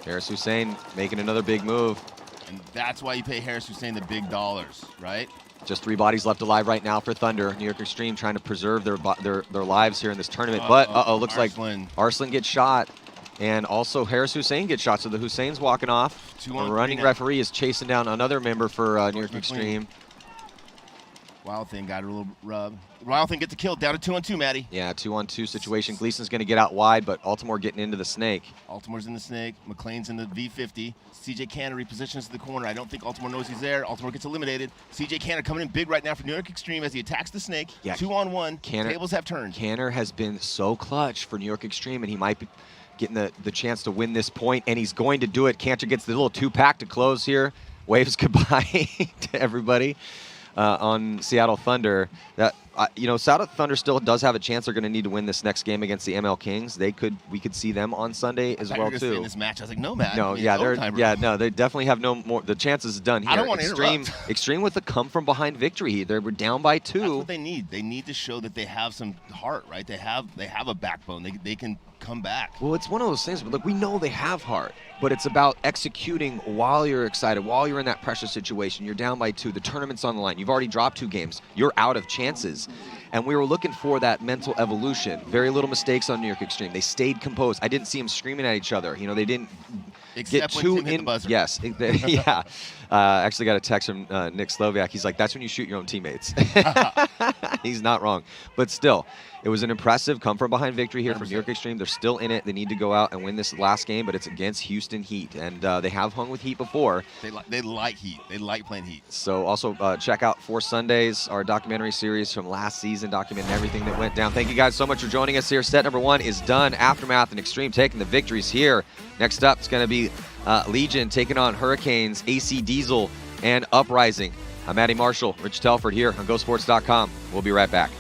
Harris Hussein making another big move. And that's why you pay Harris Hussein the big dollars, right? Just 3 bodies left alive right now for Thunder. New York Extreme trying to preserve their lives here in this tournament. But looks like Arslan gets shot. And also Harris Hussein gets shot. So the Hussein's walking off. The running referee is chasing down another member for New York Extreme. Wild Thing got a little rub. Wild Thing gets a kill, down to 2-on-2, Matty. Yeah, 2-on-2 situation. Gleason's going to get out wide, but Altimore getting into the snake. Altimore's in the snake. McLean's in the V50. CJ Canner repositions to the corner. I don't think Altimore knows he's there. Altimore gets eliminated. CJ Canner coming in big right now for New York Extreme as he attacks the snake. Yeah. 2-on-1. Tables have turned. Canner has been so clutch for New York Extreme, and he might be getting the chance to win this point, and he's going to do it. Cantor gets the little 2-pack to close here. Waves goodbye to everybody. on Seattle Thunder. That you know, Seattle Thunder still does have a chance. They're going to need to win this next game against the ML Kings. We could see them on Sunday as well too. In this match, I was like, no, Matt. No, they definitely have no more. The chances is done here. I don't want to interrupt. Extreme with the come from behind victory. They were down by 2. That's what they need. They need to show that they have some heart, right? They have a backbone. They can come back. Well, it's one of those things. But look, we know they have heart, but it's about executing while you're excited, while you're in that pressure situation. You're down by 2. The tournament's on the line. You've already dropped 2 games. You're out of chances. And we were looking for that mental evolution. Very little mistakes on New York Extreme. They stayed composed. I didn't see them screaming at each other. You know, they didn't Except get too when Tim hit the buzzer. Yes, yeah. I actually got a text from Nick Sloviak. He's like, that's when you shoot your own teammates. He's not wrong. But still, it was an impressive come-from-behind victory here 100%. From New York Extreme. They're still in it. They need to go out and win this last game, but it's against Houston Heat. And they have hung with Heat before. They like Heat. They like playing Heat. So also check out 4 Sundays, our documentary series from last season, documenting everything that went down. Thank you guys so much for joining us here. Set number 1 is done. Aftermath and Extreme taking the victories here. Next up, it's going to be Legion taking on Hurricanes, AC Diesel, and Uprising. I'm Matty Marshall, Rich Telford here on GoSports.com. We'll be right back.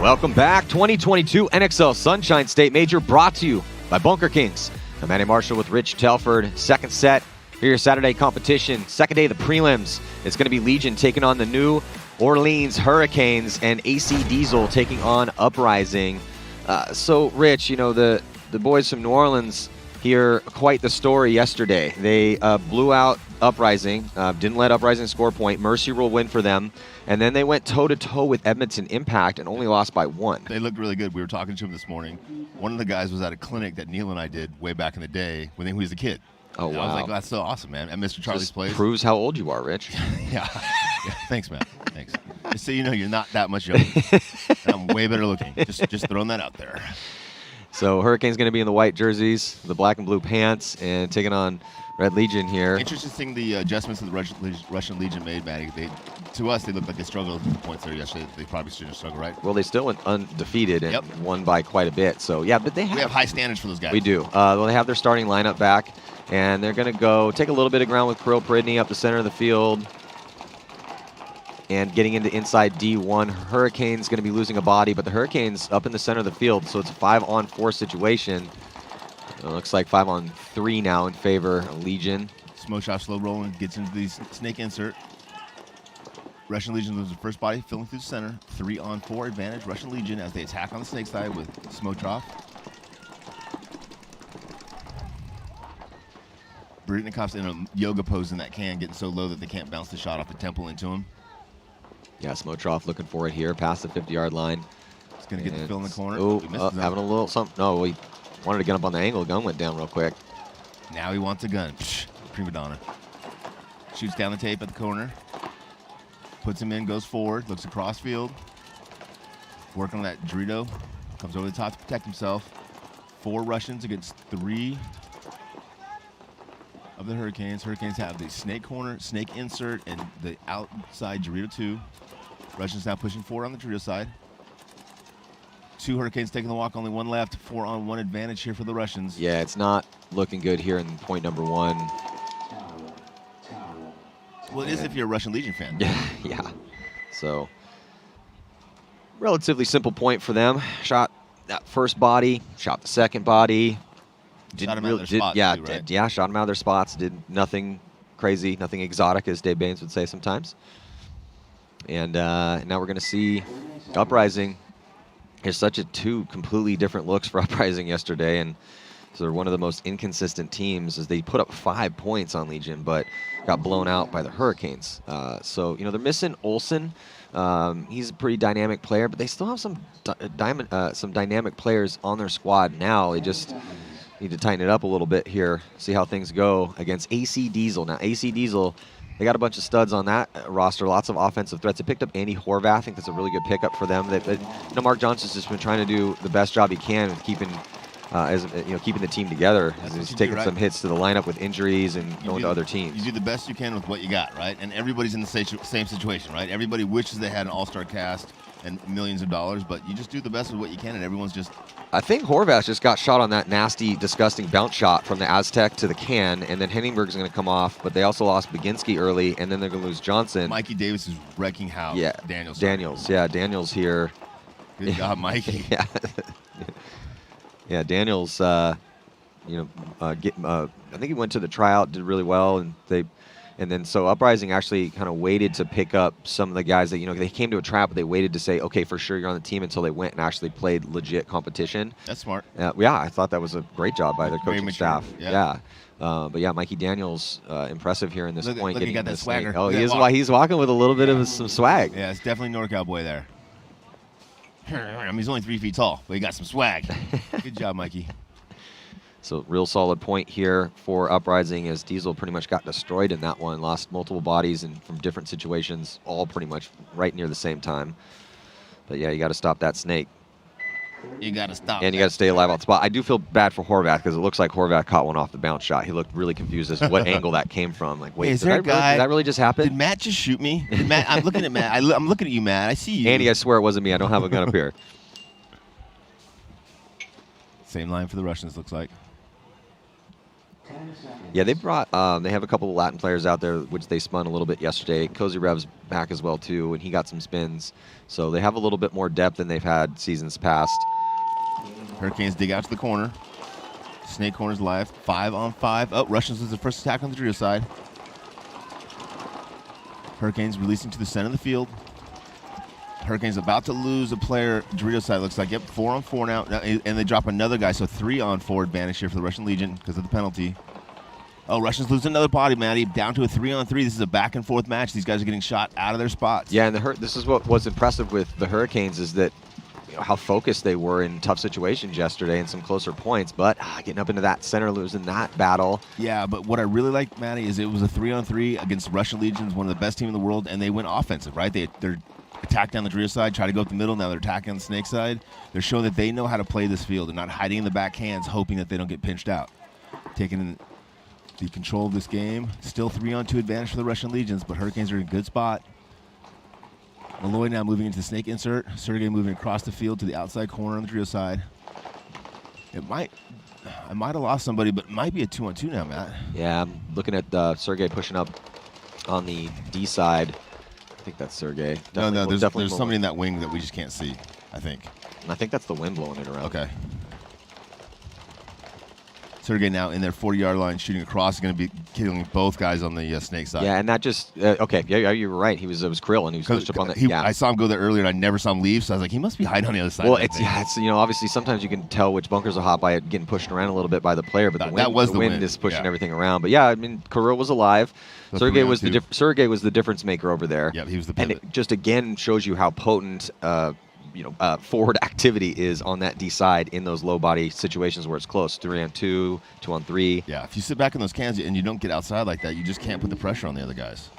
Welcome back. 2022 NXL Sunshine State Major brought to you by Bunker Kings. I'm Manny Marshall with Rich Telford. Second set here, Saturday competition. Second day of the prelims. It's going to be Legion taking on the New Orleans Hurricanes and AC Diesel taking on Uprising. So, Rich, you know, the boys from New Orleans here, quite the story yesterday. They blew out Uprising, didn't let Uprising score a point. Mercy rule win for them. And then they went toe-to-toe with Edmonton Impact and only lost by 1. They looked really good. We were talking to them this morning. One of the guys was at a clinic that Neil and I did way back in the day when he was a kid. Oh, and wow. I was like, that's so awesome, man. At Mr. Charlie's place. Proves how old you are, Rich. Yeah. Thanks, man. Thanks. Just so you know, you're not that much younger. And I'm way better looking. Just throwing that out there. So Hurricane's going to be in the white jerseys, the black and blue pants, and taking on Red Legion here. Interesting thing, the adjustments that the Russian Legion made, Matty. To us, they looked like they struggled with the points there yesterday. They probably shouldn't have struggled, right? Well, they still went undefeated and won by quite a bit. So, yeah, but we have high standards for those guys. We do. Well, they have their starting lineup back, and they're going to go take a little bit of ground with Kirill Peridny up the center of the field. And getting into inside D1, Hurricane's going to be losing a body, but the Hurricanes up in the center of the field, so it's a 5-on-4 situation. It looks like 5-on-3 now in favor of Legion. Smoke shot slow rolling, gets into the snake insert. Russian Legion loses the first body, filling through the center. 3-on-4 advantage, Russian Legion as they attack on the snake side with smoke off. Britnikov's in a yoga pose in that can, getting so low that they can't bounce the shot off the temple into him. Yeah, Smotroff looking for it here, past the 50-yard line. He's going to get the fill in the corner. Oh, having a little something. No, he wanted to get up on the angle. Gun went down real quick. Now he wants a gun. Psh, prima donna. Shoots down the tape at the corner. Puts him in, goes forward, looks across field. Working on that Dorito. Comes over the top to protect himself. 4 Russians against 3 of the Hurricanes. Hurricanes have the snake corner, snake insert, and the outside Dorito 2. Russians now pushing forward on the Dorito side. 2 Hurricanes taking the walk, only 1 left. 4-on-1 advantage here for the Russians. Yeah, it's not looking good here in point number 1. Well, it is if you're a Russian Legion fan. Yeah. So, relatively simple point for them. Shot that first body, shot the second body. Shot them out of their spots, too, right? Yeah, shot them out of their spots. Did nothing crazy, nothing exotic, as Dave Baines would say sometimes. And now we're going to see Uprising. There's such 2 completely different looks for Uprising yesterday, and so they're one of the most inconsistent teams as they put up 5 points on Legion, but got blown out by the Hurricanes. So, you know, they're missing Olsen. He's a pretty dynamic player, but they still have some dynamic players on their squad now. They just need to tighten it up a little bit here, see how things go against AC Diesel. Now, AC Diesel, they got a bunch of studs on that roster, lots of offensive threats. They picked up Andy Horvath. I think that's a really good pickup for them. You know, Mark Johnson's just been trying to do the best job he can with keeping the team together. He's taking some hits to the lineup with injuries and going to other teams. You do the best you can with what you got, right? And everybody's in the same situation, right? Everybody wishes they had an all-star cast and millions of dollars, but you just do the best with what you can, and everyone's just... I think Horvath just got shot on that nasty, disgusting bounce shot from the Aztec to the can, and then Henningberg's going to come off, but they also lost Baginski early, and then they're going to lose Johnson. Mikey Davis is wrecking house. Yeah, Daniels here. Good job, Mikey. Yeah. Yeah, Daniels, I think he went to the tryout, did really well, and then so Uprising actually kind of waited to pick up some of the guys that, you know, they came to a tryout, but they waited to say, okay, for sure you're on the team, until they went and actually played legit competition. That's smart. Yeah, I thought that was a great job by their coaching staff. Yeah. But yeah, Mikey Daniels, impressive here in this point. Look, he got that swagger. Oh, he's walking with a little bit of some swag. Yeah, it's definitely NorCal boy there. I mean, he's only 3 feet tall, but he got some swag. Good job, Mikey. So real solid point here for Uprising, as Diesel pretty much got destroyed in that one, lost multiple bodies and from different situations, all pretty much right near the same time. But yeah, you got to stop that snake. You got to stop. And you got to stay alive on spot. I do feel bad for Horvath because it looks like Horvath caught one off the bounce shot. He looked really confused as to what angle that came from. Like, wait, hey, did that really just happen? Did Matt just shoot me? I'm looking at Matt. I'm looking at you, Matt. I see you. Andy, I swear it wasn't me. I don't have a gun up here. Same line for the Russians, looks like. Yeah, they brought. They have a couple of Latin players out there, which they spun a little bit yesterday. Cozy Rev's back as well too, and he got some spins. So they have a little bit more depth than they've had seasons past. Hurricanes dig out to the corner. Snake corner's live. 5-on-5. Oh, Russians lose the first attack on the Dorito side. Hurricanes releasing to the center of the field. Hurricanes about to lose a player. Dorito side looks like, yep, 4-on-4 now. And they drop another guy, so 3-on-4 advantage here for the Russian Legion because of the penalty. Oh, Russians lose another body, Matty. Down to a 3-on-3. This is a back-and-forth match. These guys are getting shot out of their spots. Yeah, and this is what was impressive with the Hurricanes is that how focused they were in tough situations yesterday and some closer points, but getting up into that center, losing that battle. Yeah, but what I really like, Matty, is it was a 3-on-3 against Russian Legions, one of the best teams in the world, and they went offensive, right? They're attack down the Dorito side, try to go up the middle. Now they're attacking on the Snake side. They're showing that they know how to play this field. They're not hiding in the back hands, hoping that they don't get pinched out. Taking the control of this game. Still 3-on-2 advantage for the Russian Legions, but Hurricanes are in a good spot. Malloy now moving into the Snake insert. Sergey moving across the field to the outside corner on the Dorito side. I might have lost somebody, but it might be a 2-on-2 now, Matt. Yeah, I'm looking at Sergey pushing up on the D side. I think that's Sergey. No, there's somebody in that wing that we just can't see, I think. And I think that's the wind blowing it around. Okay. Sergey now in their 40-yard line shooting across is going to be killing both guys on the Snake side. Yeah, and that just okay. Yeah, you were right. It was Krill, and he was pushed up on the. I saw him go there earlier, and I never saw him leave. So I was like, he must be hiding on the other side. Well, it's obviously sometimes you can tell which bunkers are hot by it getting pushed around a little bit by the player, but the wind is pushing everything around. But yeah, I mean, Krill was alive. Sergey was the difference maker over there. Yeah, he was the pivot. And it just again shows you how potent. Forward activity is on that D side in those low body situations where it's close. 3-on-2, 2-on-3. Yeah, if you sit back in those cans and you don't get outside like that, you just can't put the pressure on the other guys.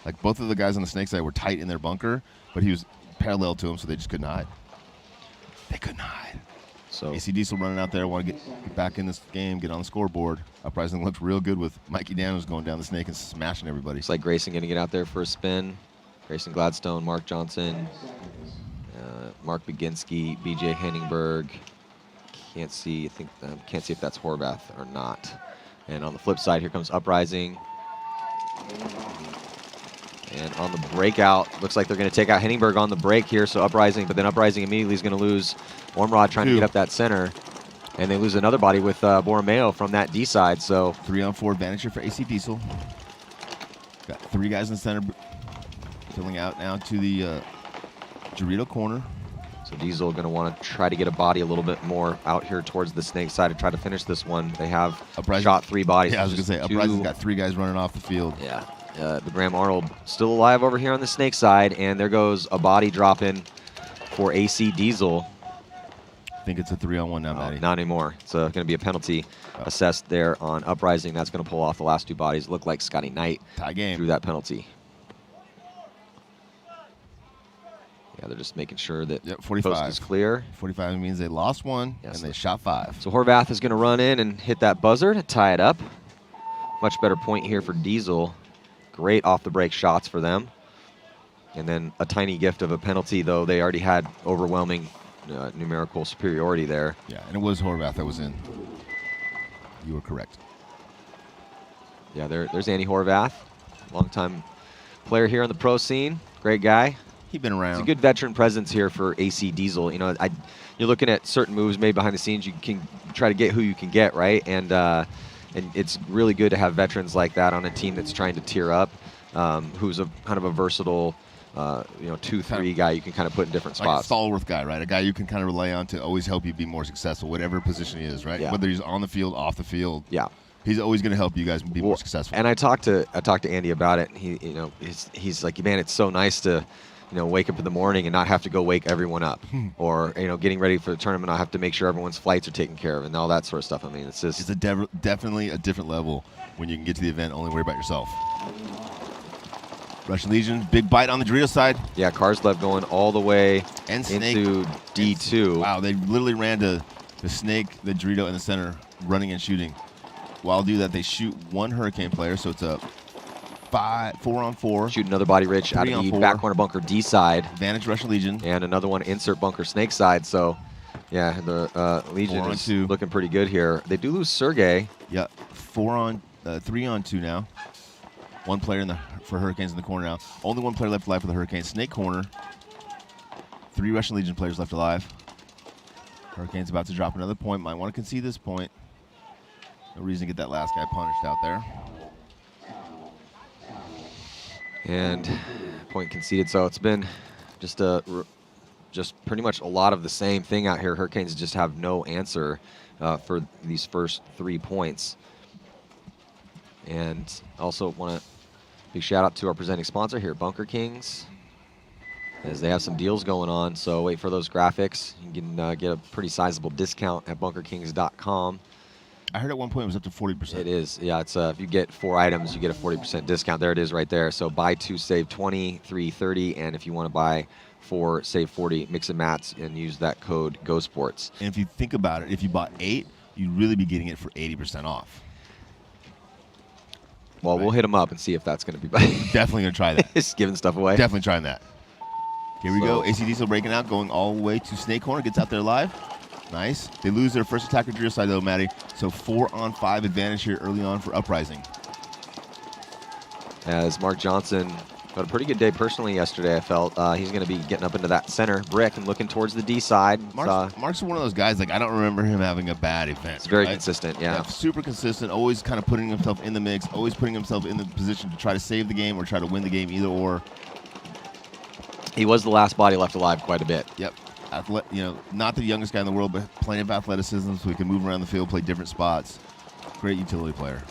Like both of the guys on the Snake side were tight in their bunker, but he was parallel to him, so they just couldn't hide. They couldn't hide. So AC Diesel running out there, want to get back in this game, get on the scoreboard. Uprising looked real good with Mikey Daniels going down the Snake and smashing everybody. It's like Grayson going to get out there for a spin. Grayson Gladstone, Mark Johnson. Mark Baginski, BJ Henningberg. Can't see if that's Horvath or not. And on the flip side, here comes Uprising. And on the breakout, looks like they're going to take out Henningberg on the break here. So Uprising, but then Uprising immediately is going to lose Ormrod trying to get up that center. And they lose another body with Borromeo from that D side. So 3-on-4 advantage here for AC Diesel. Got 3 guys in the center, filling out now to the Dorito corner. So Diesel going to want to try to get a body a little bit more out here towards the Snake side to try to finish this one. They have shot 3 bodies. Yeah, I was going to say, Uprising's got 3 guys running off the field. Yeah. The Graham Arnold still alive over here on the Snake side, and there goes a body drop in for AC Diesel. I think it's a 3-on-1 now, Matty. Not anymore. It's going to be a penalty assessed there on Uprising. That's going to pull off the last 2 bodies. Looked like Scotty Knight threw that penalty. Yeah, they're just making sure that 45 post is clear. 45 means they lost 1 and they shot 5. So Horvath is going to run in and hit that buzzer to tie it up. Much better point here for Diesel. Great off-the-break shots for them. And then a tiny gift of a penalty, though they already had overwhelming numerical superiority there. Yeah, and it was Horvath that was in. You were correct. Yeah, there's Andy Horvath, longtime player here on the pro scene. Great guy. He's been around. He's a good veteran presence here for AC Diesel. You know, you're looking at certain moves made behind the scenes. You can try to get who you can get, right? And it's really good to have veterans like that on a team that's trying to tier up, who's a kind of a versatile, 2-3 guy you can kind of put in different spots. Like a stalwart guy, right? A guy you can kind of rely on to always help you be more successful, whatever position he is, right? Yeah. Whether he's on the field, off the field. Yeah. He's always going to help you guys be more successful. And I talked to Andy about it. And he's like, man, it's so nice to, wake up in the morning and not have to go wake everyone up, or getting ready for the tournament, I have to make sure everyone's flights are taken care of and all that sort of stuff. I mean, it's just definitely a different level when you can get to the event, only worry about yourself. Russian Legion, big bite on the Dorito side. Yeah, Karslev going all the way into D2. Wow, they literally ran to the Snake, the Dorito in the center, running and shooting. While do that, they shoot 1 Hurricane player, so it's a 4-on-4. Shoot another body Rich out of the back corner bunker D side. Advantage Russian Legion. And another one insert bunker Snake side. So Yeah, the Legion is looking pretty good here. They do lose Sergey. Yeah, 3 on 2 now. One player for Hurricanes in the corner now. Only one player left alive for the Hurricanes. Snake corner. 3 Russian Legion players left alive. Hurricanes about to drop another point. Might want to concede this point. No reason to get that last guy punished out there. And point conceded. So it's been just pretty much a lot of the same thing out here. Hurricanes just have no answer for these first 3 points. And also want to big shout out to our presenting sponsor here, Bunker Kings, as they have some deals going on. So wait for those graphics. You can get a pretty sizable discount at bunkerkings.com. I heard at one point it was up to 40%. It is. Yeah, it's if you get 4 items, you get a 40% discount. There it is right there. So buy 2, save 20, 3, 30, and if you want to buy 4, save 40, mix and match and use that code GoSports. And if you think about it, if you bought 8, you'd really be getting it for 80% off. Well, we'll hit them up and see if that's going to be Definitely going to try that. Just giving stuff away. Definitely trying that. Here we go. AC Diesel breaking out, going all the way to Snake Corner. Gets out there live. Nice. They lose their first attacker to your side, though, Maddie. So 4-on-5 advantage here early on for Uprising. As Mark Johnson had a pretty good day personally yesterday, I felt. He's going to be getting up into that center brick and looking towards the D side. Mark's one of those guys, like, I don't remember him having a bad event. It's very consistent, yeah. Super consistent, always kind of putting himself in the mix, always putting himself in the position to try to save the game or try to win the game, either or. He was the last body left alive quite a bit. Yep. Not the youngest guy in the world, but plenty of athleticism, so he can move around the field, play different spots. Great utility player.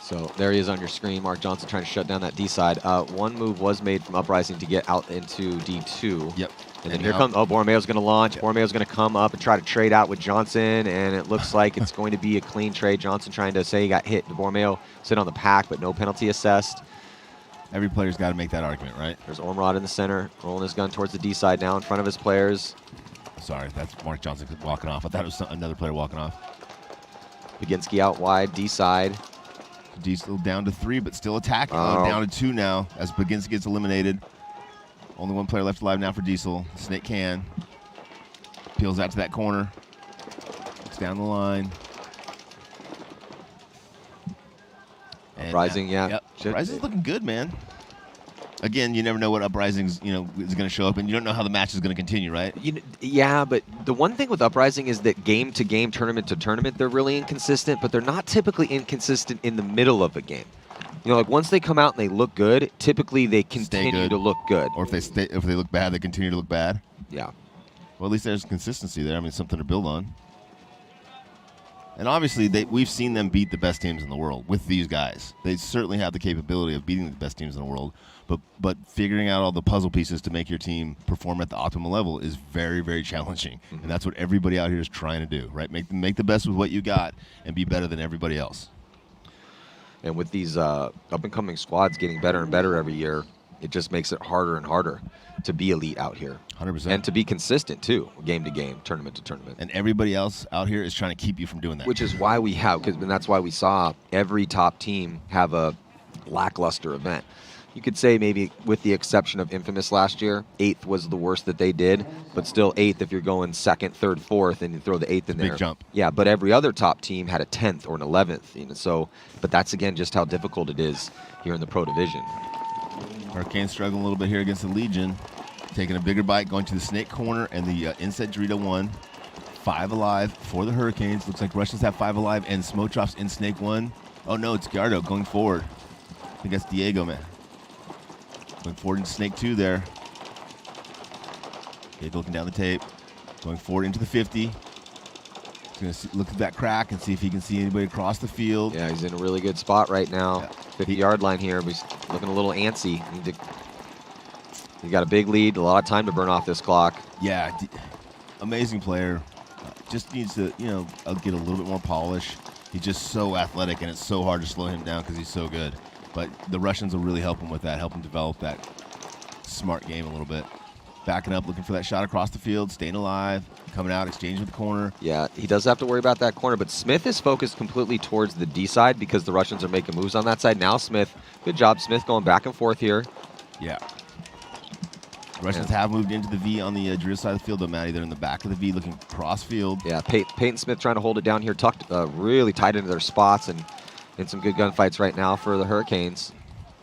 So there he is on your screen. Mark Johnson trying to shut down that D side. One move was made from Uprising to get out into D2. Yep. And then here comes, Borromeo's going to launch. Yep. Borromeo's going to come up and try to trade out with Johnson, and it looks like it's going to be a clean trade. Johnson trying to say he got hit. Borromeo sit on the pack, but no penalty assessed. Every player's got to make that argument, right? There's Ormrod in the center, rolling his gun towards the D side now in front of his players. Sorry, that's Mark Johnson walking off. I thought it was another player walking off. Baginski out wide, D side. Diesel down to 3, but still attacking. Down to 2 now as Baginski gets eliminated. Only one player left alive now for Diesel. Snake can. Peels out to that corner. Looks down the line. Uprising, yeah. Yep. Uprising's looking good, man. Again, you never know what Uprising's is going to show up, and you don't know how the match is going to continue, right? Yeah, but the one thing with Uprising is that game to game, tournament to tournament, they're really inconsistent, but they're not typically inconsistent in the middle of a game. Like once they come out and they look good, typically they continue to look good. Or if they look bad, they continue to look bad. Yeah. Well, at least there's consistency there. I mean, something to build on. And obviously, we've seen them beat the best teams in the world with these guys. They certainly have the capability of beating the best teams in the world, but figuring out all the puzzle pieces to make your team perform at the optimal level is very, very challenging. And that's what everybody out here is trying to do, right? Make the best with what you got and be better than everybody else. And with these up-and-coming squads getting better and better every year, it just makes it harder and harder to be elite out here. 100%. And to be consistent, too, game to game, tournament to tournament. And everybody else out here is trying to keep you from doing that. Which is why we have, and that's why we saw every top team have a lackluster event. You could say maybe with the exception of Infamous last year, 8th was the worst that they did, but still 8th if you're going 2nd, 3rd, 4th, and you throw the 8th in there. Big jump. Yeah, but every other top team had a 10th or an 11th. So, but that's, again, just how difficult it is here in the Pro Division. Hurricanes struggling a little bit here against the Legion. Taking a bigger bite, going to the Snake corner and the inset Dorito 1. 5 alive for the Hurricanes. Looks like Russians have 5 alive and Smotroff's in Snake 1. Oh no, it's Gardo going forward. I think that's Diego, man. Going forward in Snake 2 there. Diego looking down the tape. Going forward into the 50. He's going to look at that crack and see if he can see anybody across the field. Yeah, he's in a really good spot right now. 50-yard line here, but he's looking a little antsy. He's got a big lead, a lot of time to burn off this clock. Yeah, amazing player. Just needs to, get a little bit more polish. He's just so athletic, and it's so hard to slow him down because he's so good. But the Russians will really help him with that, help him develop that smart game a little bit. Backing up, looking for that shot across the field, staying alive, coming out, exchange with the corner. Yeah, he does have to worry about that corner, but Smith is focused completely towards the D side because the Russians are making moves on that side. Now Smith, good job, Smith going back and forth here. Yeah. Russians have moved into the V on the Drew side of the field, though, Matty. They're in the back of the V looking cross field. Yeah, Peyton Smith trying to hold it down here, tucked really tight into their spots, and in some good gunfights right now for the Hurricanes.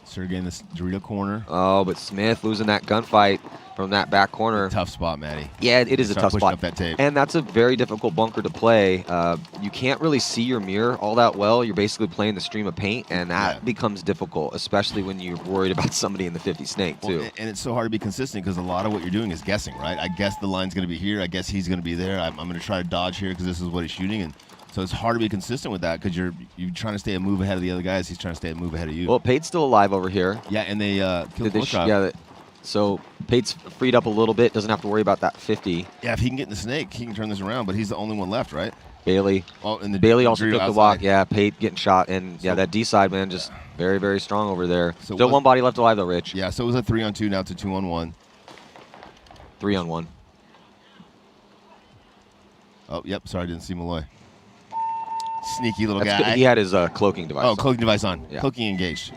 Sergey in this Dorito corner. Oh, but Smith losing that gunfight from that back corner. Tough spot, Matty. Yeah, it is a tough spot. Up that tape. And that's a very difficult bunker to play. You can't really see your mirror all that well. You're basically playing the stream of paint, and that becomes difficult, especially when you're worried about somebody in the 50 snake, too. Well, and it's so hard to be consistent because a lot of what you're doing is guessing, right? I guess the line's going to be here. I guess he's going to be there. I'm going to try to dodge here because this is what he's shooting. And so it's hard to be consistent with that because you're trying to stay a move ahead of the other guys. He's trying to stay a move ahead of you. Well, Pate's still alive over here. Yeah, and they killed the so Pate's freed up a little bit. Doesn't have to worry about that 50. Yeah, if he can get in the snake, he can turn this around, but he's the only one left, right? Bailey. Oh, and Bailey also Drew took the outside. walk. Yeah, Pate getting shot. And, yeah, that D side, man, just very, very strong over there. So still one body left alive, though, Rich. Yeah, so it was a 3-on-2, now it's a 2-on-1. 3-on-1. Oh, yep, sorry, I didn't see Malloy. Sneaky little That's guy. good. He had his cloaking device Oh, on. cloaking device on. Yeah. Cloaking engaged.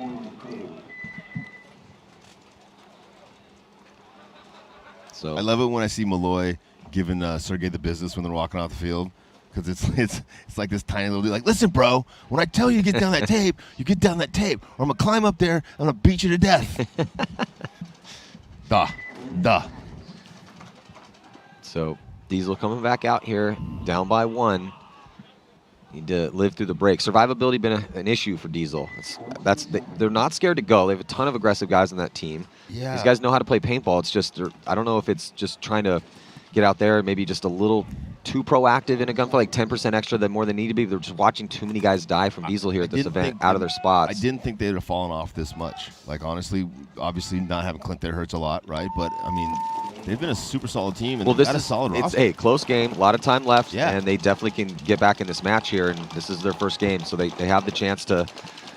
So I love it when I see Malloy giving Sergey the business when they're walking off the field, because it's like this tiny little dude. Like, listen, bro, when I tell you to get down that tape, you get down that tape, or I'm gonna climb up there, I'm gonna beat you to death. Duh. So Diesel coming back out here, down by 1. Need to live through the break. Survivability been an issue for Diesel. They're not scared to go. They have a ton of aggressive guys on that team. Yeah. These guys know how to play paintball. It's just I don't know if it's just trying to get out there, maybe just a little too proactive in a gunfight, like 10% extra than more than need to be. They're just watching too many guys die from Diesel here at this event, out of their spots. I didn't think they would have fallen off this much. Like, honestly, obviously not having Clint there hurts a lot, right? But I mean, they've been a super solid team, and they've got a solid roster. It's a close game, a lot of time left, and they definitely can get back in this match here, and this is their first game, so they have the chance to,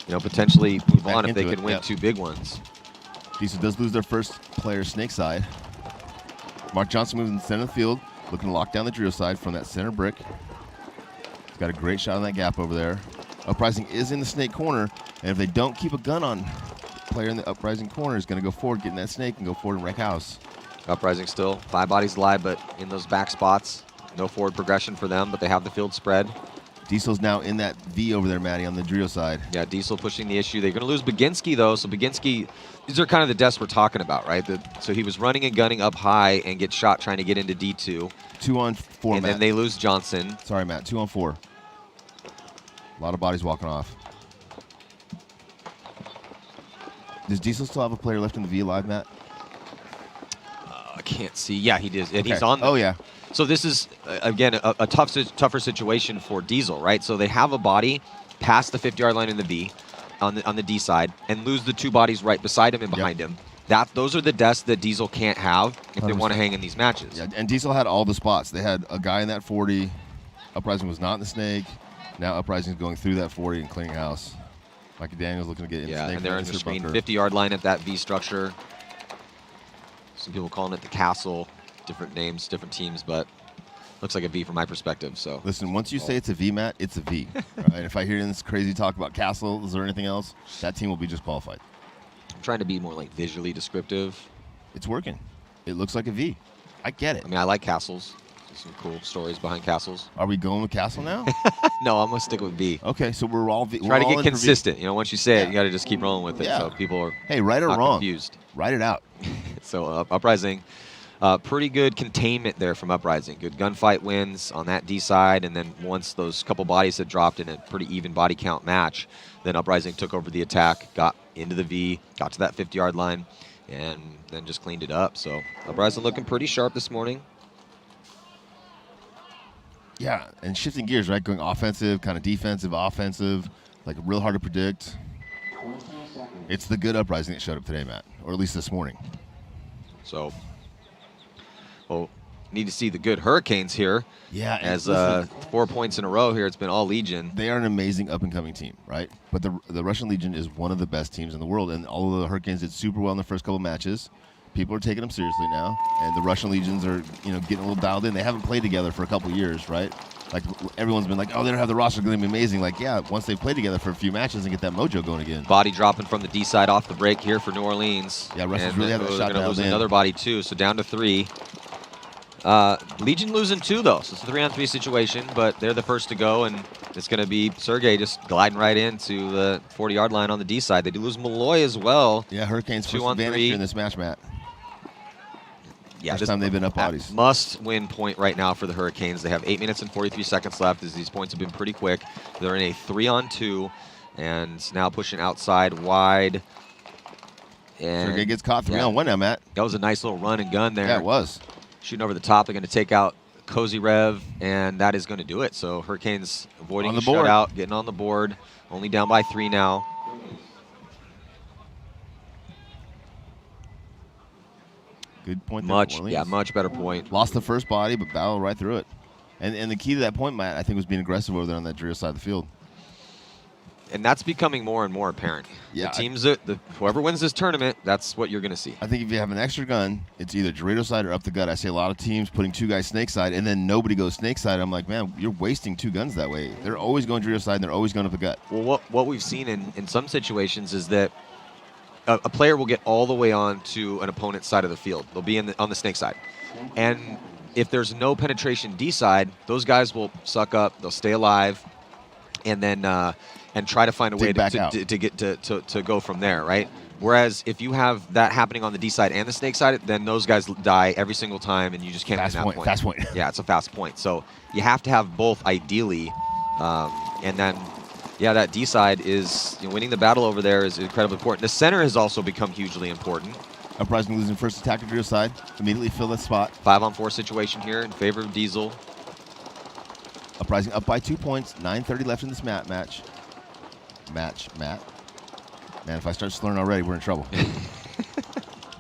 potentially move on if they can win 2 big ones. Diesel does lose their first player snake side. Mark Johnson moves in the center of the field, looking to lock down the Drio side from that center brick. He's got a great shot on that gap over there. Uprising is in the snake corner, and if they don't keep a gun on, the player in the Uprising corner is going to go forward, get in that snake, and go forward and wreck house. Uprising still 5 bodies alive, but in those back spots, no forward progression for them, but they have the field spread. Diesel's now in that V over there, Matty, on the Drio side. Yeah, Diesel pushing the issue. They're going to lose Baginski, though, so Baginski, these are kind of the deaths we're talking about, right? So he was running and gunning up high and get shot trying to get into D2. 2-on-4, and Matt. then they lose Johnson. Sorry, Matt, 2-on-4. A lot of bodies walking off. Does Diesel still have a player left in the V alive, Matt? I can't see. Yeah, he does. And Okay. he's on. Oh, yeah. So this is, again, a tougher situation for Diesel, right? So they have a body past the 50-yard line in the V on the D side and lose the 2 bodies right beside him and behind him. Those are the deaths that Diesel can't have if they want to hang in these matches. Yeah, and Diesel had all the spots. They had a guy in that 40. Uprising was not in the snake. Now Uprising is going through that 40 and clearing house. Mikey Daniels looking to get in the snake. And they're in the screen 50-yard line at that V structure. Some people calling it the castle. Different names, different teams, but looks like a V from my perspective. So listen, once you say it's a V, Matt, it's a V. Right? If I hear this crazy talk about castles or anything else, that team will be disqualified. I'm trying to be more like visually descriptive. It's working. It looks like a V. I get it. I mean, I like castles. There's some cool stories behind castles. Are we going with castle now? No, I'm gonna stick with V. Okay, so we're all V. Try to get consistent. Once you say it, you got to just keep rolling with it. Yeah. So people are right or not wrong, confused. Write it out. So Uprising, pretty good containment there from Uprising. Good gunfight wins on that D side, and then once those couple bodies had dropped in a pretty even body count match, then Uprising took over the attack, got into the V, got to that 50-yard line, and then just cleaned it up. So Uprising looking pretty sharp this morning. Yeah, and shifting gears, right? Going offensive, kind of defensive, offensive, like real hard to predict. It's the good Uprising that showed up today, Matt, or at least this morning. So, well, need to see the good Hurricanes here. Yeah, as listen, 4 points in a row here. It's been all Legion. They are an amazing up-and-coming team, right? But the Russian Legion is one of the best teams in the world, and all of the Hurricanes did super well in the first couple matches. People are taking them seriously now, and the Russian Legions are, getting a little dialed in. They haven't played together for a couple years, right? Like, everyone's been like, oh, they don't have the roster, going to be amazing. Like, yeah, once they play together for a few matches and get that mojo going again. Body dropping from the D side off the break here for New Orleans. Yeah, Russians really have that shot going to lose dialed in. another body, too, so down to 3. Legion losing 2, though, so it's a 3-on-3 situation, but they're the first to go, and it's going to be Sergey just gliding right into the 40-yard line on the D side. They do lose Malloy as well. Yeah, Hurricanes first advantage here in this match, Matt. Yeah, First time they've been up bodies. Must-win point right now for the Hurricanes. They have 8 minutes and 43 seconds left, as these points have been pretty quick. They're in a 3-on-2, and now pushing outside wide. And Sergey gets caught 3-on-1 now, Matt. That was a nice little run and gun there. Yeah, it was. Shooting over the top. They're going to take out Cozy Rev, and that is going to do it. So Hurricanes avoiding On the a board. shutout, getting on the board. Only down by 3 now. Good point there for Orleans. Much better point. Lost the first body, but battled right through it. And the key to that point, Matt, I think, was being aggressive over there on that Dorito side of the field. And that's becoming more and more apparent. Yeah, the teams whoever wins this tournament, that's what you're going to see. I think if you have an extra gun, it's either Dorito side or up the gut. I see a lot of teams putting 2 guys snake side, and then nobody goes snake side. I'm like, man, you're wasting 2 guns that way. They're always going Dorito side, and they're always going up the gut. Well, what we've seen in some situations is that a player will get all the way on to an opponent's side of the field. They'll be on the snake side. And if there's no penetration D side, those guys will suck up, they'll stay alive, and then and try to find a way to go from there, right? Whereas if you have that happening on the D side and the snake side, then those guys die every single time, and you just can't win that point. Fast point. Yeah, it's a fast point. So you have to have both ideally, and then yeah, that D side is winning the battle over there is incredibly important. The center has also become hugely important. Uprising losing first attack to Dorito side. Immediately fill that spot. 5-on-4 situation here in favor of Diesel. Uprising up by 2 points. 9:30 left in this match. Matt. Man, if I start slurring already, we're in trouble.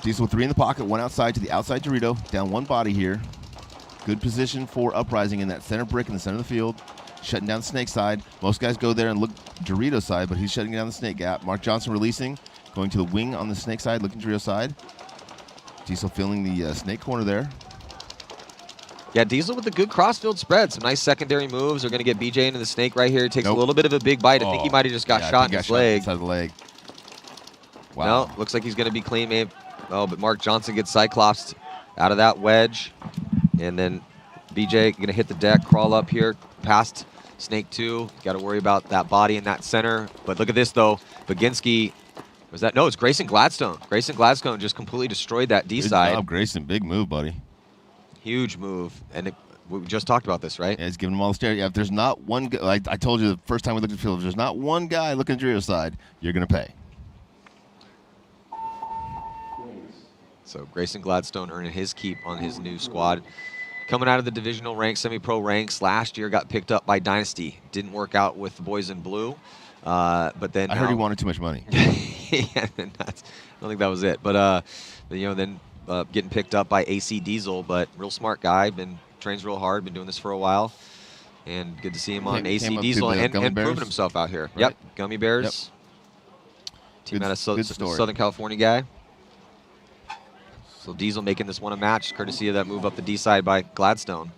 Diesel 3 in the pocket, 1 outside to the outside Dorito. Down 1 body here. Good position for Uprising in that center brick in the center of the field. Shutting down the snake side. Most guys go there and look Dorito side, but he's shutting down the snake gap. Mark Johnson releasing, going to the wing on the snake side, looking Dorito side. Diesel filling the snake corner there. Yeah, Diesel with a good crossfield spread. Some nice secondary moves. They're going to get BJ into the snake right here. He takes a little bit of a big bite. I think he might have just got shot in his leg. Inside the leg. Wow. No, looks like he's going to be clean, maybe. Oh, but Mark Johnson gets Cyclops out of that wedge. And then BJ going to hit the deck, crawl up here past Snake 2. Got to worry about that body in that center. But look at this, though. Baginski, was that? No, it's Grayson Gladstone. Grayson Gladstone just completely destroyed that D side. Good job, Grayson. Big move, buddy. Huge move. And we just talked about this, right? Yeah, he's giving them all the stare. Yeah, if there's not one guy, like I told you the first time we looked at the field, if there's not one guy looking at your side, you're going to pay. So Grayson Gladstone earning his keep on his new squad. Coming out of the divisional ranks, semi-pro ranks, last year got picked up by Dynasty. Didn't work out with the boys in blue, but then I heard he wanted too much money. Yeah, I don't think that was it. But then getting picked up by AC Diesel, but real smart guy, trains real hard, been doing this for a while, and good to see him on AC Diesel and proving himself out here. Right? Yep, Gummy Bears. Yep. Team out of Southern California guy. So Diesel making this one a match, courtesy of that move up the D side by Gladstone.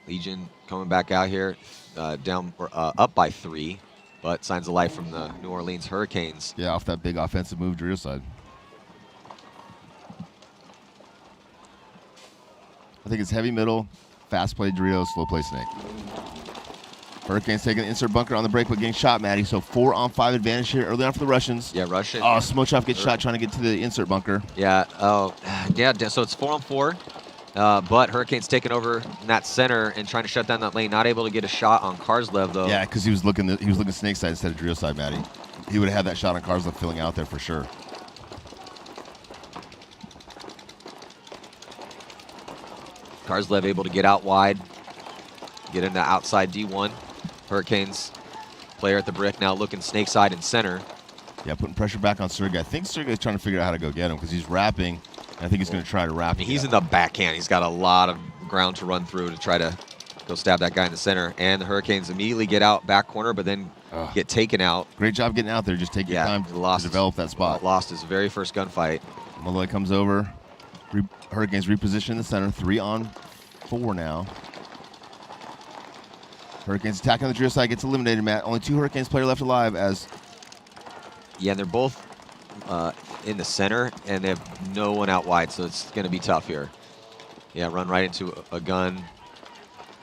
Legion coming back out here, up by 3, but signs of life from the New Orleans Hurricanes. Yeah, off that big offensive move, Dorito side. I think it's heavy middle, fast play Dorito, slow play Snake. Hurricanes taking the insert bunker on the break, but getting shot, Maddie. So 4-on-5 advantage here early on for the Russians. Yeah, Russian. Oh, Smochov gets shot trying to get to the insert bunker. Yeah. Oh, yeah. So it's 4-on-4, but Hurricanes taking over in that center and trying to shut down that lane. Not able to get a shot on Karslev though. Yeah, because he was looking snake side instead of Dorito side, Maddie. He would have had that shot on Karslev filling out there for sure. Karslev able to get out wide, get into outside D1. Hurricanes player at the brick now looking snake side and center. Yeah, putting pressure back on Sergey. I think Sergey's trying to figure out how to go get him because he's wrapping. And I think he's going to try to wrap him. He's in the backhand. He's got a lot of ground to run through to try to Go stab that guy in the center. And the Hurricanes immediately get out back corner, but then get taken out. Great job getting out there. Just take your time to develop that spot. Lost his very first gunfight. Malloy comes over. Hurricanes reposition in the center. 3-on-4 now. Hurricanes attacking on the Drew side. Gets eliminated, Matt. Only 2 Hurricanes player left alive as... Yeah, and they're both in the center, and they have no one out wide, so it's going to be tough here. Yeah, run right into a gun.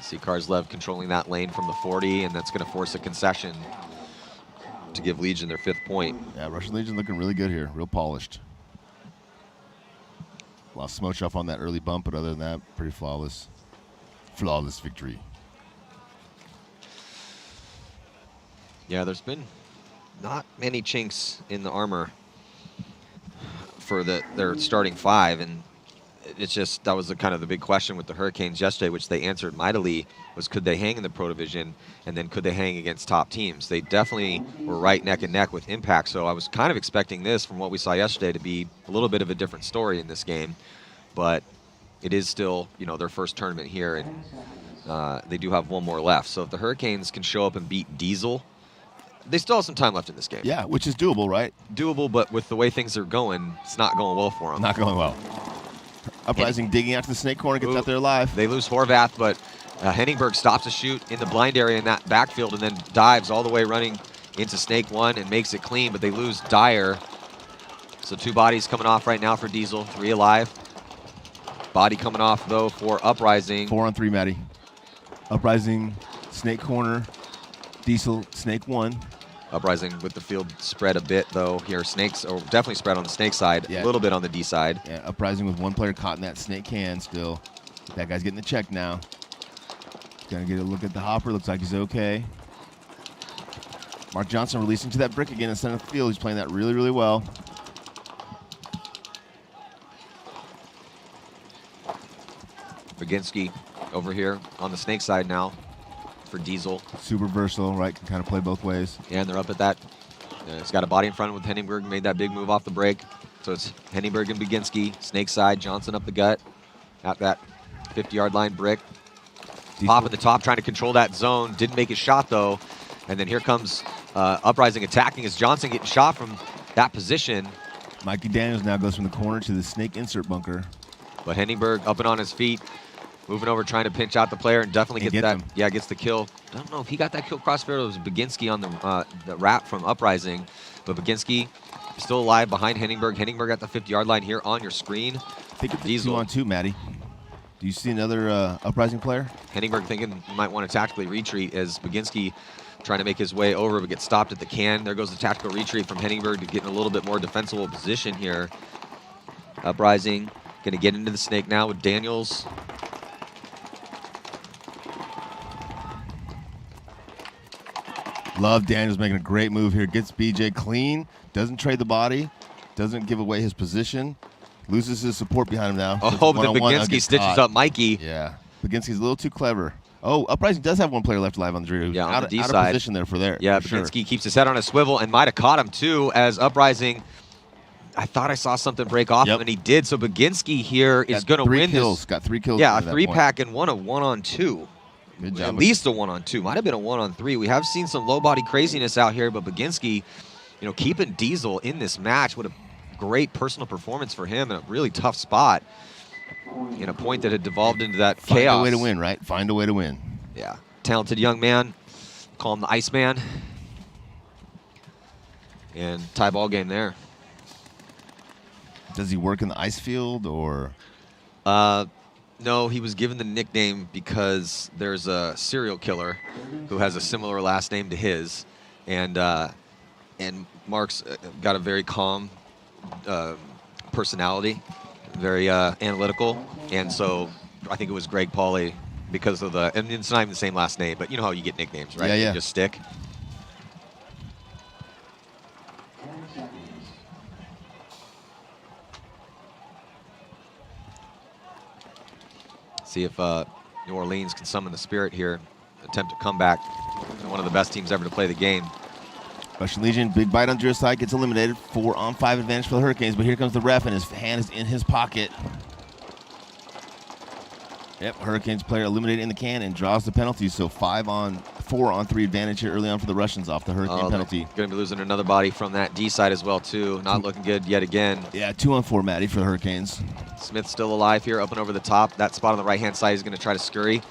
See Karslev controlling that lane from the 40, and that's going to force a concession to give Legion their 5th point. Yeah, Russian Legion looking really good here. Real polished. Lost Smochov on that early bump, but other than that, pretty flawless. Flawless victory. Yeah, there's been not many chinks in the armor for their starting 5, and it's just that was kind of the big question with the Hurricanes yesterday, which they answered mightily, was could they hang in the Pro Division, and then could they hang against top teams? They definitely were right neck and neck with Impact, so I was kind of expecting this from what we saw yesterday to be a little bit of a different story in this game, but it is still, you know, their first tournament here, and they do have one more left. So if the Hurricanes can show up and beat Diesel, they still have some time left in this game. Yeah, which is doable, right? Doable, but with the way things are going, it's not going well for them. Not going well. Uprising digging out to the snake corner, gets out there alive. They lose Horvath, but Henningberg stops a shoot in the blind area in that backfield and then dives all the way running into Snake 1 and makes it clean, but they lose Dyer. So 2 bodies coming off right now for Diesel, 3 alive. Body coming off, though, for Uprising. 4-on-3, Matty. Uprising, Snake corner, Diesel, Snake 1. Uprising with the field spread a bit, though. Here, Snakes, or definitely spread on the Snake side, a little bit on the D side. Yeah, Uprising with 1 player caught in that Snake can still. That guy's getting the check now. Gonna get a look at the hopper. Looks like he's okay. Mark Johnson releasing to that brick again in the center of the field. He's playing that really, really well. Baginski over here on the Snake side now for Diesel. Super versatile, right? Can kind of play both ways. Yeah, and they're up at that. It's got a body in front with Henningberg, made that big move off the break. So it's Henningberg and Baginski, Snake side, Johnson up the gut. At that 50-yard line brick. Pop at the top, trying to control that zone. Didn't make his shot, though. And then here comes Uprising attacking as Johnson getting shot from that position. Mikey Daniels now goes from the corner to the Snake insert bunker. But Henningberg up and on his feet, moving over, trying to pinch out the player, and definitely gets that. Yeah, gets the kill. I don't know if he got that kill crossfair. It was Baginski on the wrap from Uprising. But Baginski still alive behind Henningberg. Henningberg at the 50-yard line here on your screen. I think it's 2-on-2, Matty. Do you see another Uprising player? Henningberg thinking he might want to tactically retreat as Baginski trying to make his way over, but gets stopped at the can. There goes the tactical retreat from Henningberg to get in a little bit more defensible position here. Uprising going to get into the Snake now with Daniels. Love Daniels making a great move here. Gets BJ clean. Doesn't trade the body. Doesn't give away his position. Loses his support behind him now. Oh, but Baginski stitches up Mikey. Yeah. Baginski's a little too clever. Oh, Uprising does have 1 player left alive on the Drew. Yeah, on the D out side. Of position there for there. Yeah, for Baginski sure. keeps his head on a swivel and might have caught him too as Uprising. I thought I saw something break off him, and he did. So Baginski here is going to win this. Got 3 kills. Yeah, a 3-pack and won a 1-on-2. Good job. At least a 1-on-2. Might have been a 1-on-3. We have seen some low body craziness out here, but Baginski, you know, keeping Diesel in this match. What a great personal performance for him in a really tough spot. In a point that had devolved into that chaos. Find a way to win, right? Find a way to win. Yeah. Talented young man. Call him the Iceman. And tie ball game there. Does he work in the ice field or? No, he was given the nickname because there's a serial killer who has a similar last name to his, and Mark's got a very calm personality, very analytical, and so I think it was Greg Pauly because of the, and it's not even the same last name, but you know how you get nicknames, right? Yeah, yeah. They just stick. See if New Orleans can summon the spirit here, attempt to come back. One of the best teams ever to play the game. Russian Legion, big bite on Drew side, gets eliminated. 4-on-5 advantage for the Hurricanes, but here comes the ref, and his hand is in his pocket. Yep, Hurricanes player eliminated in the can and draws the penalty. So 4-on-3 advantage here early on for the Russians off the Hurricane penalty. Going to be losing another body from that D side as well, too. Not looking good yet again. Yeah, 2-on-4, Matty, for the Hurricanes. Smith's still alive here, up and over the top. That spot on the right-hand side is going to try to scurry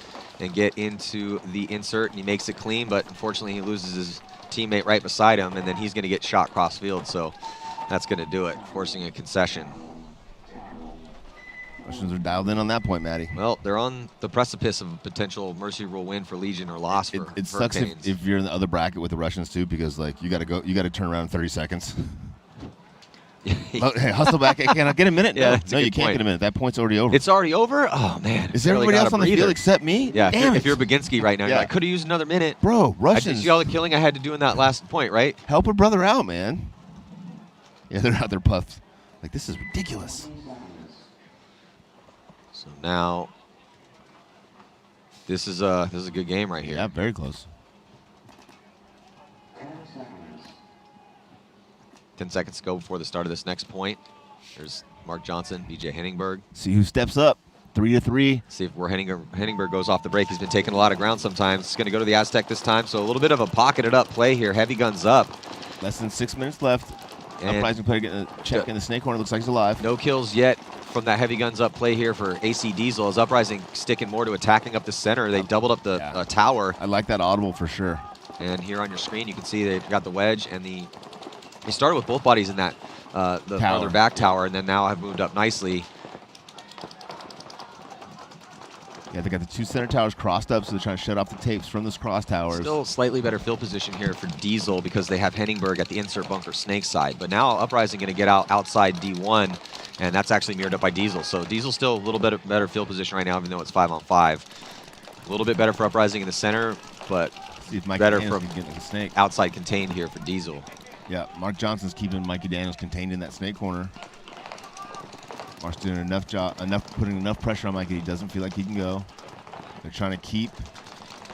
and get into the insert, and he makes it clean, but unfortunately he loses his teammate right beside him, and then he's going to get shot cross field, so that's going to do it, forcing a concession. Russians are dialed in on that point, Matty. Well, they're on the precipice of a potential mercy rule win for Legion or loss for It sucks if you're in the other bracket with the Russians too, because like you got to turn around in 30 seconds. Hey, hustle back! Can I get a minute? Yeah, No, you can't get a minute. That point's already over. It's already over? Oh man! Is everybody else on the field except me? Yeah. Damn if you're Baginski right now, you're like, could have used another minute, bro. Russians. I did see all the killing I had to do in that last point, right? Help a brother out, man. Yeah, they're out there puffed. Like this is ridiculous. So now, this is a good game right here. Yeah, very close. 10 seconds to go before the start of this next point. There's Mark Johnson, BJ Henningberg. See who steps up. 3-3. See if where Henningberg goes off the break. He's been taking a lot of ground sometimes. He's going to go to the Aztec this time, so a little bit of a pocketed up play here. Heavy guns up. Less than 6 minutes left. Uprising player getting a check in the snake corner. Looks like he's alive. No kills yet from that heavy guns up play here for AC Diesel. As Uprising sticking more to attacking up the center. They doubled up the tower. I like that audible for sure. And here on your screen, you can see they've got the wedge and the. They started with both bodies in that the farther back tower, and then now have moved up nicely. Yeah, they got the two center towers crossed up, so they're trying to shut off the tapes from those cross towers. Still slightly better field position here for Diesel because they have Henningberg at the insert bunker snake side. But now Uprising going to get outside D1, and that's actually mirrored up by Diesel. So Diesel's still a little bit better field position right now, even though it's 5-on-5. A little bit better for Uprising in the center, but better from outside contained here for Diesel. Yeah, Mark Johnson's keeping Mikey Daniels contained in that snake corner. Mark's doing putting enough pressure on Mikey. He doesn't feel like he can go. They're trying to keep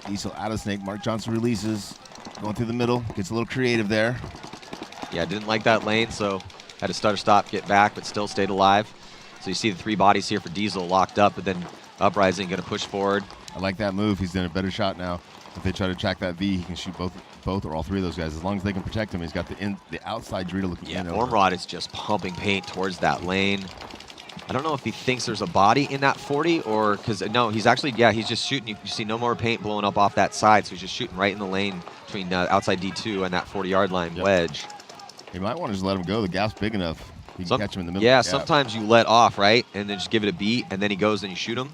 Diesel out of snake. Mark Johnson releases, going through the middle, gets a little creative there. Yeah, didn't like that lane, so had to stutter stop, get back, but still stayed alive. So you see the three bodies here for Diesel locked up, but then Uprising going to push forward. I like that move. He's doing a better shot now. If they try to track that V, he can shoot both or all three of those guys. As long as they can protect him, he's got the outside Dorito looking in. Ormrod is just pumping paint towards that lane. I don't know if he thinks there's a body in that 40 or because no, he's actually, he's just shooting. You see no more paint blowing up off that side, so he's just shooting right in the lane between outside D2 and that 40-yard line wedge. You might want to just let him go. The gap's big enough. You can catch him in the middle. Yeah, of the gap. sometimes you let off, right, and then just give it a beat, and then he goes and you shoot him.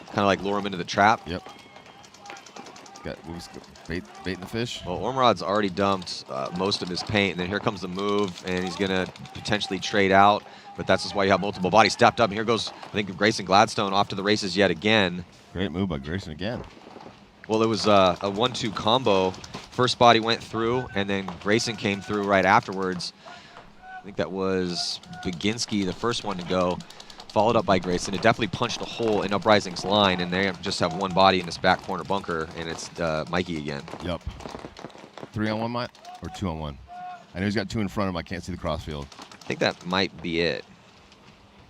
Kind of like lure him into the trap. Yep. Got baiting the fish. Well, Ormrod's already dumped most of his paint, and then here comes the move, and he's going to potentially trade out. But that's just why you have multiple bodies stepped up. And here goes, I think, Grayson Gladstone off to the races yet again. Great move by Grayson again. Well, it was a 1-2 combo. First body went through, and then Grayson came through right afterwards. I think that was Baginski, the first one to go, followed up by Grayson. It definitely punched a hole in Uprising's line, and they just have one body in this back corner bunker, and it's Mikey again. Yep. 3-on-1, Mike? Or 2-on-1? I know he's got two in front of him. I can't see the crossfield. I think that might be it.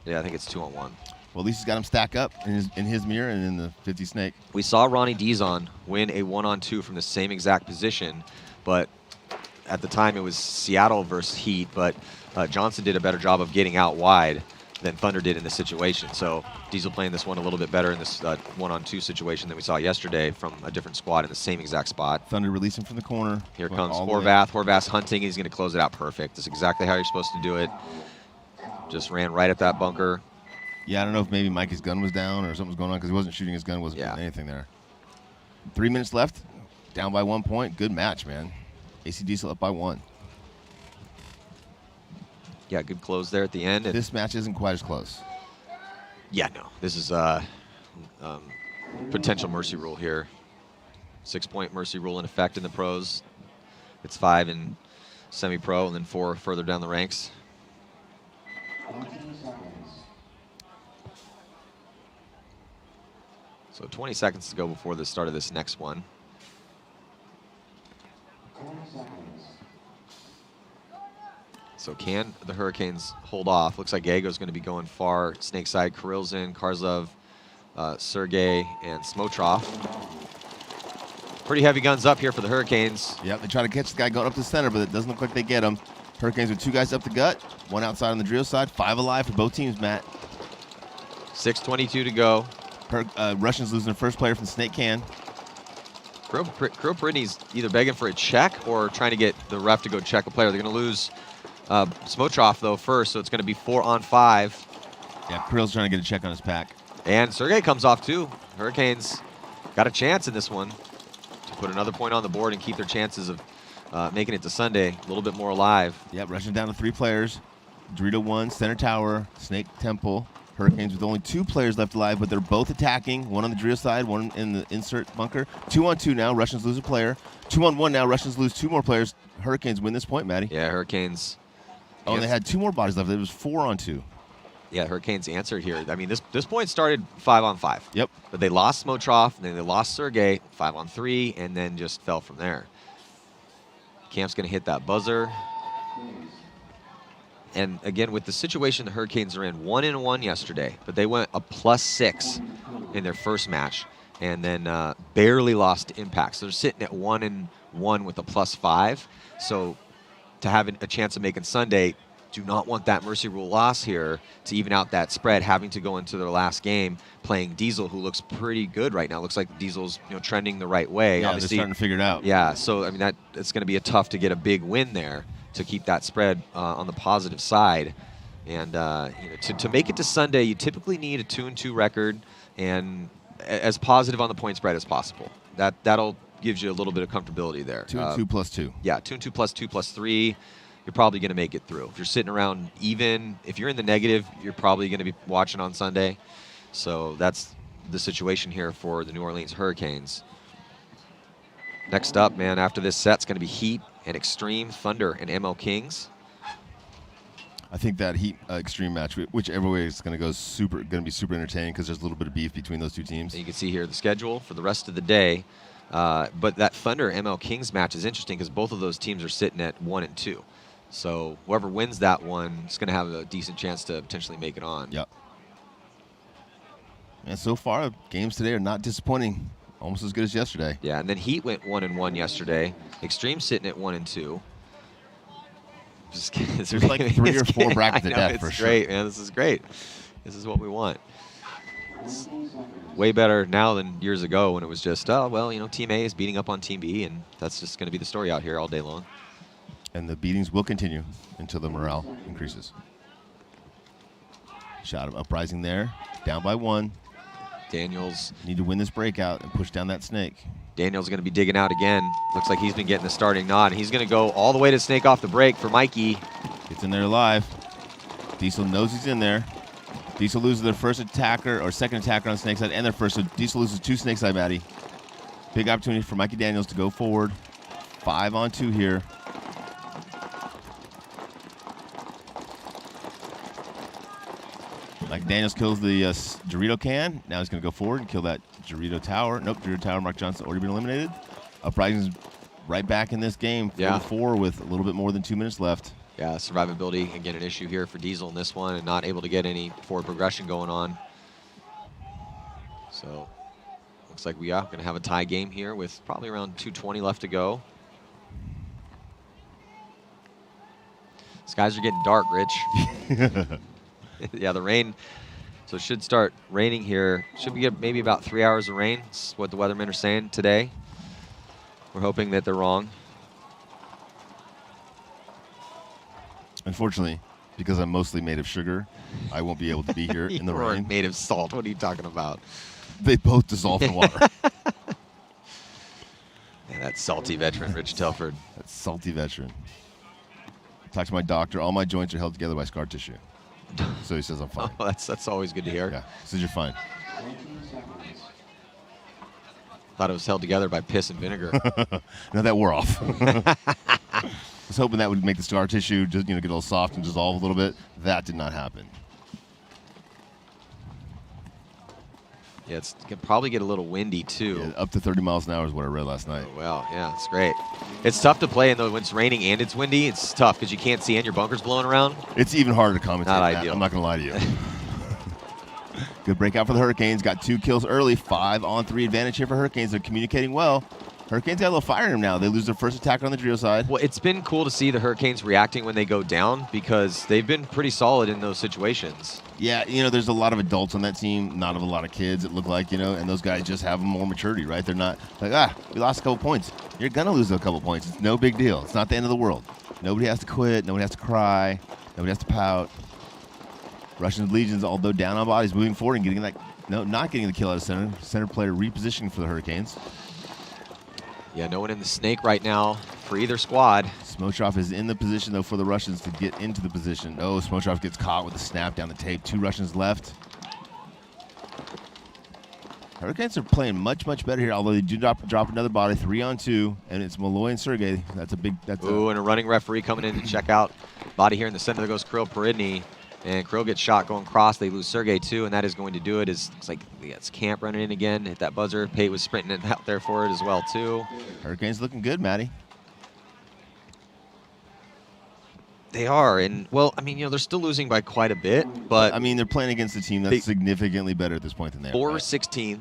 Yeah, I think it's 2-on-1. Well, at least he's got him stack up in his mirror and in the 50 snake. We saw Ronnie Dizon win a 1-on-2 from the same exact position, but at the time it was Seattle versus Heat, but Johnson did a better job of getting out wide than Thunder did in this situation. So Diesel playing this one a little bit better in this 1-on-2 situation than we saw yesterday from a different squad in the same exact spot. Thunder releasing from the corner. Here comes Horvath. Horvath's hunting. He's going to close it out perfect. That's exactly how you're supposed to do it. Just ran right at that bunker. Yeah, I don't know if maybe Mikey's gun was down or something was going on because he wasn't shooting his gun, wasn't putting anything there. 3 minutes left. Down by 1 point. Good match, man. AC Diesel up by 1. Yeah, good close there at the end. This match isn't quite as close. Yeah, no. This is potential mercy rule here. 6-point mercy rule in effect in the pros. It's 5 in semi-pro and then 4 further down the ranks. So 20 seconds to go before the start of this next one. So can the Hurricanes hold off? Looks like Gago's going to be going far snake side. Kirill's in, Karzlov Sergey and Smotrov. Pretty heavy guns up here for the Hurricanes. Yep, they try to catch the guy going up the center, but it doesn't look like they get him. Hurricanes with 2 guys up the gut, 1 outside on the drill side, 5 alive for both teams, Matt. 6:22 to go. Russians losing their first player from Snake Can. Crow Brittany's either begging for a check or trying to get the ref to go check a player. They're going to lose Smotrov, though, first, so it's going to be 4 on 5. Yeah, Krill's trying to get a check on his pack. And Sergey comes off, too. Hurricanes got a chance in this one to put another point on the board and keep their chances of making it to Sunday a little bit more alive. Yep, Russians down to 3 players. Dorito 1, Center Tower, Snake Temple. Hurricanes with only 2 players left alive, but they're both attacking. 1 on the drill side, 1 in the insert bunker. 2 on 2 now. Russians lose a player. 2 on 1 now. Russians lose 2 more players. Hurricanes win this point, Matty. Yeah, Hurricanes. Oh, and they had 2 more bodies left. It was 4 on 2. Yeah, Hurricanes answered here. I mean, this point started 5 on 5. Yep. But they lost Smotrov, and then they lost Sergey, 5 on 3, and then just fell from there. Camp's going to hit that buzzer. And again, with the situation the Hurricanes are in, 1-1 yesterday, but they went a +6 in their first match, and then barely lost to Impact. So they're sitting at 1-1 with a +5. So to have a chance of making Sunday, do not want that mercy rule loss here to even out that spread, having to go into their last game playing Diesel, who looks pretty good right now. Looks like Diesel's trending the right way. Yeah, obviously, they're starting to figure it out. Yeah, so I mean it's going to be tough to get a big win there to keep that spread on the positive side. And to make it to Sunday, you typically need a 2-2 record and as positive on the point spread as possible. That'll gives you a little bit of comfortability there. 2-2 plus 2. Yeah, 2-2 plus 2 plus 3. You're probably going to make it through. If you're sitting around even, if you're in the negative, you're probably going to be watching on Sunday. So that's the situation here for the New Orleans Hurricanes. Next up, man, after this set's going to be Heat and Extreme, Thunder and ML Kings. I think that Heat Extreme match, whichever way it's going to go, going to be super entertaining because there's a little bit of beef between those 2 teams. And you can see here the schedule for the rest of the day. But that Thunder ML Kings match is interesting because both of those teams are sitting at 1-2. So whoever wins that one is going to have a decent chance to potentially make it on. Yep. And so far, games today are not disappointing. Almost as good as yesterday. Yeah, and then Heat went 1-1 yesterday. Extreme sitting at 1-2. There's like 3 or 4 brackets at that for sure. It's great, man. This is great. This is what we want. It's way better now than years ago when it was just, oh, well, Team A is beating up on Team B, and that's just going to be the story out here all day long. And the beatings will continue until the morale increases. Shot of uprising there. Down by 1. Daniels. Need to win this breakout and push down that snake. Daniel's going to be digging out again. Looks like he's been getting the starting nod. And he's going to go all the way to snake off the break for Mikey. Gets in there alive. Diesel knows he's in there. Diesel loses their first attacker or second attacker on snake side and their first. So Diesel loses 2 snake side, Maddie. Big opportunity for Mikey Daniels to go forward. 5 on 2 here. Mike Daniels kills the Dorito can. Now he's going to go forward and kill that Dorito tower. Nope, Dorito tower, Mark Johnson already been eliminated. Uprising's right back in this game, 4-4 with a little bit more than 2 minutes left. Yeah, survivability, again, an issue here for Diesel in this one and not able to get any forward progression going on. So, looks like we are going to have a tie game here with probably around 2:20 left to go. Skies are getting dark, Rich. Yeah, the rain, so it should start raining here. Should we get maybe about 3 hours of rain? That's what the weathermen are saying today. We're hoping that they're wrong. Unfortunately, because I'm mostly made of sugar, I won't be able to be here in the rain. Made of salt. What are you talking about? They both dissolve in water. Yeah, that salty veteran, Rich Telford. That salty veteran. Talked to my doctor. All my joints are held together by scar tissue. So he says I'm fine. Oh, that's always good to hear. Yeah, he says you're fine. Thought it was held together by piss and vinegar. No, that wore off. I was hoping that would make the scar tissue just get a little soft and dissolve a little bit. That did not happen. Yeah, it can probably get a little windy too. Yeah, up to 30 miles an hour is what I read last night. Oh, well, yeah, it's great. It's tough to play, and when it's raining and it's windy, it's tough because you can't see and your bunker's blowing around. It's even harder to commentate. Not that. ideal. I'm not going to lie to you. Good breakout for the Hurricanes. Got 2 kills early. 5-on-3 advantage here for Hurricanes. They're communicating well. Hurricanes got a little fire in them now. They lose their first attacker on the trio side. Well, it's been cool to see the Hurricanes reacting when they go down because they've been pretty solid in those situations. Yeah, there's a lot of adults on that team, not a lot of kids, it looked like, and those guys just have more maturity, right? They're not like, we lost a couple points. You're going to lose a couple points. It's no big deal. It's not the end of the world. Nobody has to quit. Nobody has to cry. Nobody has to pout. Russian Legions, although down on bodies, moving forward and getting not getting the kill out of center. Center player repositioning for the Hurricanes. Yeah, no one in the snake right now for either squad. Smotrov is in the position, though, for the Russians to get into the position. Oh, Smotrov gets caught with a snap down the tape. 2 Russians left. Hurricanes are playing much, much better here, although they do drop another body, 3-on-2, and it's Malloy and Sergey. That's a big... and a running referee coming in to check out. Body here in the center. There goes Kirill Peridny. And Krill gets shot going cross. They lose Sergey too, and that is going to do it. Looks like it's Camp running in again. Hit that buzzer. Pate was sprinting it out there for it as well too. Hurricanes looking good, Matty. They are, and well, I mean, they're still losing by quite a bit, but I mean, they're playing against a team that's significantly better at this point than they are. 4-16,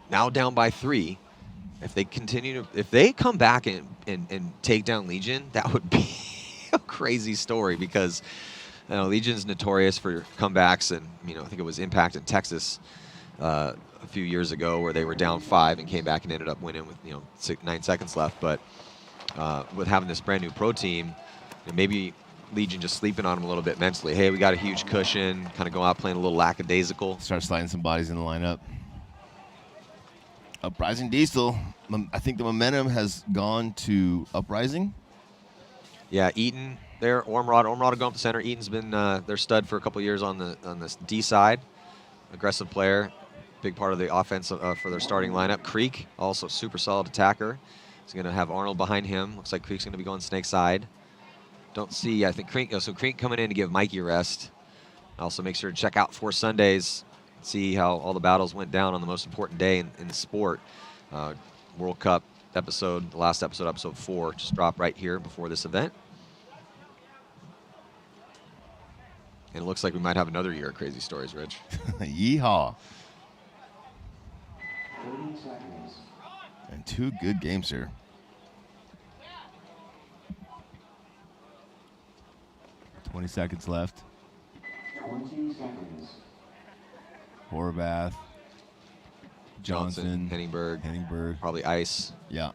now down by 3. If they if they come back and take down Legion, that would be a crazy story because. Legion's notorious for comebacks, and I think it was Impact in Texas a few years ago where they were down 5 and came back and ended up winning with 9 seconds left. But with having this brand new pro team, maybe Legion just sleeping on them a little bit mentally. Hey, we got a huge cushion. Kind of go out playing a little lackadaisical. Start sliding some bodies in the lineup. Uprising Diesel. I think the momentum has gone to Uprising. Yeah, Eaton. There, Ormrod will go up the center. Eaton's been their stud for a couple years on this D side. Aggressive player, big part of the offense for their starting lineup. Creek, also super solid attacker. He's going to have Arnold behind him. Looks like Creek's going to be going snake side. Don't see, I think Creek, so Creek coming in to give Mikey a rest. Also make sure to check out 4 Sundays, see how all the battles went down on the most important day in the sport. World Cup episode, the last episode, episode 4, just dropped right here before this event. And it looks like we might have another year of crazy stories, Rich. Yeehaw. And 2 good games here. 20 seconds left. 20 seconds. Horvath. Johnson. Henningberg. Probably Ice. Yeah.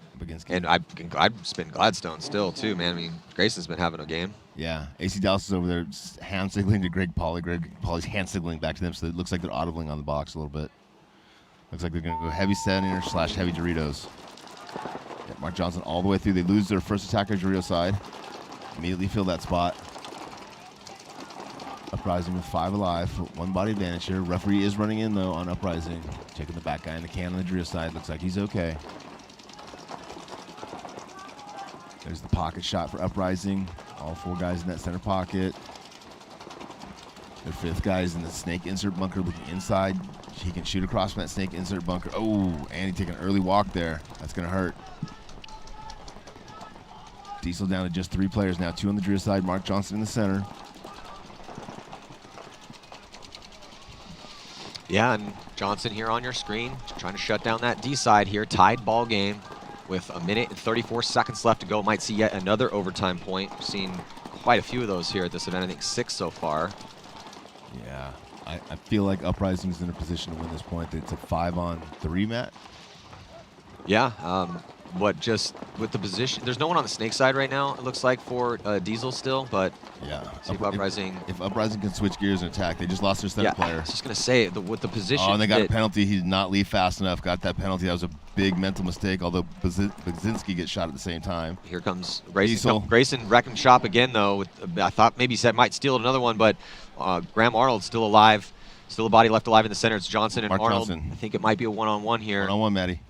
And I'd spin Gladstone still, too, man. I mean, Grayson's been having a game. Yeah. AC Dallas is over there hand signaling to Greg Pauly. Greg Pauly's hand signaling back to them, so it looks like they're audibling on the box a little bit. Looks like they're going to go heavy center / heavy Doritos. Yeah, Mark Johnson all the way through. They lose their first attacker, Dorito side. Immediately fill that spot. Uprising with 5 alive. 1 body advantage here. Referee is running in, though, on Uprising. Checking the back guy in the can on the Dorito side. Looks like he's okay. There's the pocket shot for Uprising. All 4 guys in that center pocket. Their 5th guy is in the snake insert bunker looking inside. He can shoot across from that snake insert bunker. Oh, and he taking an early walk there. That's going to hurt. Diesel down to just 3 players now. 2 on the Drew side. Mark Johnson in the center. Yeah, and Johnson here on your screen, trying to shut down that D side here. Tied ball game with 1 minute and 34 seconds left to go. Might see yet another overtime point. We've seen quite a few of those here at this event. I think 6 so far. Yeah, I feel like Uprising's in a position to win this point. It's a 5-on-3, Matt. Yeah, just with the position, there's no one on the snake side right now, it looks like, for Diesel still, but yeah. See if Uprising... If Uprising can switch gears and attack, they just lost their center player. I was just going to say, with the position... Oh, and they got a penalty. He did not leave fast enough. Got that penalty. That was a big mental mistake, although Baczynski gets shot at the same time. Here comes Grayson. Grayson wrecking shop again, though. I thought maybe he might steal another one, but Graham Arnold's still alive. Still a body left alive in the center. It's Johnson and Arnold. Johnson. I think it might be a one-on-one here. One-on-one, Matty.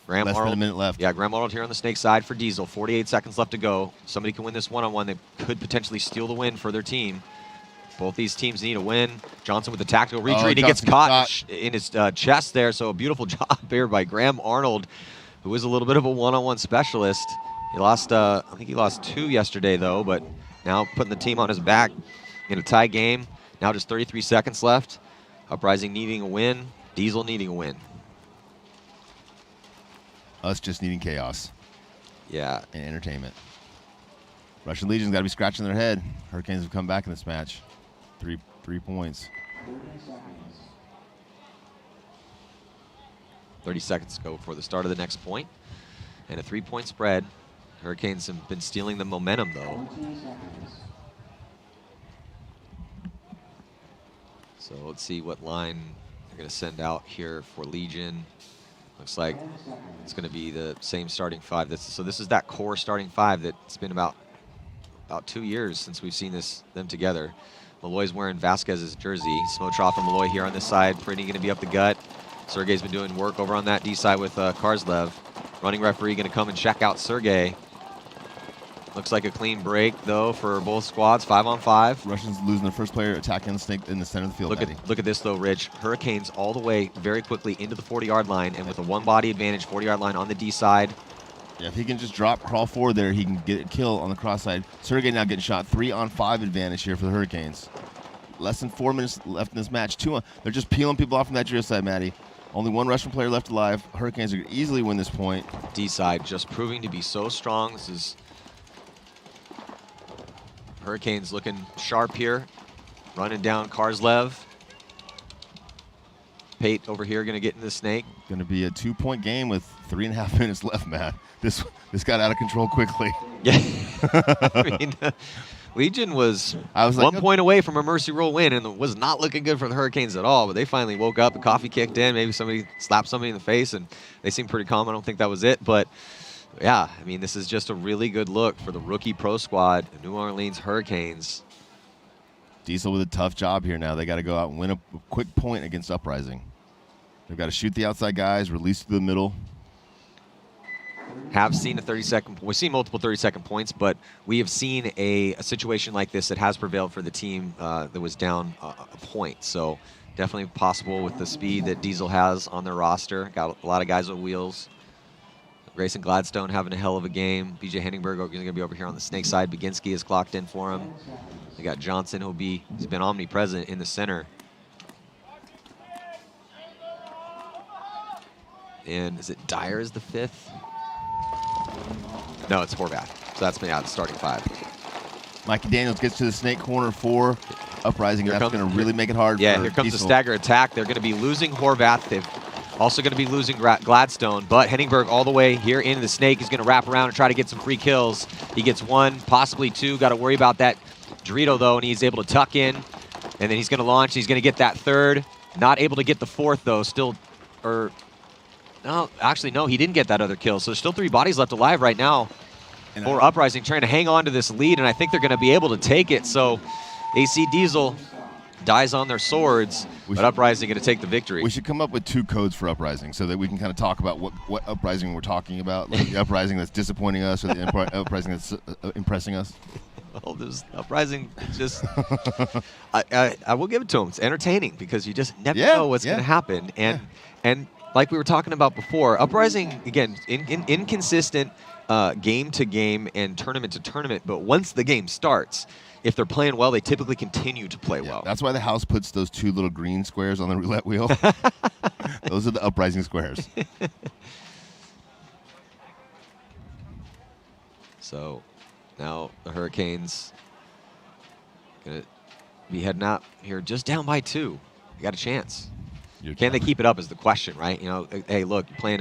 Graham Less Arnold, than a minute left. Yeah, Graham Arnold here on the snake side for Diesel. 48 seconds left to go. Somebody can win this one-on-one. They could potentially steal the win for their team. Both these teams need a win. Johnson with the tactical retreat. He gets caught in his chest there. So a beautiful job here by Graham Arnold, who is a little bit of a one-on-one specialist. He lost, I think he lost 2 yesterday, though, but now putting the team on his back in a tie game. Now just 33 seconds left. Uprising needing a win, Diesel needing a win. Us just needing chaos. Yeah. And entertainment. Russian Legion's got to be scratching their head. Hurricanes have come back in this match. Three points. 30 seconds to go before the start of the next point. And a 3-point spread. Hurricanes have been stealing the momentum, though. So let's see what line they're going to send out here for Legion. Looks like it's going to be the same starting 5. So this is that core starting 5 that's been about 2 years since we've seen them together. Malloy's wearing Vasquez's jersey. Smotroff and Malloy here on this side. Pretty going to be up the gut. Sergey's been doing work over on that D side with Karslev. Running referee going to come and check out Sergey. Looks like a clean break, though, for both squads, 5-on-5. Russians losing their first player, attacking the snake in the center of the field. Look at this, though, Rich. Hurricanes all the way very quickly into the 40-yard line, and with a one-body advantage, 40-yard line on the D side. Yeah, if he can just crawl forward there, he can get a kill on the cross side. Sergey now getting shot. 3-on-5 advantage here for the Hurricanes. Less than 4 minutes left in this match. They're just peeling people off from that Geo side, Maddie. Only one Russian player left alive. Hurricanes are going to easily win this point. D side just proving to be so strong. This is Hurricanes looking sharp here. Running down Karslev. Pate over here going to get in the snake. Going to be a 2-point game with 3.5 minutes left, Matt. This got out of control quickly. Yeah. I mean, Legion was 1 point away from a mercy roll win and was not looking good for the Hurricanes at all, but they finally woke up, the coffee kicked in, maybe somebody slapped somebody in the face, and they seemed pretty calm. I don't think that was it, but yeah, I mean, this is just a really good look for the rookie pro squad, the New Orleans Hurricanes. Diesel with a tough job here now. They got to go out and win a quick point against Uprising. They've got to shoot the outside guys, release through the middle. Have seen a 30-second, we've seen multiple 30-second points, but we have seen a situation like this that has prevailed for the team that was down a point. So definitely possible with the speed that Diesel has on their roster. Got a lot of guys with wheels. Grayson Gladstone having a hell of a game. BJ Henningberg is going to be over here on the snake side. Baginski is clocked in for him. They got Johnson, he's been omnipresent in the center. And is it Dyer is the 5th? No, it's Horvath. So that's been out, starting 5. Mikey Daniels gets to the snake corner 4. Uprising, that's going to really make it hard. Yeah, for here comes Diesel. the stagger attack. They're going to be losing Horvath. They've also going to be losing Gladstone, but Henningberg all the way here into the snake is going to wrap around and try to get some free kills. He gets 1, possibly 2. Got to worry about that Dorito, though, and he's able to tuck in. And then he's going to launch. He's going to get that 3rd. Not able to get the 4th, though. Still, no, actually, no, he didn't get that other kill. So there's still 3 bodies left alive right now for Uprising, trying to hang on to this lead, and I think they're going to be able to take it. So AC Diesel dies on their swords, but Uprising going to take the victory. We should come up with 2 codes for Uprising so that we can kind of talk about what Uprising we're talking about, like the Uprising that's disappointing us or the Uprising that's impressing us. Well, this Uprising just, I will give it to them. It's entertaining because you just never know what's going to happen. And like we were talking about before, Uprising, again, inconsistent game to game and tournament to tournament, but once the game starts, if they're playing well, they typically continue to play well. That's why the house puts those 2 little green squares on the roulette wheel. Those are the Uprising squares. So now the Hurricanes going to be heading out here just down by 2. They got a chance. Can they keep it up is the question, right? You know, hey, look, you're playing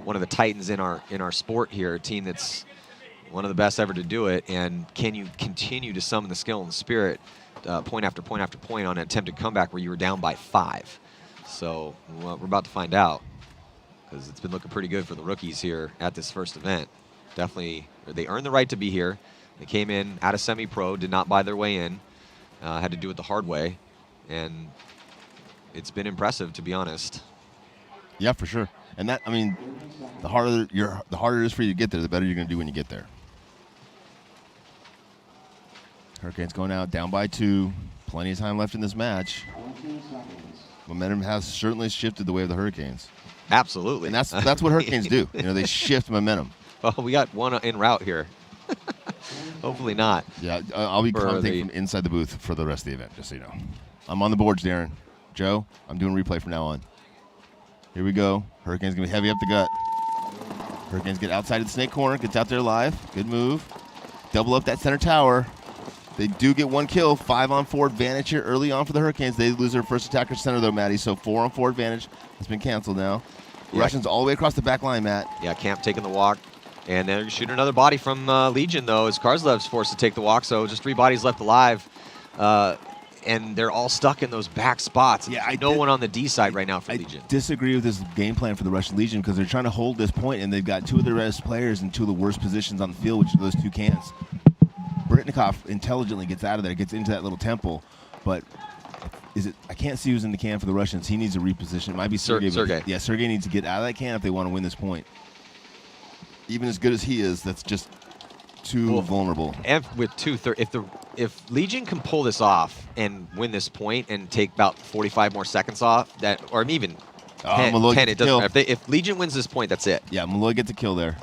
one of the titans in our sport here, a team that's one of the best ever to do it, and can you continue to summon the skill and the spirit point after point after point on an attempted comeback where you were down by 5? So well, we're about to find out because it's been looking pretty good for the rookies here at this first event. Definitely, they earned the right to be here. They came in out of semi-pro, did not buy their way in, had to do it the hard way, and it's been impressive, to be honest. Yeah, for sure. And that, I mean, the harder it is for you to get there, the better you're going to do when you get there. Hurricanes going out down by 2. Plenty of time left in this match. Momentum has certainly shifted the way of the Hurricanes. Absolutely. And that's what Hurricanes do. You know, they shift momentum. Well, we got one en route here. Hopefully not. Yeah, I'll be commenting from inside the booth for the rest of the event, just so you know. I'm on the boards, Darren. Joe, I'm doing replay from now on. Here we go. Hurricanes going to be heavy up the gut. Hurricanes get outside of the snake corner, gets out there live. Good move. Double up that center tower. They do get 1 kill. 5-on-4 advantage here early on for the Hurricanes. They lose their first attacker center, though, Matty. So 4-on-4 advantage has been canceled now. Yeah. Russians all the way across the back line, Matt. Yeah, Camp taking the walk. And they're shooting another body from Legion, though, as Karslev's forced to take the walk. So just 3 bodies left alive. And they're all stuck in those back spots. Yeah, no one on the D side right now for Legion. Disagree with this game plan for the Russian Legion because they're trying to hold this point, and they've got 2 of their best players in 2 of the worst positions on the field, which are those 2 cans. Britnikoff intelligently gets out of there, gets into that little temple, but I can't see who's in the can for the Russians. He needs to reposition. It might be Sergey. Sergey. Yeah, Sergey needs to get out of that can if they want to win this point. Even as good as he is, that's just too vulnerable. And with if Legion can pull this off and win this point and take about 45 more seconds off, or even 10, it doesn't matter. If Legion wins this point, that's it. Yeah, Malloy gets a kill there.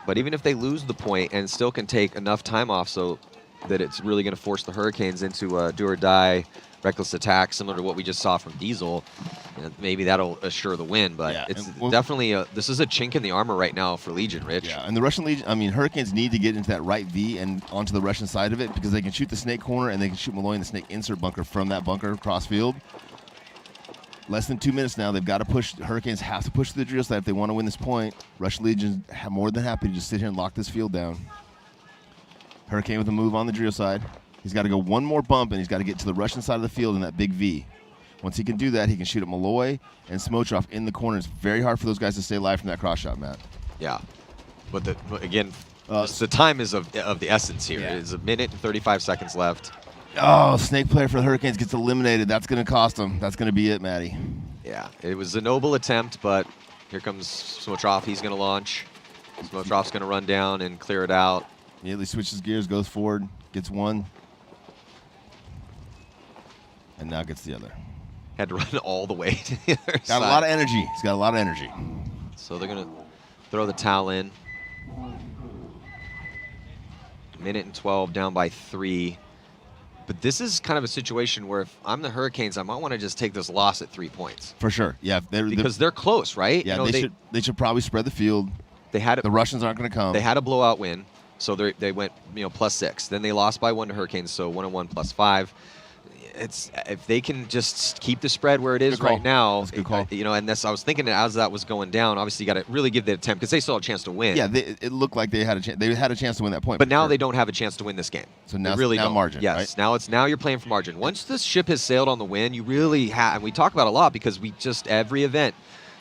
But even if they lose the point and still can take enough time off so that it's really going to force the Hurricanes into a do-or-die reckless attack, similar to what we just saw from Diesel, maybe that'll assure the win. But it's definitely this is a chink in the armor right now for Legion, Rich. Yeah, and the Russian Legion, I mean, Hurricanes need to get into that right V and onto the Russian side of it because they can shoot the snake corner and they can shoot Malloy in the snake insert bunker from that bunker across field. Less than 2 minutes now. They've got to push. Hurricanes have to push to the drill side if they want to win this point. Russian Legion more than happy to just sit here and lock this field down. Hurricane with a move on the drill side. He's got to go 1 more bump, and he's got to get to the Russian side of the field in that big V. Once he can do that, he can shoot at Malloy and Smotrov in the corner. It's very hard for those guys to stay alive from that cross shot, Matt. Yeah. But again, the time is of the essence here. Yeah. It's 1 minute and 35 seconds left. Oh, snake player for the Hurricanes gets eliminated. That's going to cost them. That's going to be it, Matty. Yeah, it was a noble attempt, but here comes Smotrov. He's going to launch. Smotrov's going to run down and clear it out. Immediately switches gears, goes forward, gets 1. And now gets the other. Had to run all the way to the other side. Got a lot of energy. He's got a lot of energy. So they're going to throw the towel in. 1 minute and 12, down by 3. But this is kind of a situation where if I'm the Hurricanes, I might want to just take this loss at 3 points. For sure, yeah. Because they're close, right? Yeah, they should probably spread the field. The Russians aren't going to come. They had a blowout win, so they went +6. Then they lost by 1 to Hurricanes, so 1-1 +5. If they can just keep the spread where it is right now, that's a good call. And I was thinking as that was going down, obviously you got to really give the attempt because they still had a chance to win. Yeah, it looked like they had a chance. They had a chance to win that point. But now they don't have a chance to win this game. So now, they really now don't. margin. Yes, right? now you're playing for margin. Once this ship has sailed on the win, you really have, and we talk about it a lot because every event,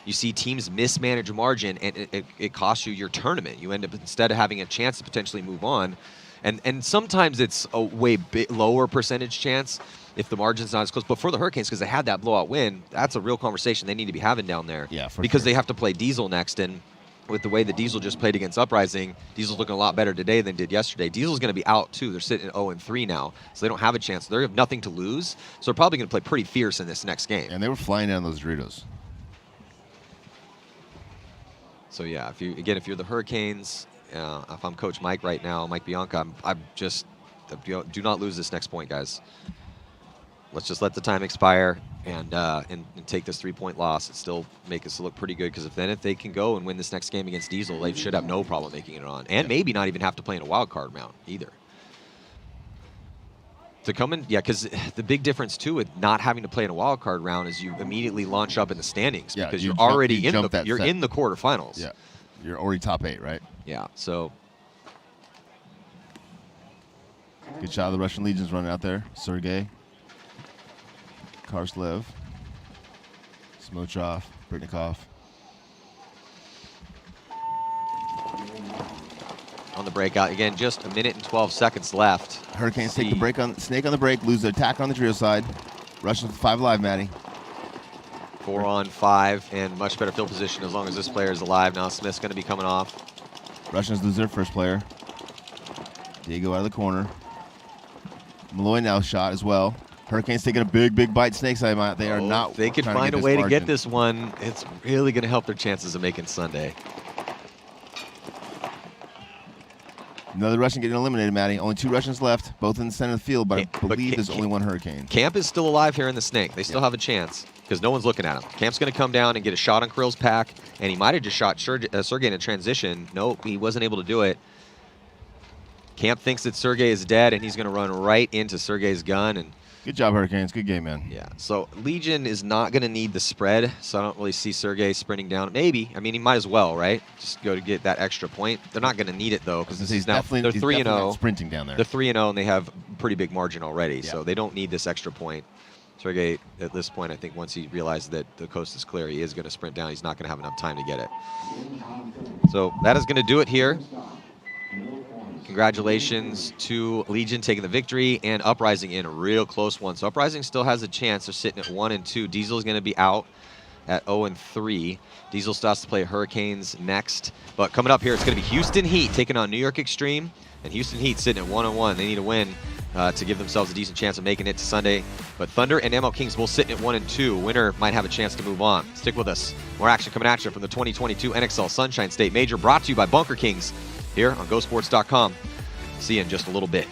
you see teams mismanage margin and it costs you your tournament. You end up, instead of having a chance to potentially move on, and sometimes it's a way lower percentage chance if the margin's not as close. But for the Hurricanes, because they had that blowout win, that's a real conversation they need to be having down there. Yeah, because they have to play Diesel next, and with the way the Diesel just played against Uprising, Diesel's looking a lot better today than did yesterday. Diesel's going to be out too. They're sitting at 0-3 now, so they don't have a chance. They have nothing to lose, so they're probably going to play pretty fierce in this next game. And they were flying down those Doritos. So yeah, if you're the Hurricanes, if I'm Coach Mike right now, Mike Bianca, I'm just do not lose this next point, guys. Let's just let the time expire and take this 3-point loss. It still make us look pretty good because if they can go and win this next game against Diesel, they should have no problem making it on, and maybe not even have to play in a wild card round either. To come in, yeah, because the big difference too with not having to play in a wild card round is you immediately launch up in the standings because you're already in the quarterfinals. Yeah, you're already top 8, right? Yeah, so. Good shot of the Russian Legions running out there. Sergey, Karslev, Smotrov, Britnikov. On the breakout again, just 1 minute and 12 seconds left. Hurricanes take the break on snake on the break, lose their attack on the trio side. Russians with 5 alive, Matty. 4 on 5 and much better field position as long as this player is alive. Now Smith's going to be coming off. Russians lose their first player. Diego out of the corner. Malloy now shot as well. Hurricanes taking a big bite snake side. They are not. They could find a way to get this one. It's really going to help their chances of making Sunday. Another Russian getting eliminated, Maddie. Only 2 Russians left, both in the center of the field, but I believe there's only 1 Hurricane. Camp is still alive here in the Snake. They still have a chance because no one's looking at him. Camp's going to come down and get a shot on Krill's pack, and he might have just shot Sergey in a transition. Nope, he wasn't able to do it. Camp thinks that Sergey is dead, and he's going to run right into Sergey's gun. And good job, Hurricanes. Good game, man. Yeah, so Legion is not going to need the spread, so I don't really see Sergey sprinting down. Maybe. I mean, he might as well, right? Just go to get that extra point. They're not going to need it, though, because they're 3-0. Sprinting down there. They're 3-0, and they have pretty big margin already, so they don't need this extra point. Sergey, at this point, I think once he realizes that the coast is clear, he is going to sprint down. He's not going to have enough time to get it. So that is going to do it here. Congratulations to Legion taking the victory and Uprising in a real close one. So Uprising still has a chance. They're sitting at 1-2. Diesel is going to be out at 0-3. Diesel starts to play Hurricanes next. But coming up here, it's going to be Houston Heat taking on New York Extreme. And Houston Heat sitting at 1-1. They need a win to give themselves a decent chance of making it to Sunday. But Thunder and ML Kings both sitting at 1-2. Winner might have a chance to move on. Stick with us. More action coming at you from the 2022 NXL Sunshine State Major, brought to you by Bunker Kings here on GoSports.com. See you in just a little bit.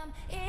come in.